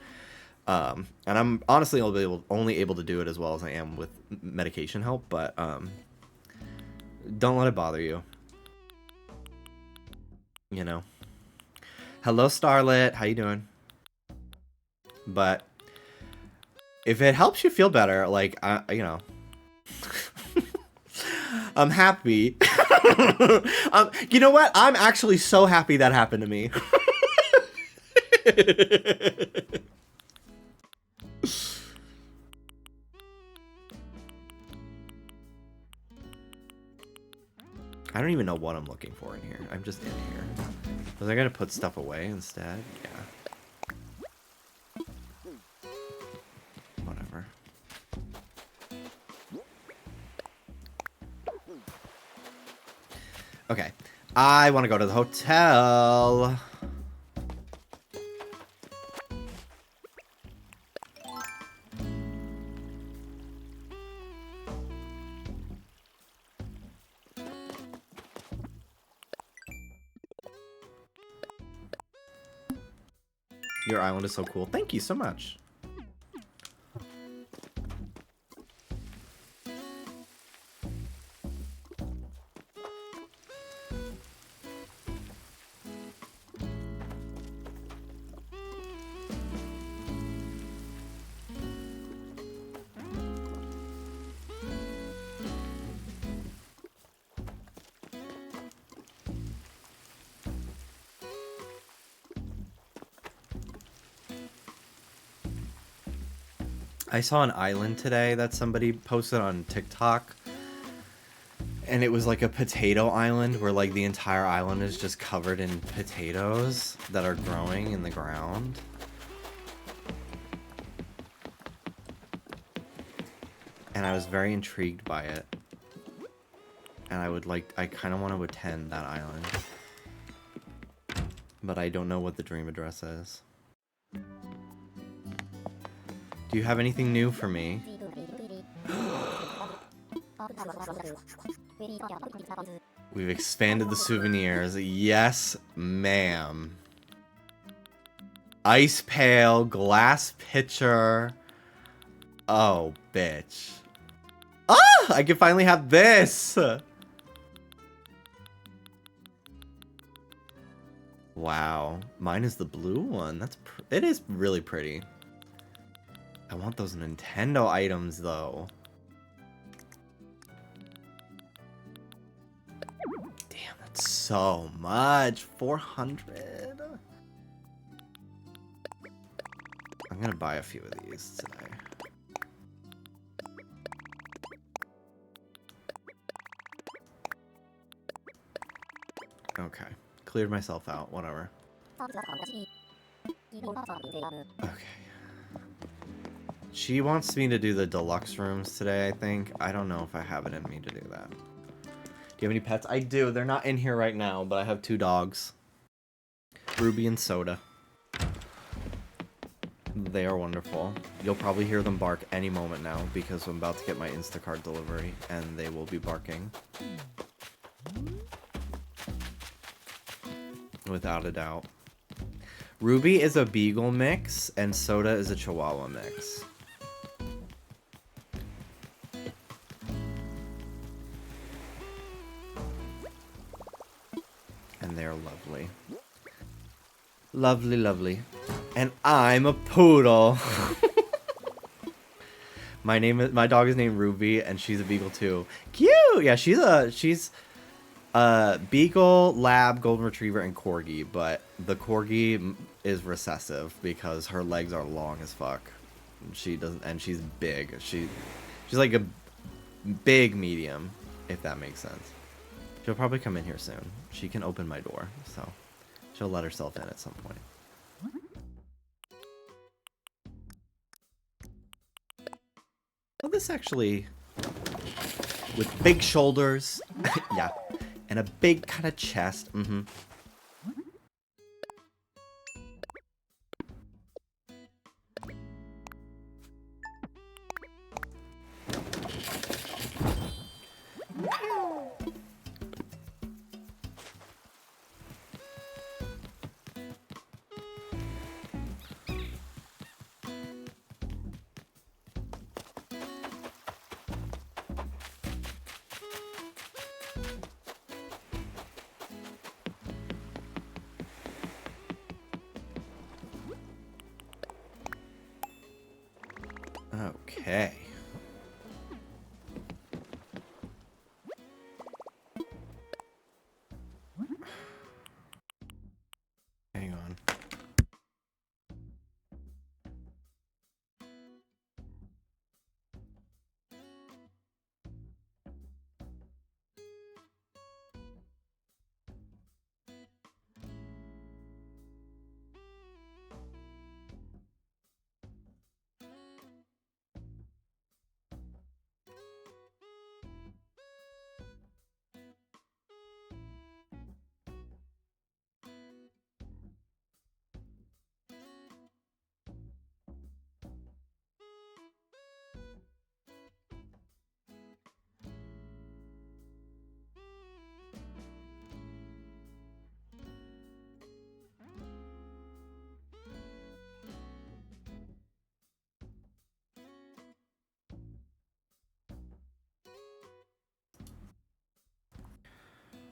And I'm honestly only able to do it as well as I am with medication help, but, don't let it bother you. You know? Hello, Starlet. How you doing? But if it helps you feel better, like, you know, I'm happy. You know what? I'm actually so happy that happened to me. I don't even know what I'm looking for in here. I'm just in here. Was I gonna put stuff away instead? Yeah. Whatever. Okay. I want to go to the hotel. Your island is so cool. Thank you so much. I saw an island today that somebody posted on TikTok, and it was like a potato island where like the entire island is just covered in potatoes that are growing in the ground. And I was very intrigued by it. And I kind of want to attend that island. But I don't know what the dream address is. Do you have anything new for me? We've expanded the souvenirs. Yes, ma'am. Ice pail, glass pitcher. Oh, bitch. Ah! I can finally have this! Wow, mine is the blue one. It is really pretty. I want those Nintendo items though. Damn, that's so much. 400. I'm gonna buy a few of these today. Okay, cleared myself out. Whatever. Okay. She wants me to do the deluxe rooms today, I think. I don't know if I have it in me to do that. Do you have any pets? I do. They're not in here right now, but I have 2 dogs. Ruby and Soda. They are wonderful. You'll probably hear them bark any moment now because I'm about to get my Instacart delivery and they will be barking. Without a doubt. Ruby is a Beagle mix and Soda is a Chihuahua mix. And they're lovely. Lovely, lovely. And I'm a poodle. My dog is named Ruby and she's a Beagle too. Cute! Yeah, she's Beagle, Lab, Golden Retriever, and Corgi, but the Corgi is recessive because her legs are long as fuck. She doesn't, and she's big. She's like a big medium, if that makes sense. She'll probably come in here soon. She can open my door, so she'll let herself in at some point. Well, this actually, with big shoulders, yeah, and a big kind of chest. Mm-hmm. Okay. Hang on.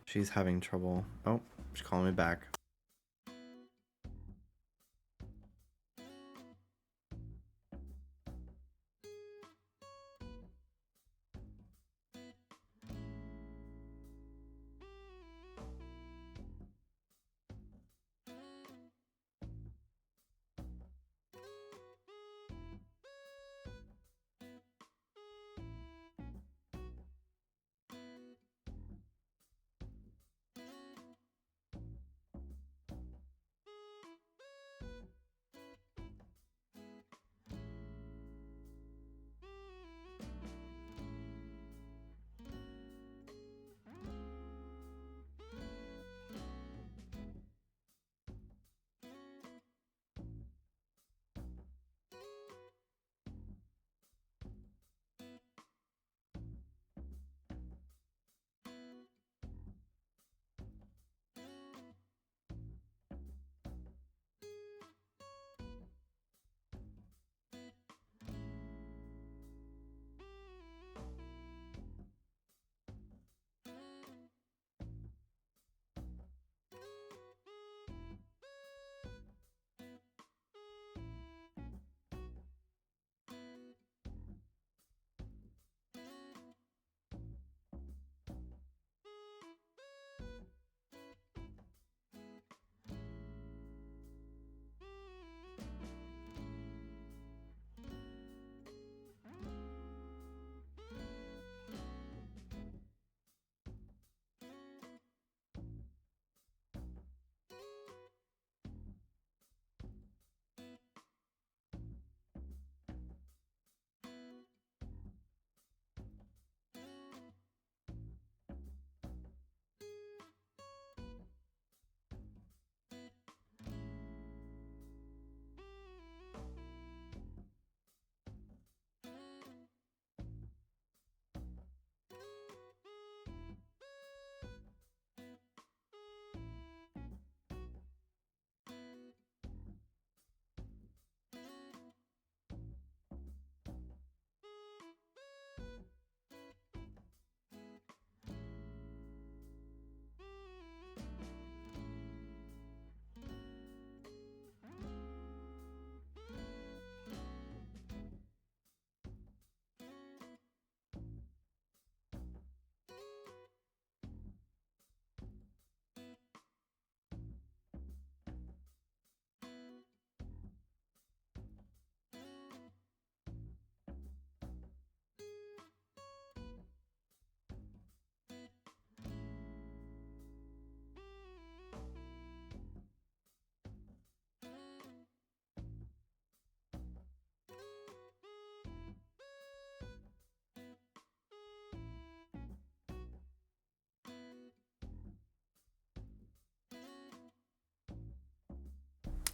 She's having trouble. Oh, she's calling me back.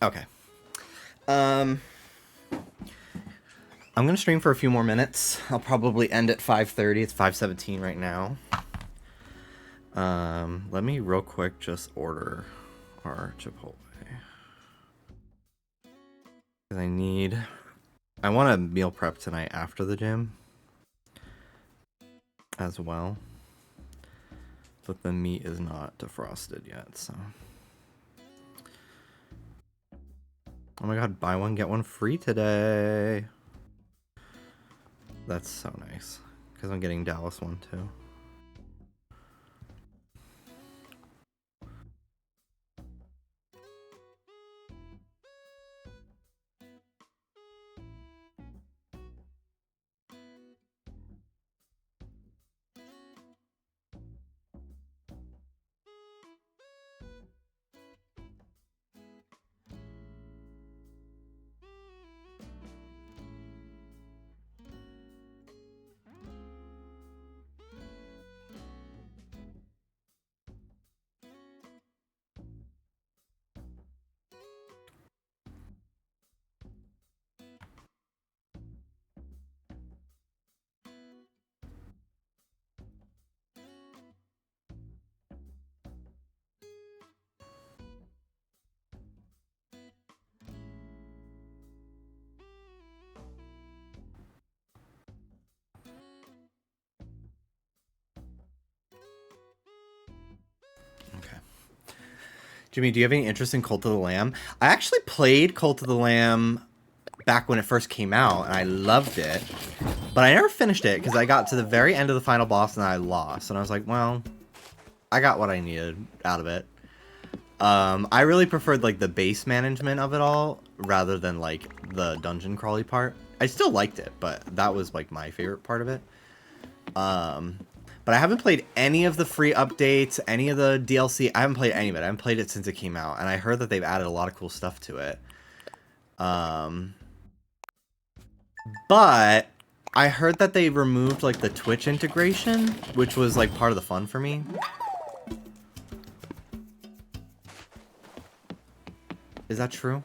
Okay. I'm gonna stream for a few more minutes. I'll probably end at 5:30. It's 5:17 right now. Let me real quick just order our Chipotle. I want to meal prep tonight after the gym as well. But the meat is not defrosted yet, so. Oh my god, buy one, get one free today. That's so nice. Because I'm getting Dallas one too. Okay. Jimmy, do you have any interest in Cult of the Lamb? I actually played Cult of the Lamb back when it first came out, and I loved it. But I never finished it, because I got to the very end of the final boss, and I lost. And I was like, well, I got what I needed out of it. I really preferred, like, the base management of it all, rather than, like, the dungeon crawly part. I still liked it, but that was, like, my favorite part of it. But I haven't played any of the free updates, any of the DLC. I haven't played any of it. I haven't played it since it came out, and I heard that they've added a lot of cool stuff to it. But I heard that they removed, like, the Twitch integration, which was, like, part of the fun for me. Is that true?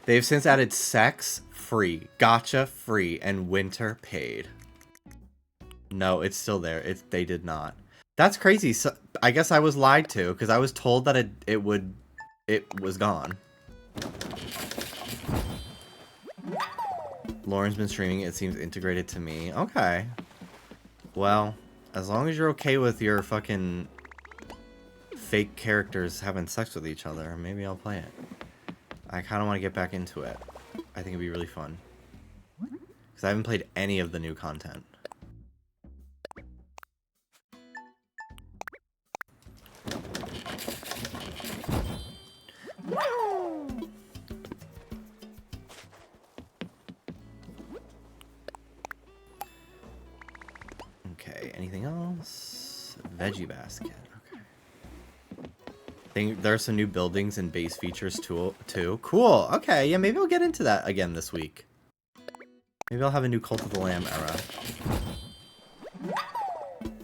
They've since added sex free, gacha free, and winter paid. No, it's still there. They did not. That's crazy. So I guess I was lied to, because I was told that it was gone. Lauren's been streaming. It seems integrated to me. Okay. Well, as long as you're okay with your fucking fake characters having sex with each other, maybe I'll play it. I kind of want to get back into it. I think it'd be really fun. Because I haven't played any of the new content. Okay, anything else? Veggie basket. There's some new buildings and base features too. Cool. Okay, yeah, maybe I'll get into that again this week. Maybe I'll have a new Cult of the Lamb era.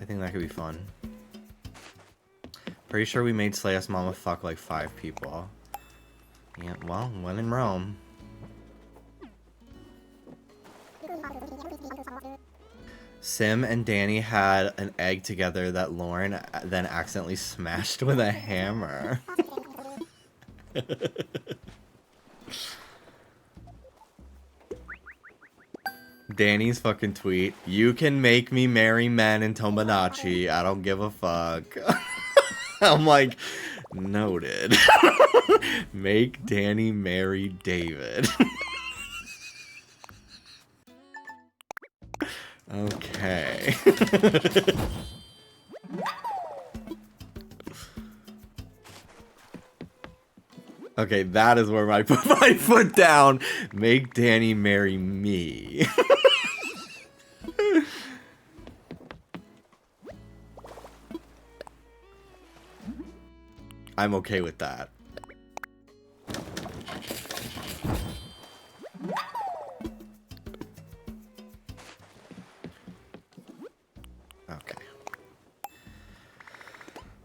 I think that could be fun. Pretty sure we made Slay Us Mama fuck like 5 people. Yeah, well, when in Rome. Sim and Danny had an egg together that Lauren then accidentally smashed with a hammer. Danny's fucking tweet. You can make me marry men in Tomodachi. I don't give a fuck. I'm like, noted. Make Danny marry David. Okay. Okay, that is where I put my foot down. Make Danny marry me. I'm okay with that. Okay.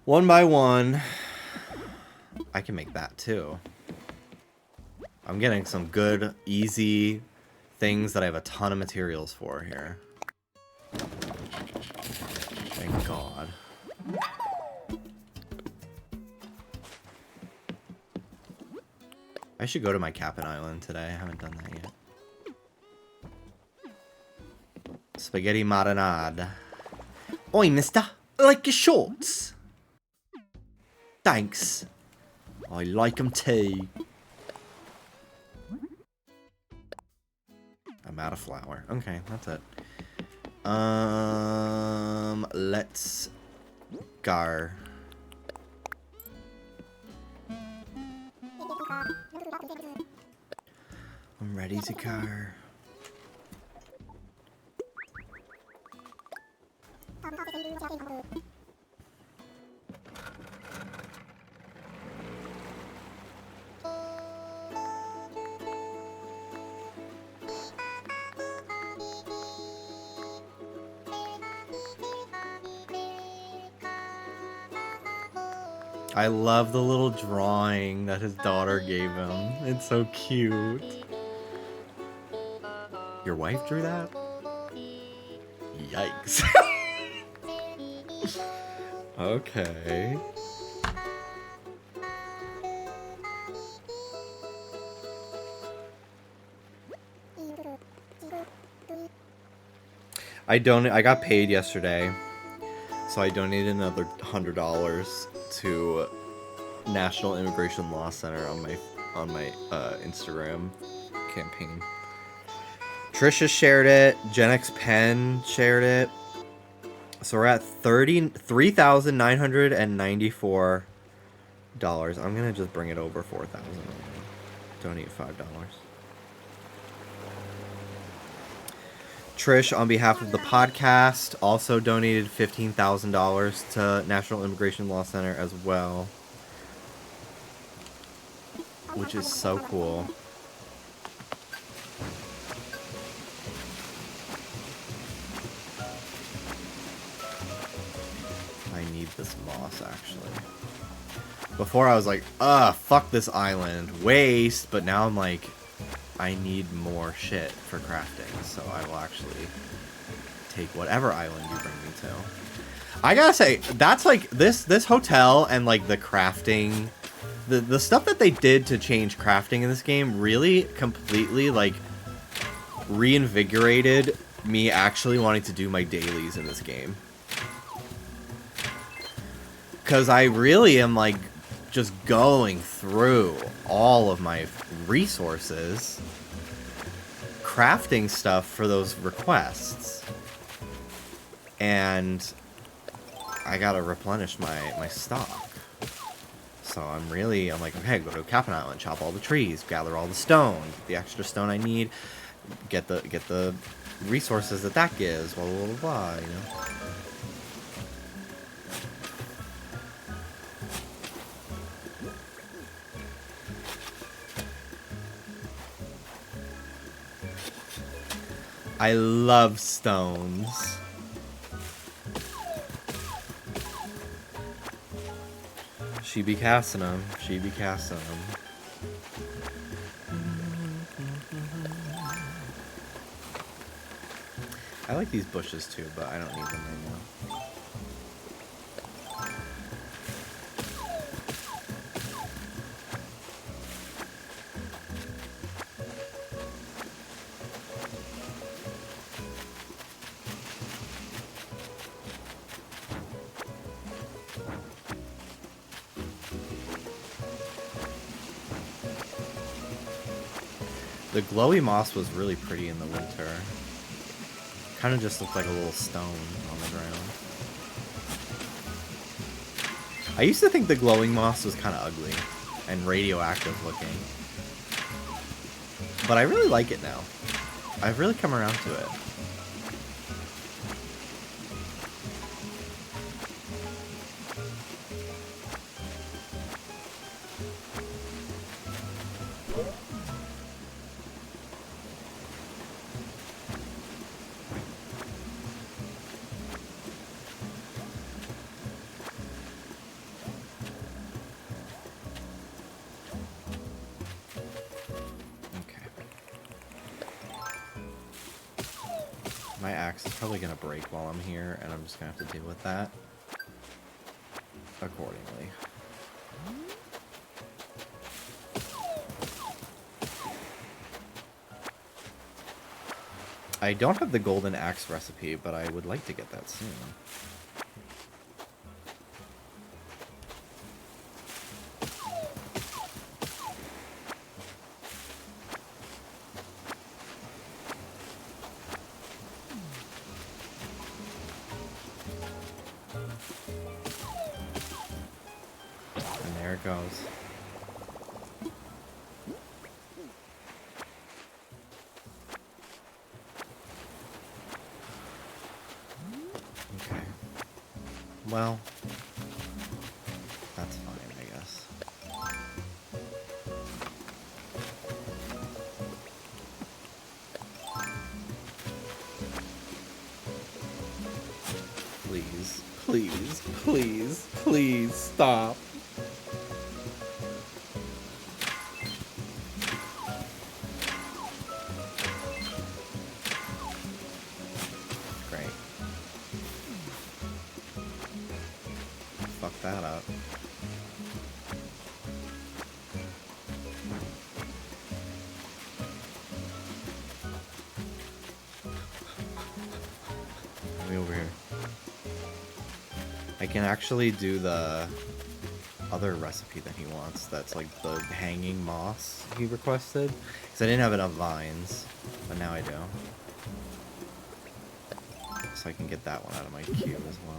One by one, I can make that too. I'm getting some good, easy things that I have a ton of materials for here. Thank God. I should go to my Cap'n Island today. I haven't done that yet. Spaghetti marinade. Oi, mister. I like your shorts. Thanks. I like them too. I'm out of flour. Okay, that's it. Let's go. I'm ready to go. I love the little drawing that his daughter gave him. It's so cute. Your wife drew that? Yikes. Okay. I got paid yesterday, so I donated another $100 to National Immigration Law Center on my Instagram campaign. Trisha shared it. Gen X Pen shared it. So we're at $3,994. I'm gonna just bring it over 4,000. Donate $5. Trish, on behalf of the podcast, also donated $15,000 to National Immigration Law Center as well, which is so cool. I need this moss, actually. Before I was like, fuck this island, waste, but now I'm like, I need more shit for crafting, so I will actually take whatever island you bring me to. I gotta say, that's like, this hotel and like the crafting, the stuff that they did to change crafting in this game really completely like reinvigorated me actually wanting to do my dailies in this game. Because I really am like just going through all of my resources, crafting stuff for those requests, and I gotta replenish my stock. So I'm like, okay, go to Cap'n Island, chop all the trees, gather all the stone, the extra stone I need, get the resources that gives, blah blah blah blah, you know. I love stones. She be casting them. She be casting them. I like these bushes too, but I don't need them right now. The glowy moss was really pretty in the winter. Kind of just looked like a little stone on the ground. I used to think the glowing moss was kind of ugly and radioactive looking. But I really like it now. I've really come around to it. because it's probably going to break while I'm here, and I'm just going to have to deal with that accordingly. I don't have the golden axe recipe, but I would like to get that soon. And there it goes. Well, that's fine, I guess. Please, please, please, please stop. That up. Way over here. I can actually do the other recipe that he wants. That's like the hanging moss he requested. Because I didn't have enough vines, but now I do. So I can get that one out of my queue as well.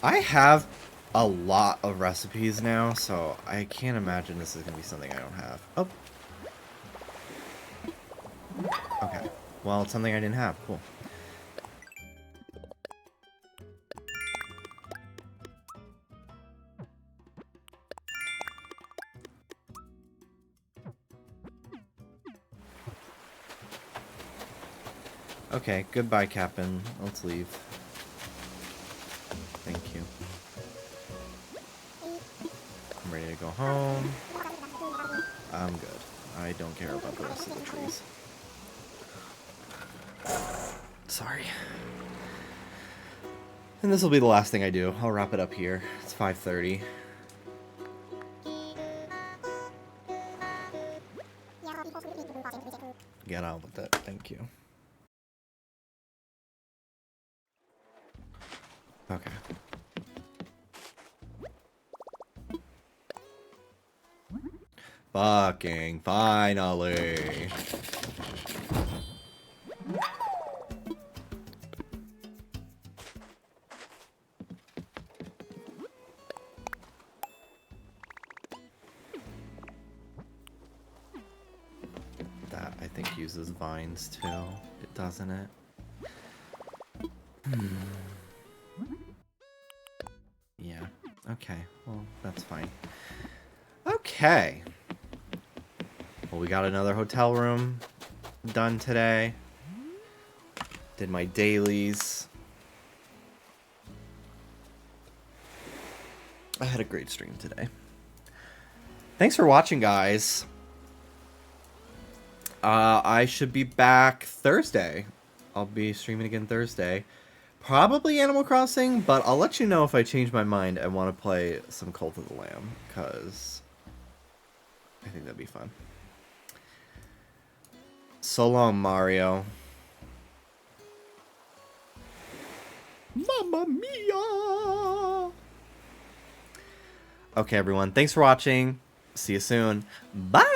I have a lot of recipes now, so I can't imagine this is going to be something I don't have. Oh. Okay. Well, it's something I didn't have. Cool. Okay, goodbye, Captain. Let's leave. Thank you. I'm ready to go home. I'm good. I don't care about the rest of the trees. Sorry. And this will be the last thing I do. I'll wrap it up here. It's 5:30. Get on with it. Thank you. Okay. Fucking finally. That, I think, uses vines too. It doesn't it? Yeah. Okay. Well, that's fine. Okay. Well, we got another hotel room done today. Did my dailies. I had a great stream today. Thanks for watching, guys. I should be back Thursday. I'll be streaming again Thursday. Probably Animal Crossing, but I'll let you know if I change my mind and want to play some Cult of the Lamb, because I think that'd be fun. So long, Mario. Mamma mia! Okay, everyone. Thanks for watching. See you soon. Bye!